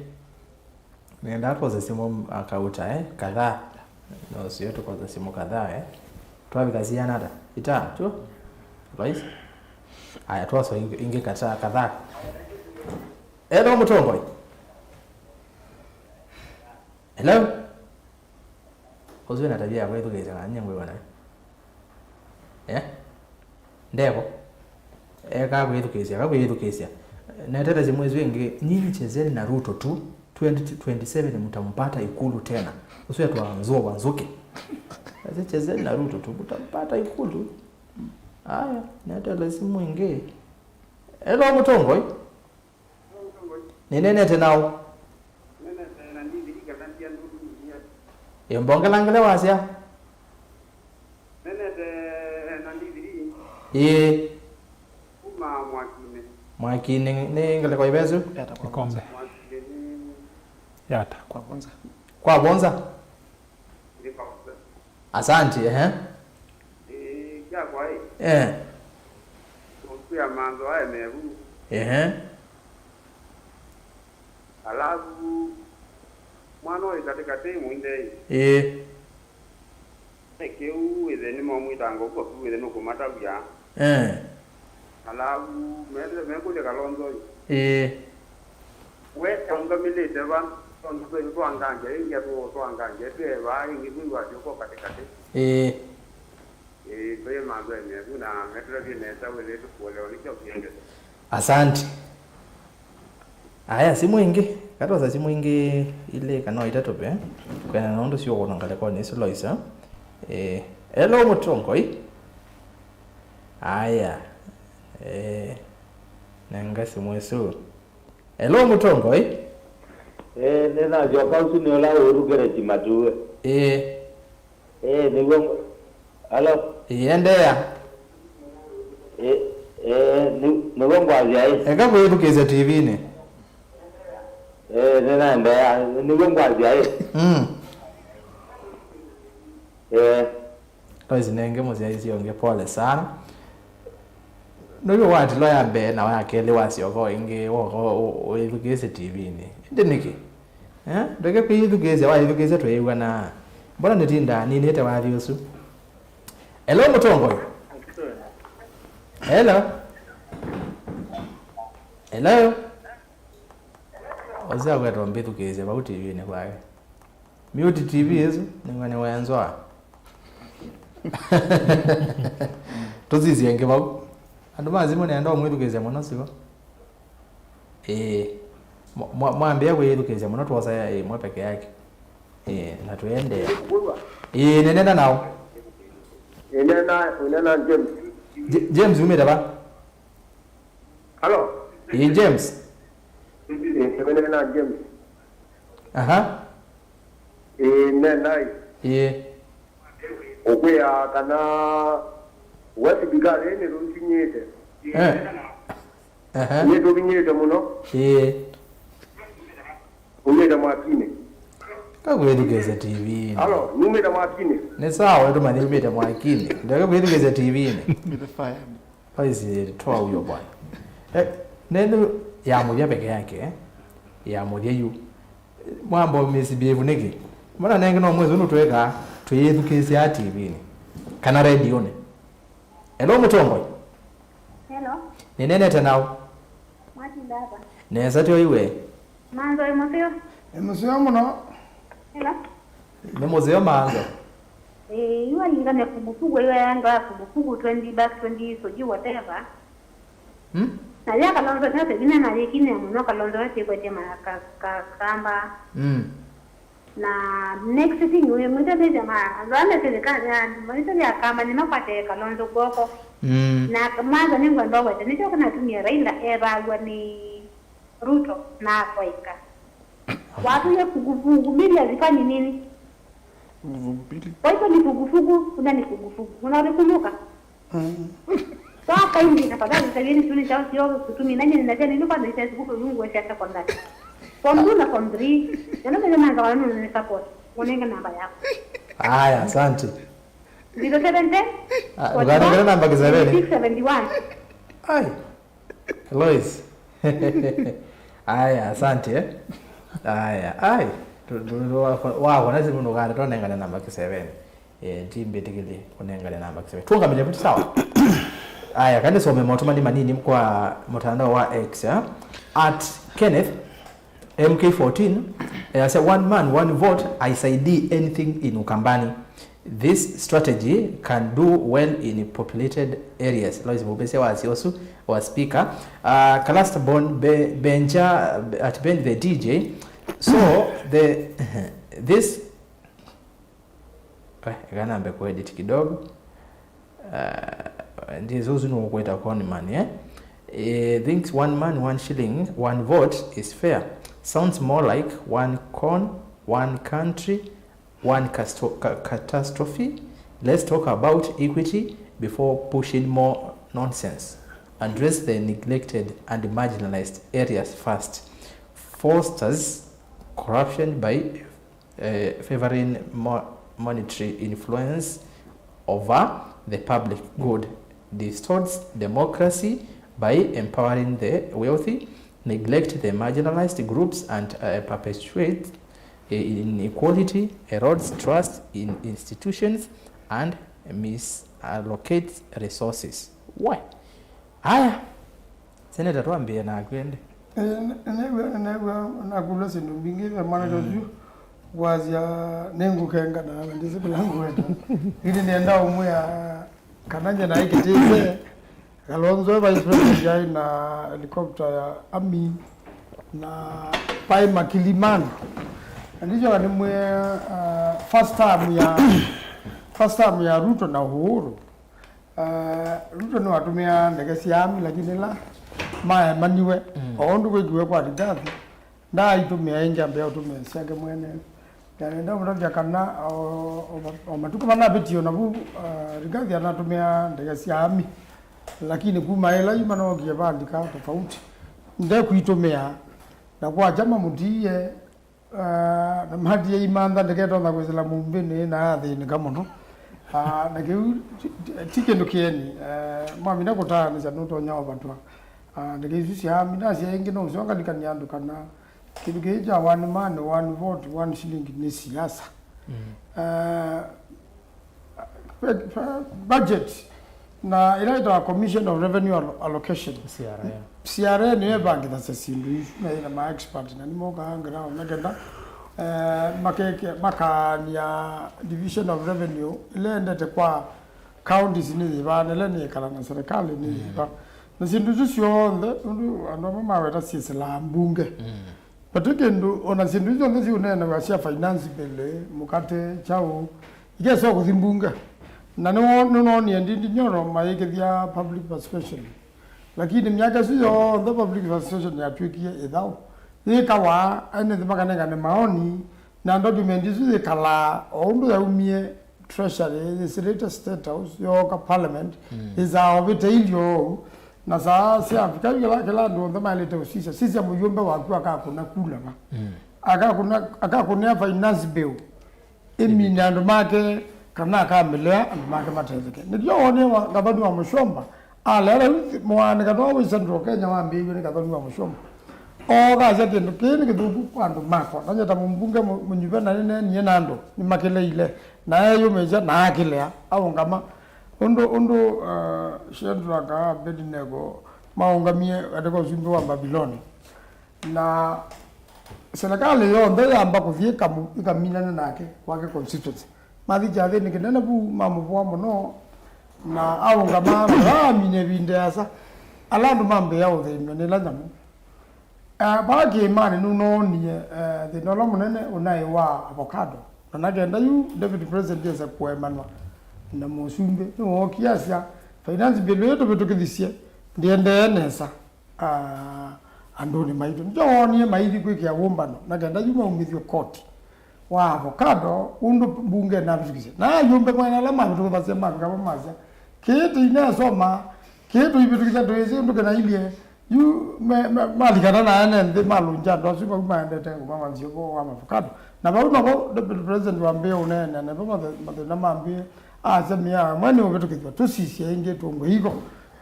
nenda kwa simu akauta kadhaa no sio tu kwa simu kadhaa tuwa vikazia nada ita tu rais aya tuwa so ingi kata kadhaa hello Mutongo hello ozwe na tabia kwa hiyo kisa nyangwe bwana ndeko kakuyedukisia natata zimwezi wengi nyinyi chezeni na Ruto tu 2027 mtampata Ikulu tena usiwe tuanzo wanzuke sasa chezeni na Ruto tu mtampata Ikulu haya natata zimwenge hello Mutongo nene tenao mbonga langale wasia mwakine ngale kwa ibezu Kombe. Yata. Kwa bonza asante kia kwa kuya manzo haya mebu alafu mwana wa katika timu inde keu ile ni mwitango kwa ile no kumata bya alafu mekuja kalonzo we tonga milite van tonga to anganje ingia to anganje teva ingi bwa joko katikati kwa mambo ya kuna metro vineta wele tu pole walichokiende asante aya simu ingi katoza simu ingi ile kana itatope kwa naondo sio kunangale kwa nisi loisa hello Mutongo aya nanga simu esu hello Mutongo nena jo kausu ni ola urugere chimatu nigo alo endea nigo ngwazia eka kuyitukeza TV ne nena ndea nigo ngwazia tozi nenge muzia izionge pole sana Ndio wati lo ya be na wa kele wasi oko inge wo edukese TV ni ndeniki ndoke ku edukese wa edukese to yewa na mbona netinda ni nete wa biosu hello Mutongo hello ozia kwa to mbitu keze ba TV ne kwa mute TV yesu ngwane wayanzwa tozizi yenge ba andu mazimo ne ndo mwedukeze mono siko mwambia kuyedukeze mono twosa mwa peke yake na tuende nenenda nao nena James umeda ba hello James nena James aha nena okuya kana wati bigale ne runtinyete ne do binyete muno umeda mwakine kakuyedukeze TV halo numeda mwakine ne sawa ndo mani umeda mwakine ndio kuyedukeze TV ne paizi toa huyo bwana neno ya moja peke yake ya moja yu mwambo misibievu niki mbona nenge no mwezi unutweka tuyedukeze ya TV ne kana radio ne hello Mutongo hello ni nene tenao mwati baba neza tyo iwe manzo emosio Emosio muno hello ni muzeo manzo iwa inga ne kumbukumbu iwa yanga kumbukumbu 20 back 20 so you whatever Na ya Kalonzo na segina na yekine muno Kalonzo ati kwa tema kamba. Na next thing we mwita de jamaa rwanda serikali mwita ya kamba ni mapate Kalonzo goko. Na kamaza ni ngwa ndo wete nicho kana tumia Raila era wani Ruto na kwaika. Watu ya fugufugu mbili hazifanyi nini? Kwa hiyo ni fugufugu, kuna ni fugufugu. Unakumbuka? Sasa hivi tafadhali sageni tuni chao sio kutumi nani ninajua nilikuwa na Facebook Mungu wa siasa kwa ndani. Form 2 na form 3, yana mimi na ngawano ni support. Unenga namba yako. Haya, asante. 070 Ugana namba kizarene. 671. Ai. Lois. Haya, asante. Haya, ai. Wow, wanazi muno gari tonenga namba kizarene. Timbe tikili kunenga namba kizarene. Tunga mile vitu sawa. Aya, kandi some motuma ni manini kwa mtandao wa X ya @Kenneth MK14 say one man one vote isaidii anything in Ukambani. This strategy can do well in populated areas. Lois Mubese was also was speaker. Kalasta Bon Benja at Ben the DJ. So this gana mbe kwa edit kidogo. Ndizo zinu kwenda kwa ni man thinks one man one shilling one vote is fair. Sounds more like one corn one country one catastrophe. Let's talk about equity before pushing more nonsense. Address the neglected and marginalized areas first. Fosters corruption by favoring monetary influence over the public good. Distorts democracy by empowering the wealthy, neglect the marginalized groups, and perpetuate inequality, erodes trust in institutions, and misallocates resources. Why? Haya, Senator tuambie na kwende. Nakula sindu bingi maana joju wazia nengu kenga na ndise bilangu wetu. Ili nienda umu ya kananja na ikitize Kalonzo vice president yai na helicopter ya Ami na pai Makilimani. Ndicho ni mwe first time ya Ruto na Uhuru. Ruto ni watumia ndege cia Ami lakini la maya maniwe ondu kwikiwe kwa Rigathi nda itumia inja mbea utumia ciake mwene nda mutavya kana o matuko mana betio na bu Rigathi anatumia ndege cia Ami lakini kuma ela yuma no gie bandika tofauti nde kuitumia na kwa jama mutie na mahadi imanda ndege ndo na kwezela mumbini na thini kamono na kiu tikendo kieni mami na kutana za nuto nyawa batwa ndege hizi cia Ami na cia ingi no cionga nikanyandu kana kitu kija one man one vote one shilling ni siasa budget na ilaitwa Commission of Revenue Allocation CRA ni banki za sesindu na ina ma expert na ni moga angra na kenda makani ya Division of Revenue ile ndete kwa counties ni zibana ile ni kala na serikali ni ba na sindu sio ndu ando mama weta sisela mbunge patikendo ona sindu nzi unene wa sia finance bill mukate chao igeso kuzimbunga na no ni ndi nyoro maikethia public participation lakini miaka sio the public participation ya tuikie idao ni kawa ene thimakanenga ne maoni na document isu kala ondo ya umie treasury the senator state house yo ka parliament is our vitailio na sasa Afrika kila ndo ndama leta usisa sisi mjumbe wa kwa kuna kula akakuna finance bill imina ndo make kana kamelea make matezeke ndio one wa gabadu wa Mushomba alera mwana kadwa wa Central Kenya wa mbibi ni kadwa wa Mushomba oga zake ndo kini kidugu kwando mako nanya ta mbunge mnyuve na nene ni nando ni makele ile na yeye meja na akilea au ngama ondo shendra ka Bedinego maungamie atako zimbe wa Babiloni na serikali yo ndo yamba kuvika ikamina nake wake constituency mathi jathe ni kinene bu mamuvo muno na au ngama mine binde asa alandu mambe ya uthe ni la nyamu ba ke mani no ni the no lo munene unai wa avocado na genda yu David President yesa kwa manwa na musumbe no kiasa finance bill yetu bitukithisia ndiende nesa andoni maitu njoni maidi kwikia wombano na genda yu umithio koti wa avocado undu bunge na bitukisia na yumbe mwana la mabitu base manga bamaza kiti ina soma kitu ibitukisia doezi undu kana ilie yu mali kana na ene malunja ndo sipa kumaende tengo mama nzio wa avocado na bauno Deputy President wa mbeo unene na bama na mambie semia mwani ubetukithwa tusisia inge tongo hiko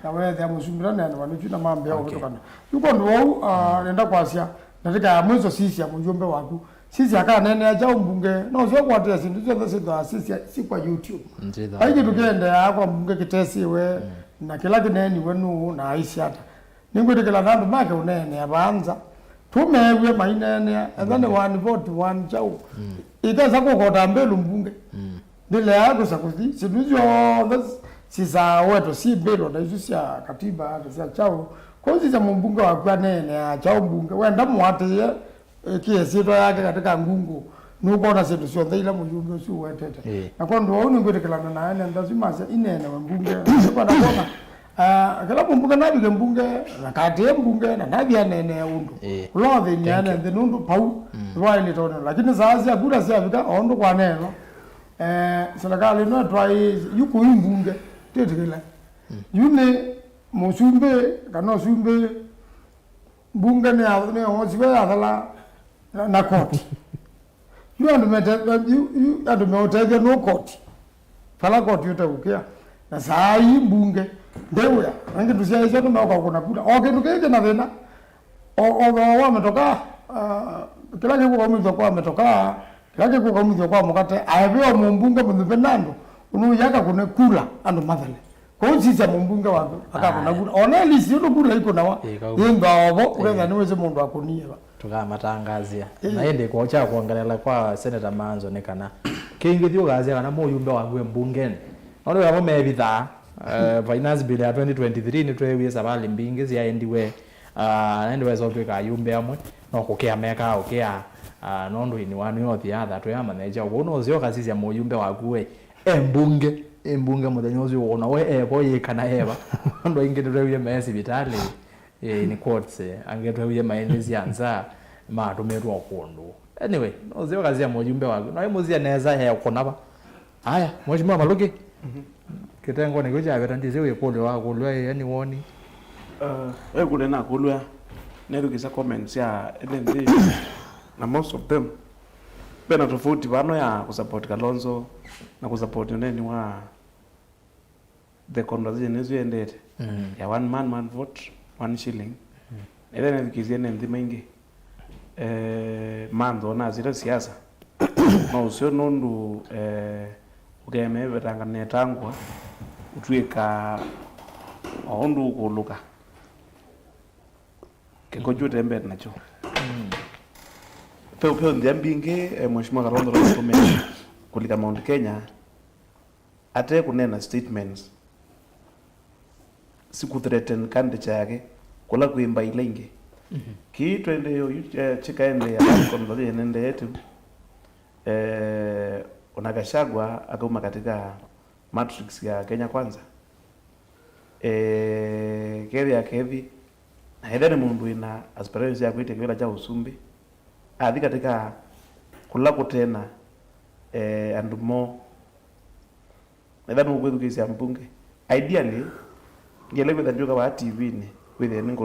na wethe amusumbira na wanu na mambia ubetukana yuko ndo nenda kwasia nataka mwezo sisi mjumbe waku sisi aka nene aja mbunge no sio kwa tesi ndio sio sisi si kwa YouTube haije tukende kwa mbunge kitesi we na kila kineni wenu na aisi hata ningwe kila ndandu make unene abanza tumewe mainene adhane one vote one chau ikaza kukota mbelu mbunge ndile yako sakuzi sinuzyo sisa wetu si mbelu na isu ya katiba ya chau kozi za mbunge wa kwa nene ya chau mbunge wenda mwate ye kiesito yake katika ngungu nuko na setu sio ndila mjumbe si wetete na kwa ndo wao ngwe kila na nene ndazima inene mbunge kwa ndona kala mbunge nabi mbunge nakati mbunge na nabi anene undu love nyane the nundu pau rwali tono lakini sasa akura sia vika ondo kwa neno serikali no try yuko mbunge tetekela yune musumbe kana sumbe mbunge ne osiwe adala na koti you ando metege no koti fala koti utakukia na sai mbunge ndewe ange tusia hizo kama kuna kula okay tukeke na vena o wametoka kila kitu kwa mtu kwa ametoka kila kitu kwa mtu kwa mkate ayebewa mbunge mbenando unuyaka kuna kula ando madhale kwa sisi mbunge wako akakuna kula ona lisi ndo kula iko na wa yendo abo ureza niweze mundu akunie ba tukamatangazia na ende kwa cha kuangalia kwa Senator Manzo nekana kingithio gazia kana muyumbe wagwe mbungeni ono yabo mebitha finance bill ya 2023 ni twewe sabali mbingi cia endiwe endiwe zote ka yumbe amwe no kukia meka ukia nondo ini wanu yo thiatha twe amaneja wono zio kasisi ya muyumbe waguwe embunge muthenya ucio wona we ebo yikana eba ndo ingi twewe mesi vitali ni quotes angetwewe maendezi anza matumirwa kundu anyway no zio kasisi ya muyumbe wagu no imuzia neza he ukonaba haya mheshimiwa Maluki kitengo ni kuja vetandize we pole wa kulwa yani woni we kule na kulwa neru kisa comments ya NND na most of them bena tofauti bano ya kusupport Kalonzo na kusupport neni wa the conversation is ended ya one man vote 1 shilling ele nikizie NND maingi mando na zira siasa no sio nundu ugeme betangane tangwa utwika ondu kuluka kekojute mbet nacho peo ndiambinge mheshimiwa Kalonzo Musyoka kulika Mount Kenya ate kunena statements siku threaten candidature yake kula kuimba ile inge ki twende yo chikaende ya conversation ende yetu Gachagua akauma katika matrix ya Kenya Kwanza keri ya kevi na hedani mundu ina aspirants ya kuite kwela cha usumbi athi katika kula kutena andumo hedani ukwetu kisi ya mbunge ideally ngelewe thanjuka wa TV ni with any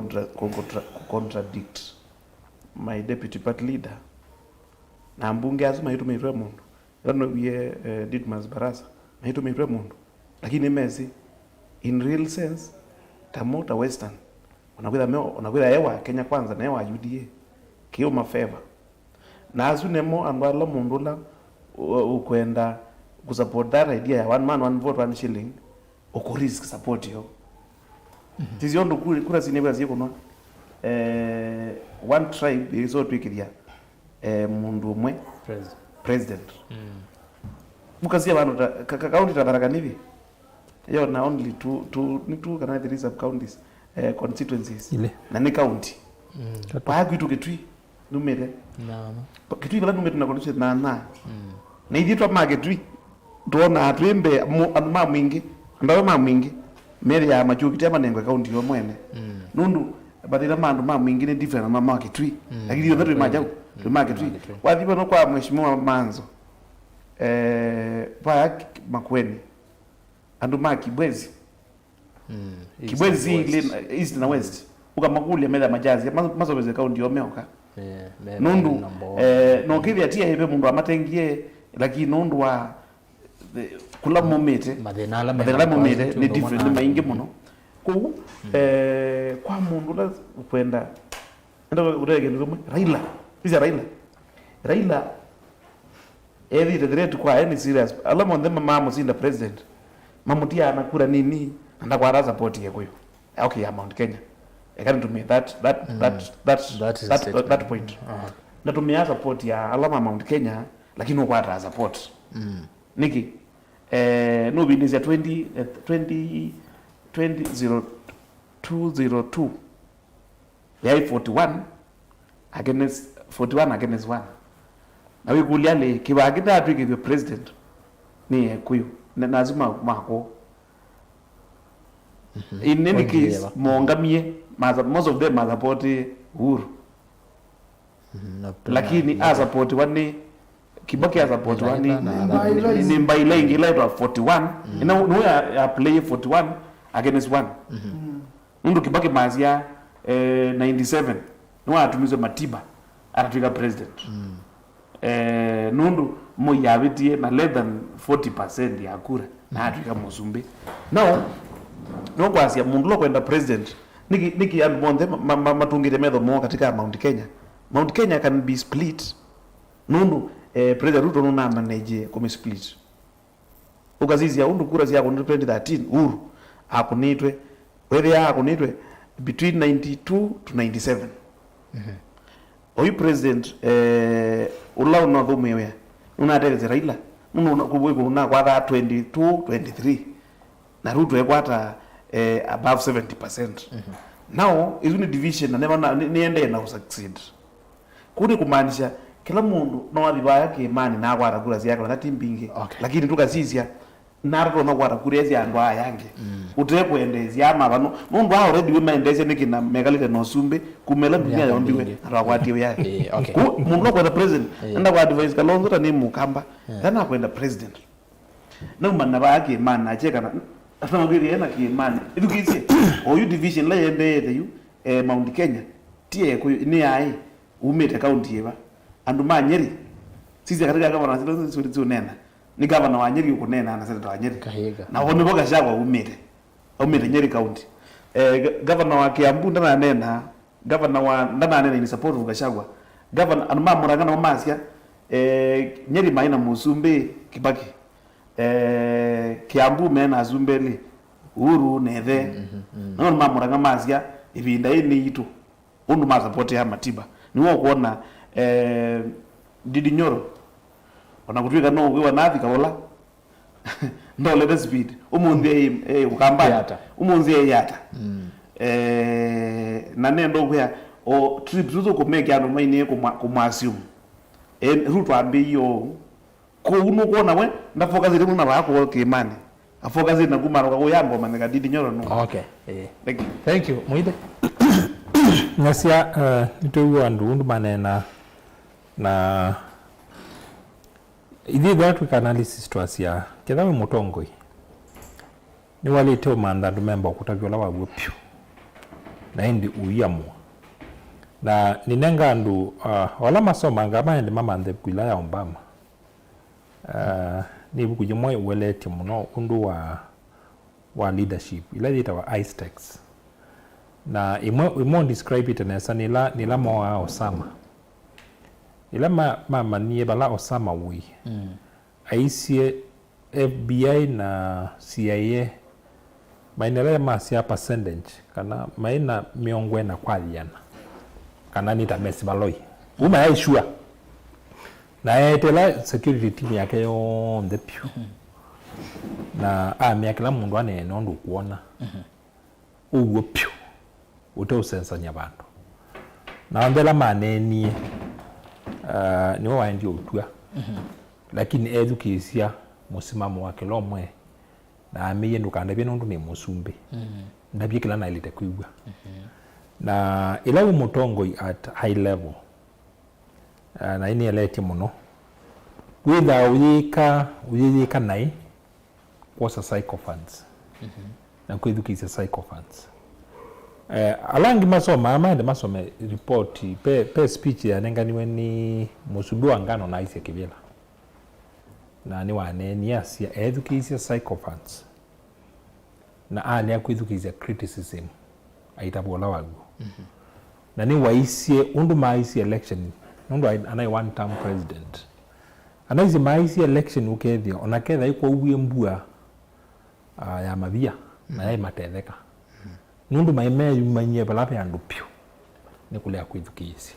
contradict my deputy party leader na mbunge azima itumeitwe mundu Rano biye Didmas Barasa na hito meitwe mundu lakini mezi in real sense tamota western unakwenda ewa Kenya Kwanza na ewa UDA kiyo mafeva na azunemo ambalo mundu la ukwenda kusupport that idea ya one man one vote 1 shilling ukurisk support yo tizi ondo kura sinebwa ziko no one tribe iso twikiria mundu mwe president mukazia bano county tabaraka nivi yo na only two kana 3 sub counties constituencies ile na ni county pa kwitu kitui numere kitui kala numere na constituency na ithi twa market tuona twimbe ma mwingi ndawe ma mwingi mere ya machukite manengo county yo mwene nundu bathira mandu ma mwingi ni different na market lakini yo thatu majau tu market wathiba no kwa mheshimiwa Manzo pa Makweni andu ma Kibwezi Kibwezi ile east na west ukamakuli meda majazi mazobeze county yo meoka nundu no kithia tia ibe mundu amatengie lakini nundu wa kula momete mathina momete ni different ni maingi muno ku kwa mundu la kwenda ndo urege ndume Raila ethi the threat kwa any serious alama on them mama sinda president mamutia anakura nini anda kwa support yako hiyo okay ya Mount Kenya can to me that point na tumia support ya alama Mount Kenya lakini kwa support niki no business ya 2002 ya 41 against 1 na wikuliale kibagita atwike the president ni kuyu na lazima mako in any case mongamie most of them are support Uhuru lakini as support wani Kibaki as support wani ni mbaile ingila to 41 no ya play 41 against 1 ndio Kibaki mazia 97 no atumize Matiba atafika president nundu moyabitie na less than 40% ya kura na atafika Muzumbe now no kwasia mundu lo kwenda president niki ambonde matungire medho mo katika Mount Kenya can be split nundu president Ruto no na manage come split ukazizi ya undu kura zia kwa 2013 Uhuru akunitwe whether akunitwe between 92 to 97 oyi president ula no thumewe una tereze Raila uno kubwiko na kwa 22 23 na Ruto ekwata above 70%. Now izuni division na never niende na succeed kuni kumaanisha kila mundu no athiba yake imani na gwara kura ziake na timbinge lakini tukazizia nardo no gwara kura zi andu ayange utekwendezia amabano mundu already we maendezia nikina megalite no sumbe kumela dunia yombiwe atwakwatio yake mundu kwa the president enda kwa advice Kalonzo ta ni mukamba then akwenda president no manna yake imani na cheka na afana ngiri ena ki imani idukisi oyu division la yende you Mount Kenya tie ko ni ai umete county eba andu manyeri sisi katika governor sisi nena ni governor wa Nyeri uko nena na senator wa Nyeri na wone boga shagwa umete Nyeri county governor wa Kiambu ndana nena governor wa ndana nena ni support ugashagwa governor anuma murangana wa Masia Nyeri maina Musumbe Kibaki Kiambu mena Zumbeli Uhuru nethe no mamuranga Masia ibinda ini itu undu ma support ya Matiba niwo kuona Didi Nyoro ona kutwika no gwe nathi kaola ndole the speed umunzi ukamba umunzi yata na nendo kwa o trip zuzo ko make ano maine ko assume Ruto ambi yo ko uno kuona we nda focus ile muna bako ke imani a focus na kumara kwa yambo manega Didi Nyoro no okay thank you muide ngasia nito andu manena na ithi that analysis twasia kethawe mutongoi ni walite umanda ndumemba kutavyola wagwe pyo na indi uyamwa na ninenga andu wala masoma ngamaende mamande kwila ya Obama ni buku jumwe welete muno undu wa leadership ila dita wa iStax na imo describe it nesa nila moa Osama ila mama niye bala Osama wi aisie FBI na CIA mainele masia percentage kana maina miongwe na kwaliana kana nita mesi baloi uma ya ishua na etela security team yake yo ndepyo na miakila mundu ane nondo kuona uwo pyo uteusensanya bandu na mbela manenie ni wa ndio utua lakini education musimamo wake lomwe na amiye ndukanda bye nundu ni musumbi ndabye kila na ilite kuigwa na ila umutongo at high level na ini elete muno witha uyika nai kwasa psychophants na kwithukisa psychophants alangi masoma amande masome report pe speech ya nenganiwe ni musumbi wa ngano na isi kibila na ni waneni asia education psychophants na ani akwithukisa criticism aitabola wagu na ni waisie undu maisi election undu anai one term president anaizi maisi election ukethia onaketha iko uwie mbua ya mabia na yai matetheka nundu maime yumanye balape andu pio ni kule akwithukisi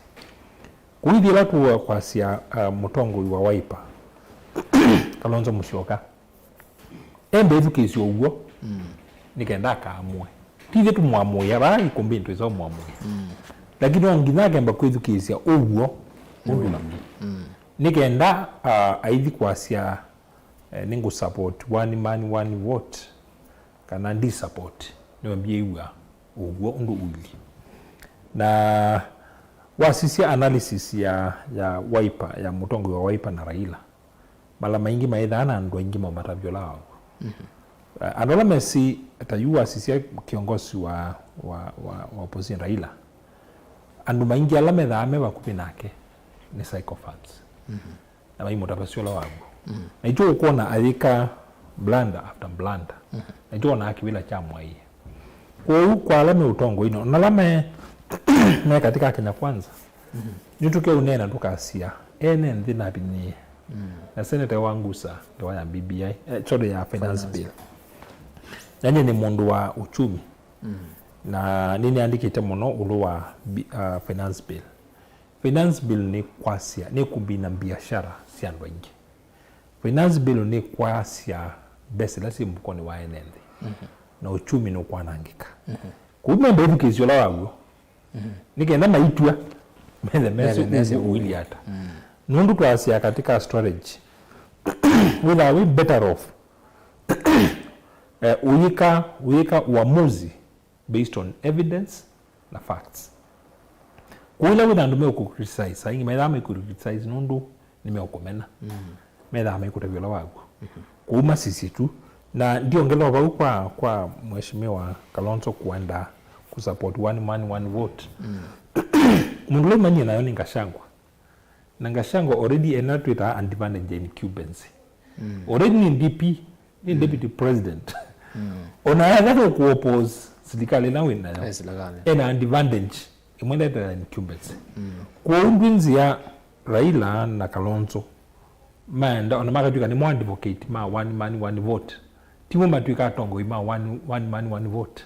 kuithira kuwa kwasia mutongo wa Wiper Kalonzo Musyoka embe edukisi oguo nikenda kaamwe tithe tumwamuya ba ikumbi ntwe zo mwamuya lakini onginage mba kwithukisia oguo undu nikenda aithi kwasia ningu support one man one vote kana ndi support niwambie iwa oguo undu uli na wasisi analysis ya Wiper ya mutongo wa Wiper na Raila mala maingi maidhana andu ingi mamatavyola wao anola mesi atayua sisi kiongozi wa opposition Raila andu maingi alame dhame wakupi nake ni psychophants na mai mutavasiola wao na ito kuona alika blanda after blanda na ito na akiwila chamwa hii kwa alame utongo ino na alame na katika Kenya Kwanza nituke unena tukasia ene ndina bini na senator wangusa ndo ya BBI sorry ya finance bill nanye ni mundu wa uchumi na nini andikite muno ulu wa finance bill ni kwasia ni kumbina biashara si andu ingi finance bill ni kwasia besi lasi mkoni wa enende na uchumi ni kwa nangika kumembe hivi kiziola wangu nikenda maitua meze uwili hata nundu kwasia katika storage we better off uyika uamuzi based on evidence na facts kuila wina ndume ku criticize saingi medama ku criticize nundu nimeukomena medama ikutavyola wagu kuuma sisi tu na ndio ngelo kwa mheshimiwa Kalonzo kuenda kusupport one man one vote mundu mani nayo ningashangwa nangashangwa already enatwita advantage in Cubans already ni DP ni deputy president ona yataka kuoppose serikali na wina ena advantage imwenda in Cubans kwa undwinzi ya Raila na Kalonzo manda ona makatuka ni mwa advocate ma one man one vote timo matuka tongo ima one man one vote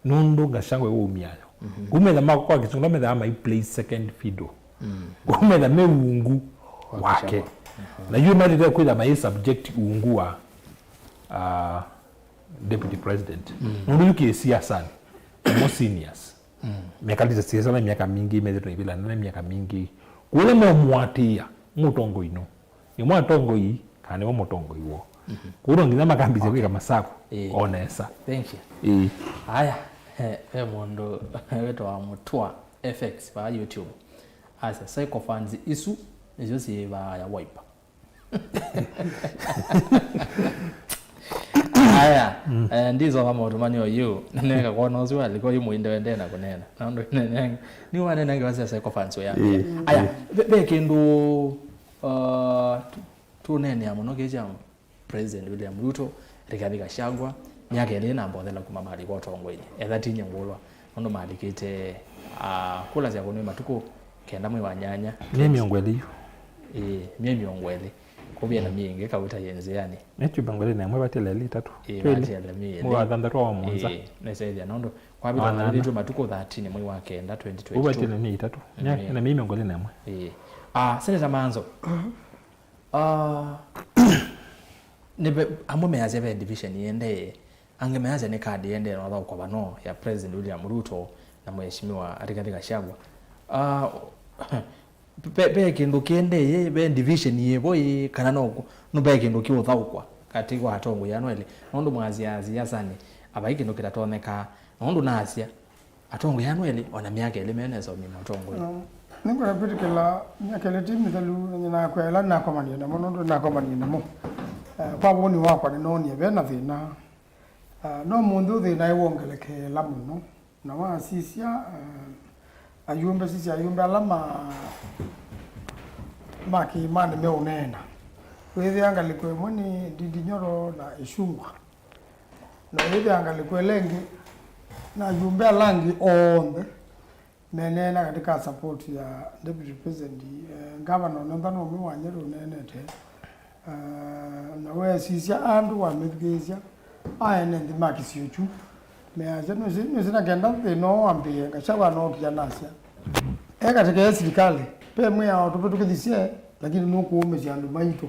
nundu ngashangwe umiayo kumeza makwa kisungula meza ama play second fiddle kumeza meungu wake na you might have kwenda my subject uungu wa deputy president nundu yuki siasa mo seniors mekaliza siasa na miaka mingi mezeto ibila na miaka mingi kule mo mwatia mutongo ino ni mwatongo hii kane mo mutongo iwo kuro ngina makambize kwa masako onesa thank you haya mondo wetu wa Mutua FX pa YouTube asa psychophants isu nizo siba ya Wiper haya ndizo kama utumani wa you neka kuona uzi aliko yumu independent na kunena nando nene ni wane nange wasi psychophants ya haya bekindu tunene amuno kejamu President William Ruto Rigathi Gachagua nyake ile namba thela kuma mali kwa tongoini ethati nyangulwa ndo malikite kula cia kunwe matuko kenda mwe wanyanya ni miongweli miongweli kubia na mingi kauta yenze yani netu bangweli na mwe batele li tatu batele mi mwa dhandaro wa mwanza na saidia nondo kwa bila na litu matuko 13 mwe wa kenda 2022 ubatele ni tatu nyake na mimi miongweli na mwe Senator Manzo nebe amwe meaze be division yende ange meaze ne card yende no kwa bano ya President William Ruto na mheshimiwa Rigathi Gachagua be kindu kiende ye be division ye boy kana no be kindu ki uthaukwa katika hatongo ya nwele nondo mwazia sana aba ikindu kitatoneka nondo nasia atongo ya nwele ona miaka ile meneza ni matongo niko rapiti kila miaka ile timu zalu na kwela na komani na mono na komani na mo kwa woni wakwa ni noni be na thina no mundu thina iwongeleke la muno na wa sisia ayumbe sisi ayumbe alama maki mane me unena wewe angalikwe moni didinyoro na ishungwa na wewe angalikwe lengi na ayumbe alangi onde menena katika support ya deputy president governor nandano mwanyero nenete na wewe sisi andu wa medgesia aene ndi maki siuchu meaje no zina genda no ambie Gachagua no kianasia katika serikali pe mwa watu tukidisia lakini nuko umezi andu maito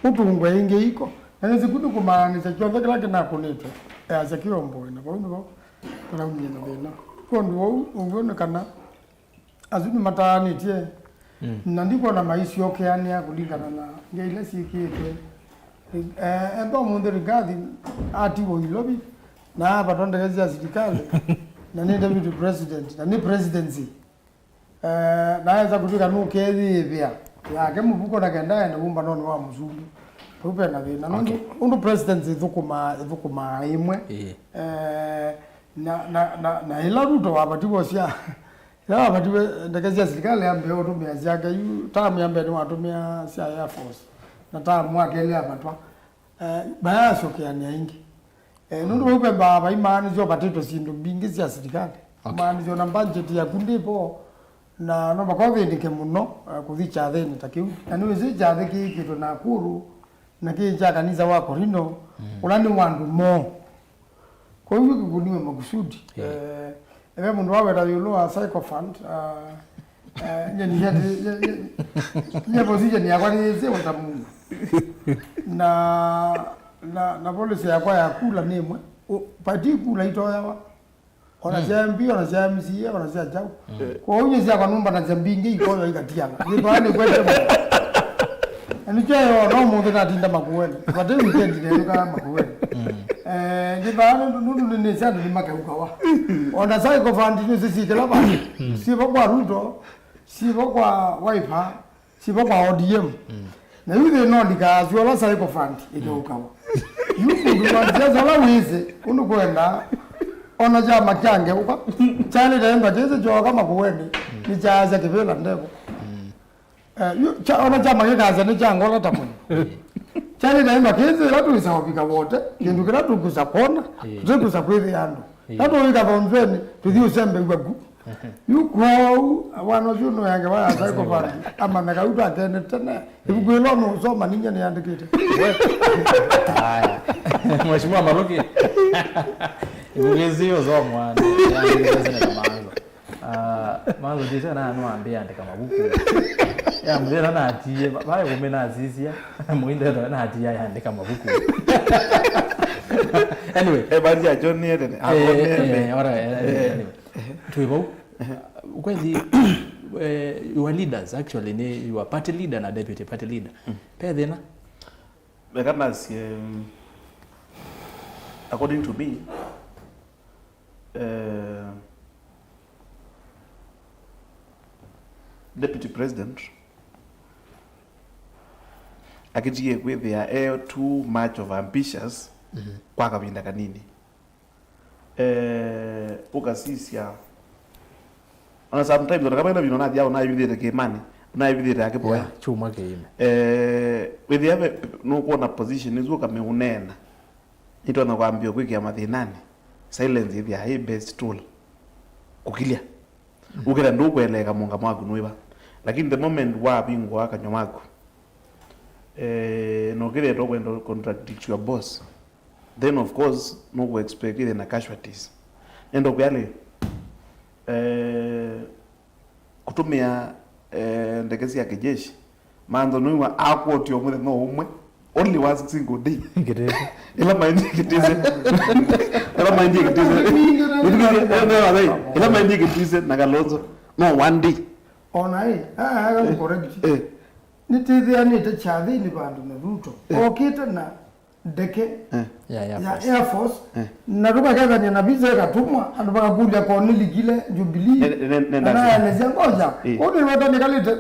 utungwe inge iko na zikudu kumaanisha kyonza kila kina kunito acha kiombo na kwa hiyo kuna mnyeno bena kondo ungone kana azuni matani tie na ndiko na maisha yoke yani ya kulingana na ngeile sikike ndo mundu Rigathi ati wo ilobi na batonda kazi ya serikali na ni deputy president na ni presidency naweza kutika nukezi vya yake muvuko na kenda na bumba nono wa muzungu rupe na vina nono undu presidency thukuma imwe na ila ruto wabatiwo sia ila wabatiwe ndakazi ya serikali ambe otumia ziaka yu tamu yambe ni watumia sia Air Force na tamu wake ile abatwa baya sokiani ingi nundu rupe baba imani zo batito sindu bingi sia serikali imani zo na budget ya kundipo na no bakothi ndike muno kuthicha theni takiu na niwe zicha thiki kitu na kuru na kija kanisa wa Korino ulani wandu mo kwa hivyo kuguniwe makusudi ebe mundu wawe da yulo psycho fund nye position ya kwani ze utamu na policy ya kwa ya kula nemwe pati kula itoya ona jambi ona jamsi ona jao kwa hiyo zia kwa numba na jambingi iko ikatianga ni bani kwete ani chayo no mundu na tinda makuweni bade weekend ne ka makuweni ni bani nundu ni sasa ni makauka wa ona sai ko fandi ni sisi kala ba sibo kwa Ruto sibo kwa Wiper sibo kwa ODM na yule no ndikazo la sai ko fandi ikauka wa yuko kwa jaza la wize unu kwenda ona jama kyange uka chale daenda jeze jo kama kuweni ni chaza kivela ndeko ona jama kikaza ni chango la tamu chale daenda keze la tu isawapika wote kindu kila tu kusapona tu kusapwezi yandu tatu wika bomveni tudhi usembe gwagu yuko wano juno yange waya saiko fari ama nakauta atene tena ibugwelo no soma ninja ni andikite haya mheshimiwa Maluki Ugezio zo mwana yani zazina na manzo disa na anwambia andika mabuku ya mlera na atie bae kumena azizia muinde na atie ya andika mabuku anyway bali ya John ni ene anyway tuibo ukwezi your leaders actually ni your party leader na deputy party leader pe thina bekana si according to me deputy president akijiye kwe they are too much of ambitious kwa kabinda kanini ukasisia ona sometimes unakabenda bino nadia una yudire ke mani una yudire ake boya chuma ke ime with the other no kuona position izo kame unena ito na kwambia kwikia mathinani silence is the best tool kukilia ukira ndo kweleka munga mwaku noiba lakini the moment wa bingwa kanyomaku no kire to kwenda contradict your boss then of course no go expect ile na casualties endo kwale kutumia ndekezi ya kijeshi manzo noiwa akwoti omwe no umwe only one single day ila mind kiteze ila mind kiteze ila maindi kitise na Kalonzo no one day ona aga correct nitithia nite chathi ni bandu na Ruto okite na ndeke ya Air Force na tukakethania na visa ikatumwa andu bakakulia kwa niligile Jubilee na anazia ngoja odi wata nikalite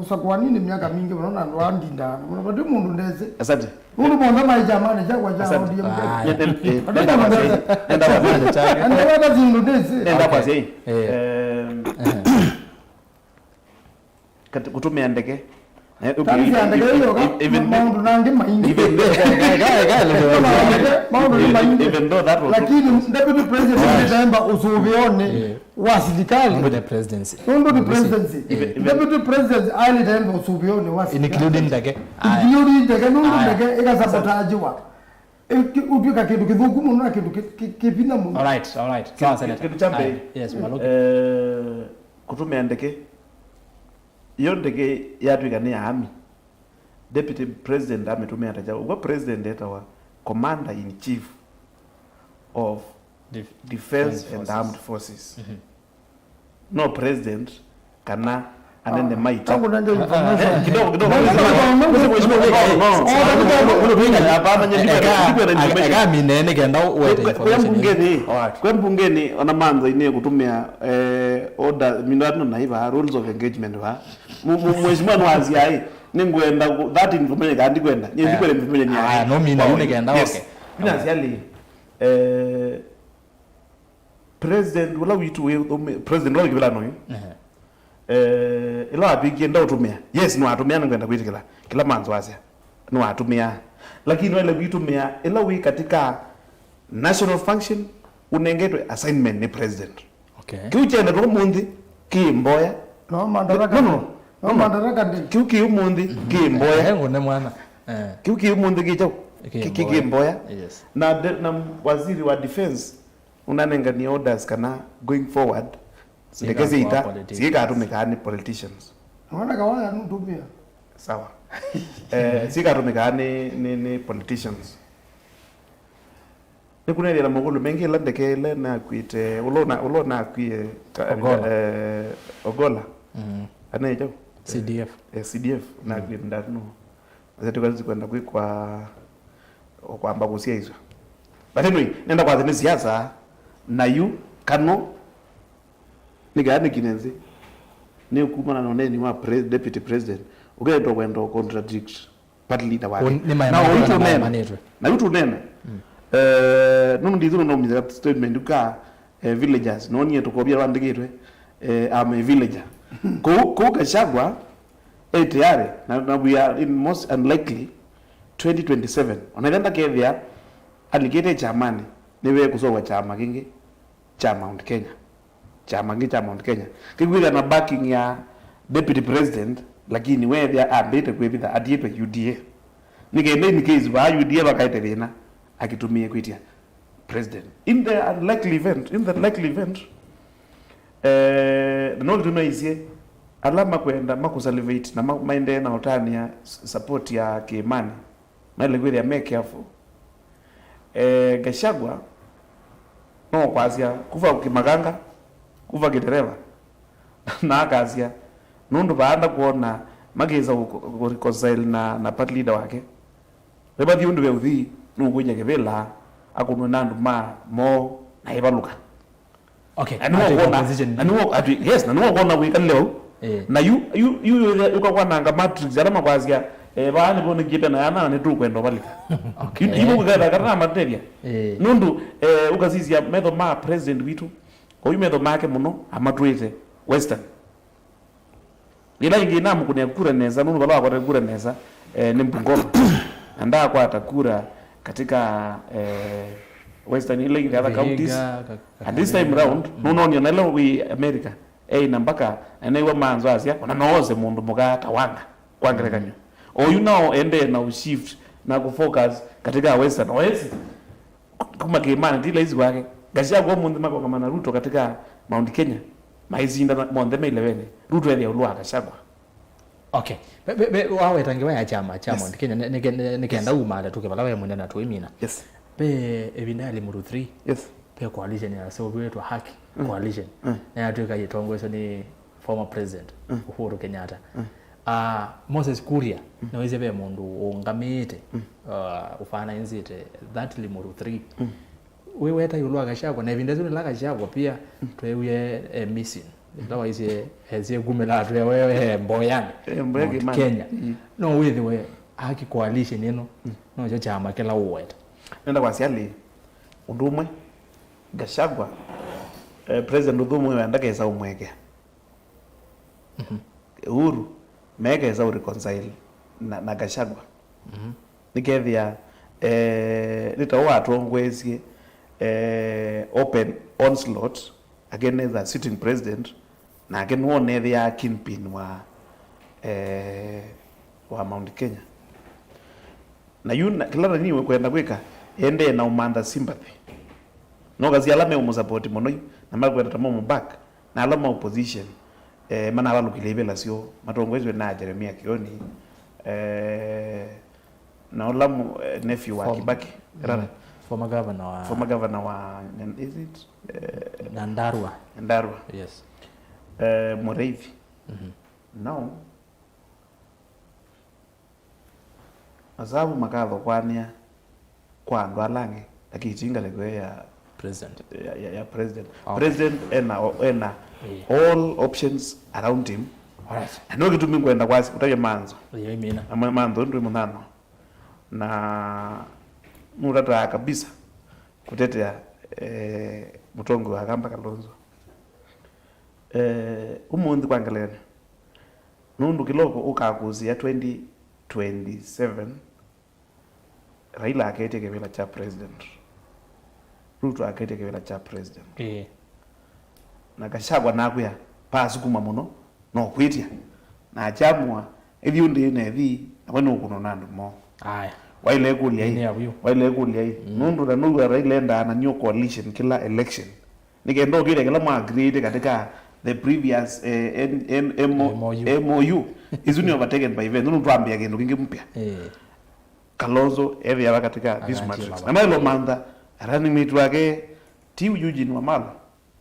sakwa nini miaka mingi unaona andu andinda unapata mundu ndeze asante mundu mwanda mai jamani chakwa cha ODM nenda kwa sei kutumia ndege even though that was lakini deputy president anaomba usuvione wa serikali under the presidency deputy president alitaomba usuvione wa including ndege ndege ikasabotaji wa upika kitu kithuku muno na kitu kipina muno all right sawa senator kitu chambe yes Maluki kutumia ndege iyo ndege yatuika ni army deputy president ametumia ataja ugo president etawa commander in chief of defense and armed forces no president kana anende maita kidogo kwa mbungeni ona manzo ine kutumia order minatno naiva rules of engagement va mheshimiwa nwazi ai ningwenda that information kandi kwenda nyendi kwenda information ni ai no mina unegenda okay mina siali president wala witu president wala kibila no ila abiki enda utumia yes no atumia ngwenda kwitikila kila manzo asia no atumia lakini wale witumia ila wi katika national function unengetwe assignment ni president okay kiuchenda to mundi kimboya no madaraka ndi kiuki umundi kimboya hengo ne mwana kiuki umundi kicho kimboya yes na waziri wa defense unanenga ni orders kana going forward sikeze ita sika atumikani politicians wana kawaya nutumia sawa sika atumikani ni politicians nikunelera mogulu mengi landekele na kwite ulona kwie Ogola anejo CDF na kwenda no zetu kazi kwenda kwa ambagusia hizo but anyway nenda kwa zini siasa na yu kano nigani kinenzi ni kumana none ni wa deputy president ugeto kwenda contradict party leader wake na utu nene nono ndizuru no mzee statement uka villagers noni tukobia wandikitwe am a villager ko Gachagua tayari na we are in most unlikely 2027 onaenda kevya aligete chamani niwe kusowa chama kingi cha Mount Kenya kigwira na backing ya deputy president lakini wewe ambete kwebitha adietwe UDA nigende ni case ba UDA bakaite bina akitumie kwitia president in the likely event no tunaisie alama kwenda makusalivate na maende na otania support ya Kimani mali gwira make careful Gachagua no kwazia kuva kimaganga kuva kitereva na akazia nundu baanda kuona mageza reconcile na party leader wake beba diundu beuthi nukuja kebela akunwe nandu mo na ibaluka okay yes na nuko kona wikaleo na you ukakwa nanga matrix alama kwazia baani bone kipe na yana ne tu kwendo balika okay ibo kugada kana materia nundu ukazizia metho ma president witu ko metho make muno amatwete western ila ingi namu kunia kura neza nundu bala kwa kura neza ni Bungoma anda kwa atakura katika western ile in the other counties and this time round no ni na we America na mpaka anaiwa manzo asia ona nooze mundu muga tawanga kwa ngerekanyo you now ende na shift na kufocus katika western oasis kuma Kimani ndile hizi wake Gachagua mundu mako kama na Ruto katika Mount Kenya maizinda monde meilewene Ruto ile ulwa Gachagua okay wawe tangiwa ya chama Mount Kenya nikenda umada tuke bala we munena tuimina yes be ebindali muru 3 yes pe coalition ya so wetu haki coalition na atuika yitongwe ni former president Uhuru Kenyatta Moses Kuria no weze be mundu ungamite ufana inzite that limuru 3 wewe hata yulwa Gachagua na vindezo la Gachagua pia twewe missing ndawa hizi ezie gumela twewe mboyani Kenya no with we haki coalition neno no jo chama kila uweta nenda kwa siali undumwe Gachagua president undumwe wandake za umweke Uhuru mega za reconcile na Gachagua nikethia nitawa atongwezie open onslaught against the sitting president na again one the kingpin wa Mount Kenya na yuna kila niwe kwenda kweka ende na umanda sympathy no gazi alama umusupport mono na makwenda tamo back na alama opposition mana abalukilebela sio matongwezwe na Jeremia Kioni na olamu nephew wa Kibaki former governor wa is it Nyandarua yes Mureithi now azabu makadho kwania kwa ndo alange akitinga lego ya president ya president president ena all options around him alright no kitu mingi kwenda kwasi utaje manzo yemina manzo ndio munano na murata kabisa kutetea Mutongo akamba Kalonzo umundi kwangelene nundu kiloko ukakuzia 2027 Raila akete kebela cha president Ruto akete kebela cha president na Gachagua nakuya pasukuma muno no kwitia na chamwa ebiundi nethi abano kuno nandu mo aya waile kulia hii nundu na nundu Raila enda na new coalition kila election nikendo kile kila mwa agree katika the previous MOU is only overtaken by event nundu tuambia kendo kingi mpya Kalonzo evi ya katika this matrix na mailo manda rani mitu wake ti Eugene Wamalwa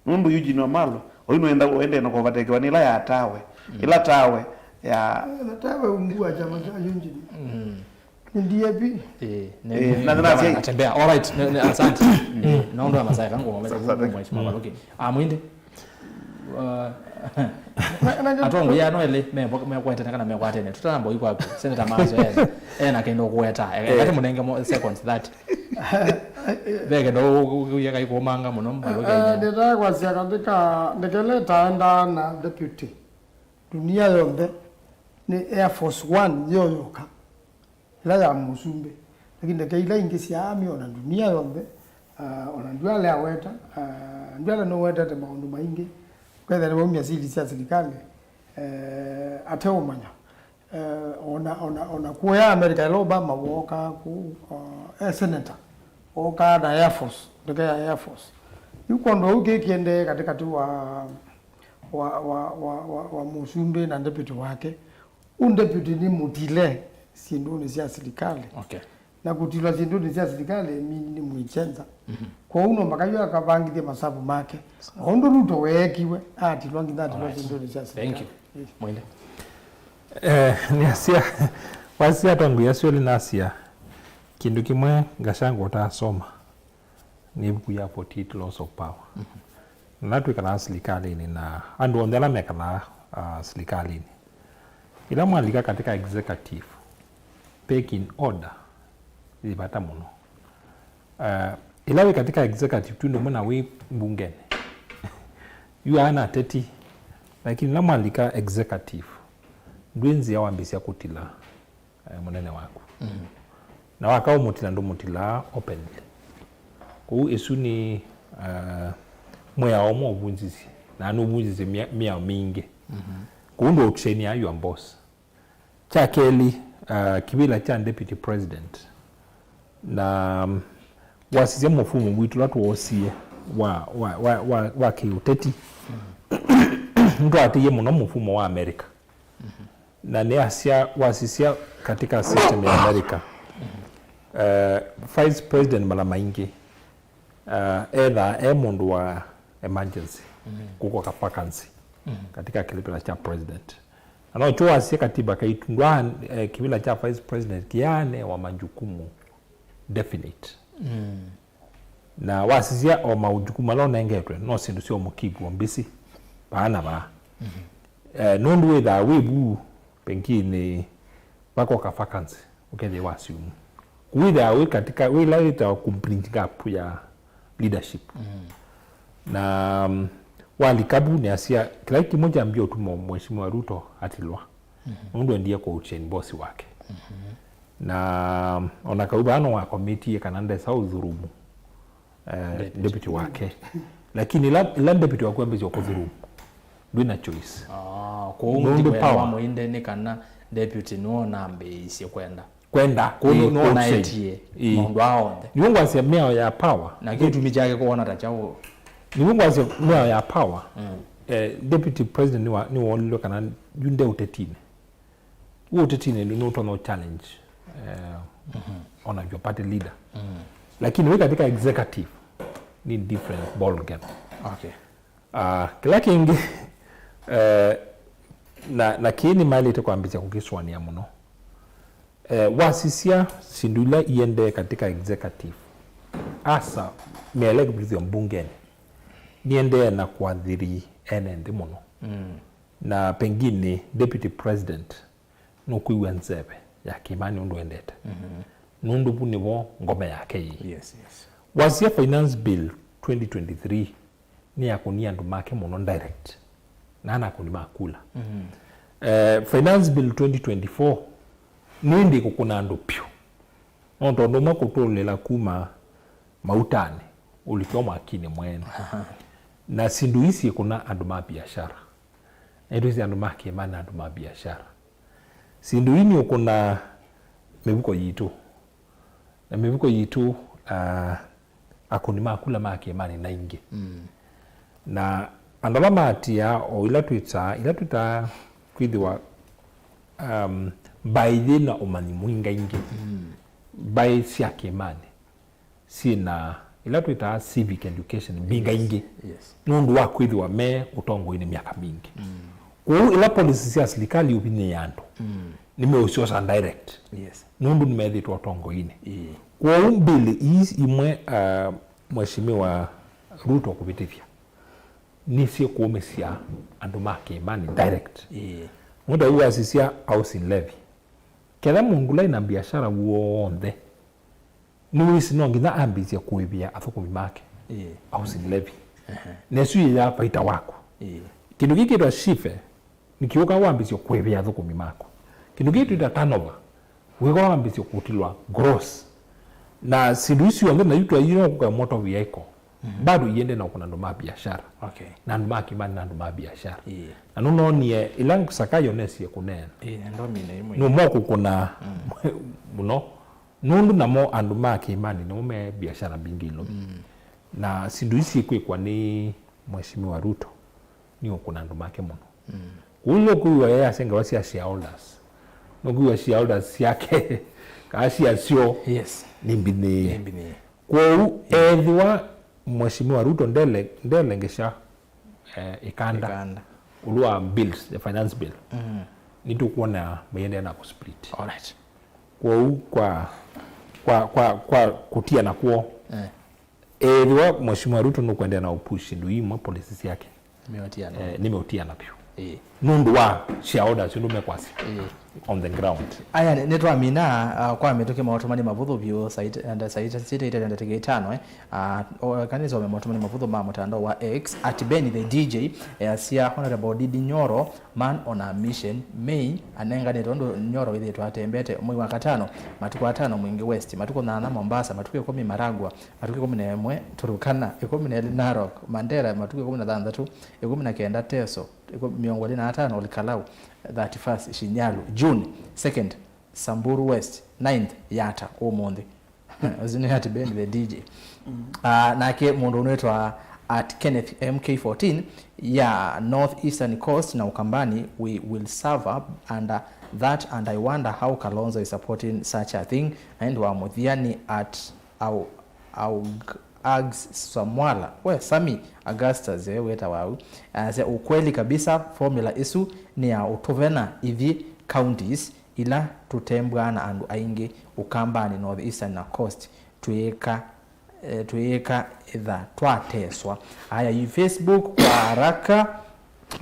nundu Eugene Wamalwa oino ende na overtake wanila ya tawe ila tawe ya tawe umbua chama cha Eugene ndiye bi na atembea all right asante naomba ya masai kangu ngomeza kumweshima loki mwinde atongo ya noele me kwete kana me kwatene tutambo iko hapo senator mazo ena kendo kueta kati munenge seconds that bege ndo yaka iko manga muno mbaloke ndeta kwasia katika ndekeleta enda na deputy dunia yonde ni Air Force 1 yoyoka la ya Musumbe lakini ndekaila ingisia ami ona dunia yonde ona ndwale aweta ndwale no weta te maundu maingi kwenda na mumya zili cia serikali ateumanya ona kuya America ile Obama woka ku senator oka da Air Force ndeka ya Air Force yuko ndo uke kiende katika tu wa Musumbe na deputy wake deputy ni mutile sinduni cia serikali okay na kutilwa sinduni cia serikali ni mwichenza kwa uno makayo akabangithia masabu make ondo Ruto wekiwe atilwa ngindati lwa sinduni cia serikali thank you mwende ni asia wasia tangu yasio linasia kindu kimwe Gachagua utasoma ni buku ya 48 laws of power natu kana serikali ni na andu ondela mekala serikali ni ila mwalika katika executive take in order ibata muno ilawe katika executive tu ndio mna we mbungene yu ana teti lakini la mwalika executive ndwenzi ya wambisia kutila munene wako na wakao mutila ndo mutila openly kwa esu ni moya omo obunzizi na anu obunzizi mia mingi kwa ndo training ya your boss cha keli kibila cha deputy president na wasije mfumo mwitu watu wosie wa kiuteti ndo atiye muno mfumo wa America na ni asia wasisia katika system ya America vice president mala maingi either mundu wa emergency kuko ka vacancy katika kilipila cha president anaochoa si katiba kaitundwa kibila cha vice president kiane wa majukumu definite na wasizia o majukumu lo nengetwe no sindu sio mukibu mbisi bana ba nundu witha wibu pengine bako ka vacancy ukende wasiumu kuwitha we katika we laita complete gap ya leadership na walikabu ni asia kila kimoja ambio tu mheshimiwa Ruto atilwa ndio ndiye kwa uchain boss wake na onakauba ano wa committee kananda sau dhurumu deputy wake lakini la deputy wako ambaye kwa dhurumu ndio na choice kwa ndio kwa muinde ni kana deputy no nambe isi kwenda kuno na etie mundu aonde ni mungu asemea ya power na kitu michake kuona tachao ni mungu asemea ya power deputy president ni wolo kana yunde utetine utetine ni no challenge ona your party leader lakini wewe katika executive ni different ball game okay kila kingi na kini mali itakwambia kukiswania muno wasisia sindula iende katika executive asa melek bizo mbungeni niende na kuadhiri enende muno na pengine deputy president nukuiwe nzebe ya Kimani ndo endete nundu bunibo ngome yake yes wasia finance bill 2023 ni akunia ndo make muno direct na ana kunima kula finance bill 2024 nindi kukuna ndo pyo ndo ndo makutolela kuma mautane ulikiwa makini mwene na sindu isi kuna ando mabiashara edo isi ando makimani ando mabiashara sindu ini ukuna mebuko yitu na mebuko yitu akunima akula makimani na inge na andala matia o ilatuita kwithiwa baidhi na umani mwinga inge bai si akimani sina ilatuita civic education binga inge nundu wa kwithiwa me utongo ini miaka mingi kwa ila policy sia serikali upini yandu nimeushosa direct nundu nimethitwa utongo ini kwa umbili imwe mheshimiwa Ruto kupitia nisi kuomesia andu makimani direct muda huwa asisia housing levy kila mungula ina biashara wonthe nuisi no ngitha ambisia kuibia athukumi make housing levy nesu ya faita wako kindu giki ndo shife nikiuka wambisia kuibia athukumi mako kindu giki ndo turnover wego wambisia kutilwa gross na siduisi wangu na yutu ayino kwa motor vehicle bado iende na kuna ndo biashara na ndo makimani na ndo biashara na nuno ni ilang sakayo nesi kunena ndo mine imwe no moko kuna muno nundu na mo andu makimani no me biashara bingilo na sinduisi kwa ni mheshimiwa Ruto ni kuna ndo make muno ulo kuwa yeye asenga wasi ya shareholders no kuwa shareholders yake kasi asio nimbine kwa edhiwa mheshimiwa Ruto ndele ngesha ikanda ulua bills the finance bill nitu kuona mayende na kusplit alright kwa kutia na kuo edhiwa mheshimiwa Ruto nukwende na upushi ndu hii policies yake nimeotia na pio nundu wa shareholders ndume kwasi on the ground aya netwa mina kwa metoke mawatomani mavudhu bio site site itaenda tege 5 kanisa wa mawatomani mavudhu ma mtandao wa X @Ben the DJ sia honorable Didi Nyoro man on a mission May anenga netondo Nyoro ile twatembete mwi wa 5 matuko 5 mwingi West matuko na Mombasa matuko 10 Maragwa matuko 11 Turukana 10 Narok Mandera matuko 13 19 Teso 15 Olikalau 31st Shinyalu June 2nd Samburu West 9th Yata Omonde azini @Ben the DJ nake mundu unetwa @Kenneth MK14 ya Northeastern Coast na Ukambani we will serve up under that and I wonder how Kalonzo is supporting such a thing and wa muthiani Ags Samwala we Sami Augustus weta wau ase ukweli kabisa formula isu ni ya utovena ithi counties ila tutembwa na andu aingi ukambani northeastern na coast tuika itha twateswa haya Facebook kwa haraka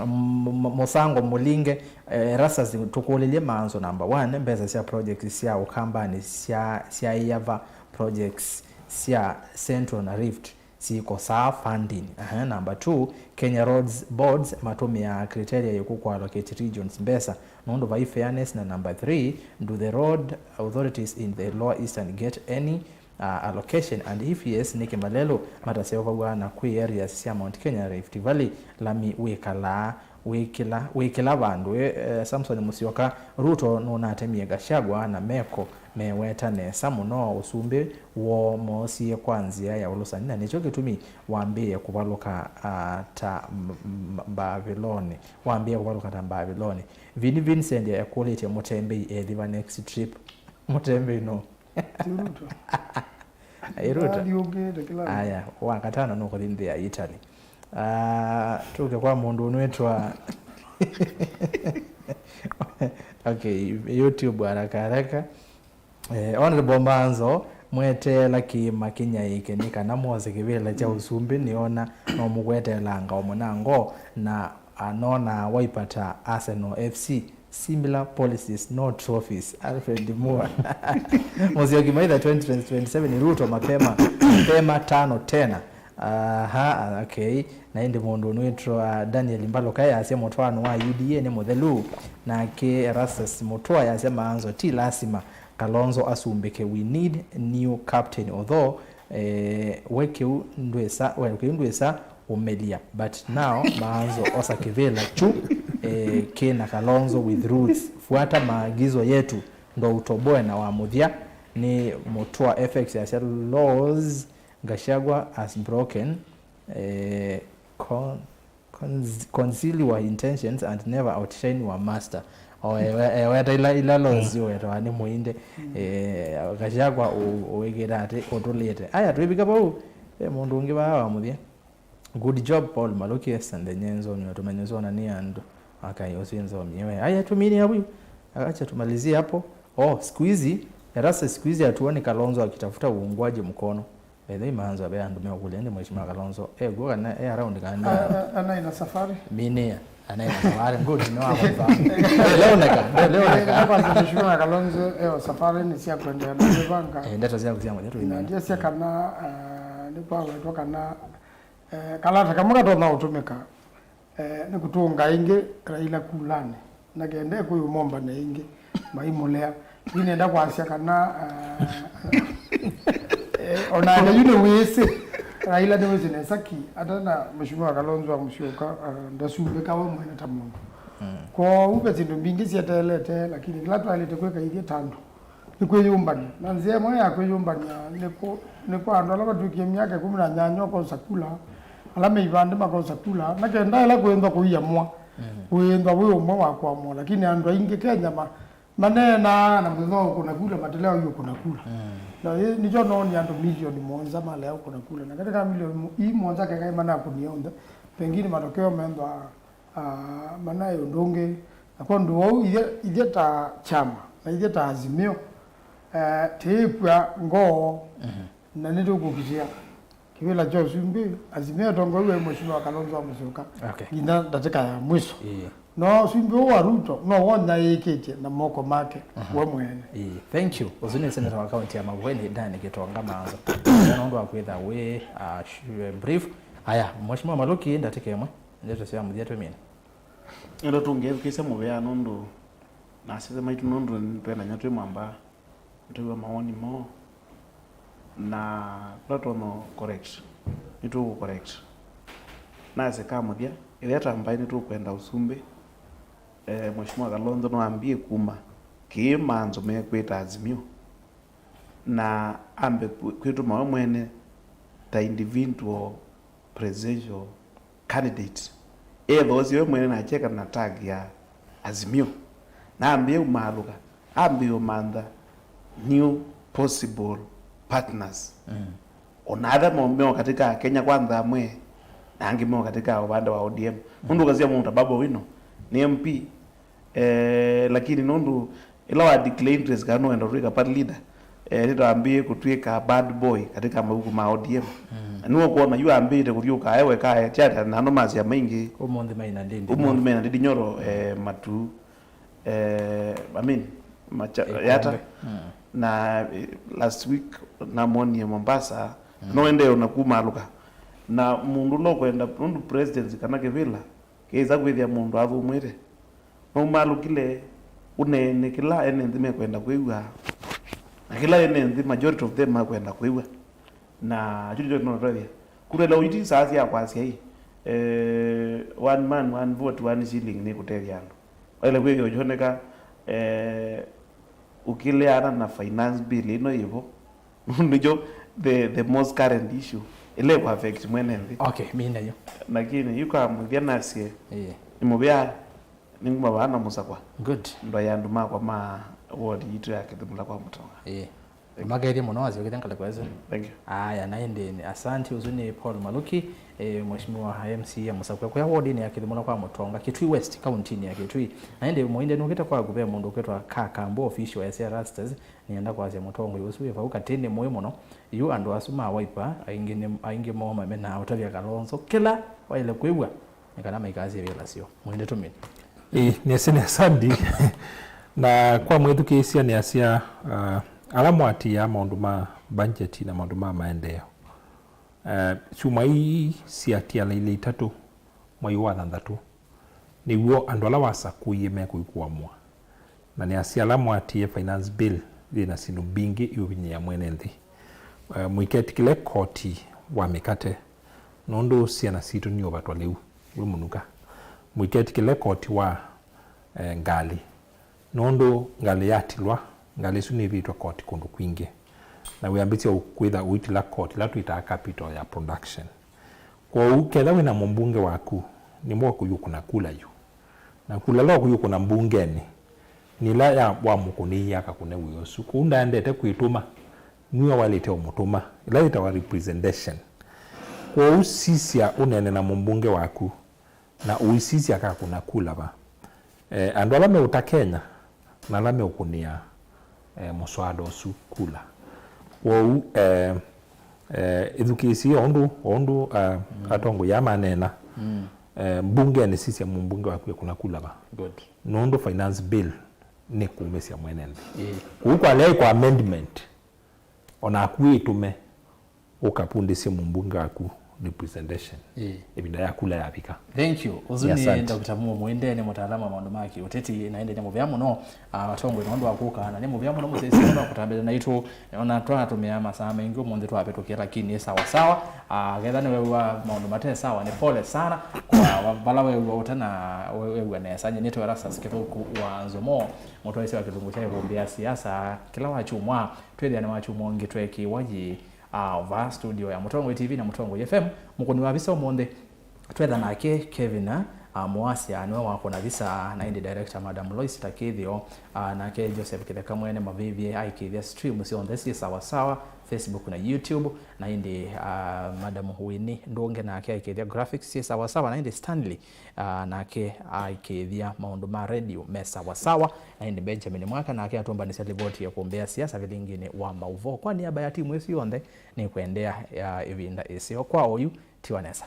Musango Mulinge rasa tukulilie manzo number 1 mbeza sia projects sia ukambani sia yava projects sia Central na Rift siko saa funding. Number 2 Kenya Roads Boards matumi ya criteria yoku allocate regions mbesa nondo vai fairness. Na number 3 do the road authorities in the lower eastern get any allocation, and if yes Niki Malelo mataseva bwana kwi areas sia Mount Kenya Rift Valley lami wikila bandu Samson Musyoka Ruto nona atemie Gachagua na Meko meweta nesa muno usumbe wo mosi kwanzia ya ulusani nicho kitumi waambie kubaluka ta Babylon waambie kubaluka ta Babylon Vini Vincent ya quality Mutembe ediva next trip Mutembe no Ruto Ruto aya wakatana no kudinde ya Italy tuke kwa mundu unwetwa okay YouTube haraka honorable Manzo mwete laki makinya yake nikana mwoze kivela cha usumbi niona no mugwete langa omunango na anona waipata Arsenal FC similar policies no trophies Alfred Moore Mozioki Maitha 2027 Ruto mapema 5 tena okay na indi mundu nwitwa Daniel Mbaloka yasema mutwano wa UDA ni muthelu na ke Erastus Mutua yasema anzo ti lasima Kalonzo asumbike we need new captain although weke ndwesa umelia but now maanzo osakivela chu kena Kalonzo with roots fuata maagizo yetu ndo utoboe na wamuthia ni Mutua FX ya laws Gachagua has broken conceal your intentions and never outshine your master weta ila lozi weta ni muinde Gachagua uwegera ate otolete aya twibika pau mundu ungi bawa muthia good job Paul Maluki and nyenzo ni tumenyezo na ni andu akayosinzo myewe aya tumini hapo acha tumalizie hapo squeezy Erasa squeezy atuone Kalonzo akitafuta uungwaji mkono Edhi maanzo abe andu meokulende mheshimiwa Kalonzo goga na around kana ana ina safari minia ana ina safari good no hapo leo kwa mheshimiwa Kalonzo safari ni sia kwenda na banka ndata zia kuzia moja tu ndio sia kana ni kwa kutoka na kalata kama gatona utumika ni kutunga inge Raila kulane na gende kuyumomba na inge maimolea inenda kwa sia kana ona yule wese Raila de wese ne saki atana mheshimiwa Kalonzo Musyoka ndasumbe kawe mwene tamundu ko ube zindu mbingi siatelete lakini glatu alete kweka ile tando nikwe yumbani nanzie moya kwe yumbani neko andola batukie myaka 18 ko sakula alame ibande mako sakula nakenda ila kwenda kuyamwa kwenda wewe mwa wako amwa lakini ando inge Kenya manena na mzo kuna kula mateleo hiyo kuna kula na nijo no ni ando milioni monza mala yao kuna kula na katika milioni hii monza kaka maana kunionda pengine matokeo mendo maana ndonge kwa ndo ile ta chama na ile ta azimio tepwa ngo na ndio kukisia kivila Josumbi azimio tongo wewe mheshimiwa Kalonzo Musyoka ina dataka ya mwisho no Sumbi wa Ruto no wona yekete na moko make wa mwene thank you uzuni senator wa county ya Mavueni Dani Gitonga Manzo nondo akwetha we brief haya mheshimiwa Maluki ndatike mwe ndio sia mudia twemene ndo tungevukisa muvea nondo nasize maitu nondo twena nyatwe mwamba tuwe maoni mo na platono correct nitu correct nase kama dia ileta ambaye nitu kwenda usumbe mheshimiwa Kalonzo no ambie kuma kimanzo mekweta azimio na ambe kwetu mawe mwene ta individual presidential candidate those we mwene na cheka na tag ya azimio na ambie umaluka ambie umanda new possible partners onatha meo katika Kenya Kwanza mwe na angi meo katika upande wa ODM mundu kazia mundu Babu Owino ni MP lakini nundu ila wa declare interest kanu endo rika party leader nito ambie kutwika bad boy katika mabuku ma ODM nuo kuona yu ambite kuriuka ewe kae chata na no mazia maingi umundi maina ndindi nyoro matu yata na last week na moni Mombasa no ende onakuma aluka na mundu no kwenda mundu presidency kana kevila keza kwithia mundu athumwire no malukile unene kila ene ndime kwenda kwiwa na kila ene ndi majority of them kwenda kwiwa na juju no radio kule la uiti sasa ya kwasi hii one man one vote one shilling ni kuteria ndo wale kwe joneka ukileana na finance bill ino hivyo ndicho the most current issue ile kwa affect mwenende okay mimi hiyo lakini yuko amwithia nasie imubya ninguma bana musakwa good ndo yanduma kwa ma ward yitu yake thumula kwa Mutonga magari muno wazi ukitanga kwa hizo thank you aya naende asante uzuni Paul Maluki mheshimiwa MC ya Musakwa kwa ward ni yake thumula kwa Mutonga Kitui West county ni yake Kitui naende muinde nukita kwa gube mundu kwetwa Kakambo official ya SR Rasters nienda kwa ase Mutongo yusu yava tene moyo muno yu andu asuma waipa ainge moma mena utavya Kalonzo kila waile kwibwa nikana maikazi bila sio muinde tumini ni asante na kwa mwethukicia ni asia alamwati ya maundu ma budget na maundu ma maendeleo chuma hii siatia ile 3 mwai wa 6 niguo andu ala wasakuye mekuikuamwa na ni asia alamwati ya finance bill ina sinu bingi iubinya ya mwene nthi mwiketi kile koti wa mikate nondo siana situ ni obatwa leu munuka mwiketi kile koti wa ngali nondo ngali yatilwa ngali suni vitwa koti kundu kwingi na wiambitio kwitha uitila koti la tuita capital ya production kwa uketha wina mbunge waku ni mwa kuyukuna kula yu na kula lo kuyukuna mbungeni ni la ya wa mukuni yaka kune wiyosu kunda ndete kuituma niwa walete omutuma ila ita representation kwa usisia unene na mbunge waku na uisisi aka kuna kula ba andu alame utakenya na alame ukunia muswado su kula wo edukisi ondu atongo ya manena mbunge ni sisi mbunge waku kuna kula ba good nondo finance bill ni kumesia mwenende kwa leo kwa amendment ona akuitume ukapundise mbunge waku representation ebinda yakula yabika thank you uzuni Dr. Muinde ni mutaalamu wa maundu maki uteti naende ni muvya muno watongwe nondo akuka na ni muvya muno musesi ndo kutambira na itu ona twa tumia masaa mengi mundu twapetokera lakini sawa sawa getha ni wewe wa maundu mate sawa ni pole sana kwa bala wewe utana wewe na sanye neto rasa skithuku wa nzomo mutwa ise wa kizungu cha kumbia siasa kila wachumwa twethia na wachumwa ngitweki waji va studio ya Mutongo TV na Mutongo FM mukuni wa bisa omonde twetha nake Kevin Mwasi anwe wako na visa na indi director Madam Lois Takithio nake Joseph Kitheka mwene mavivye aikithia stream si on this sawa sawa Facebook na YouTube na indi Madam Huini Ndonge nake aikithia graphics si sawa sawa na indi Stanley nake aikithia maundu ma radio mesa sawa sawa na indi Benjamin Mwaka nake atomba ni celebrity ya kuombea siasa vilingine wa mauvo kwa niaba ya timu isi yonde ni kuendea evinda isio kwa oyu Tiwanesa.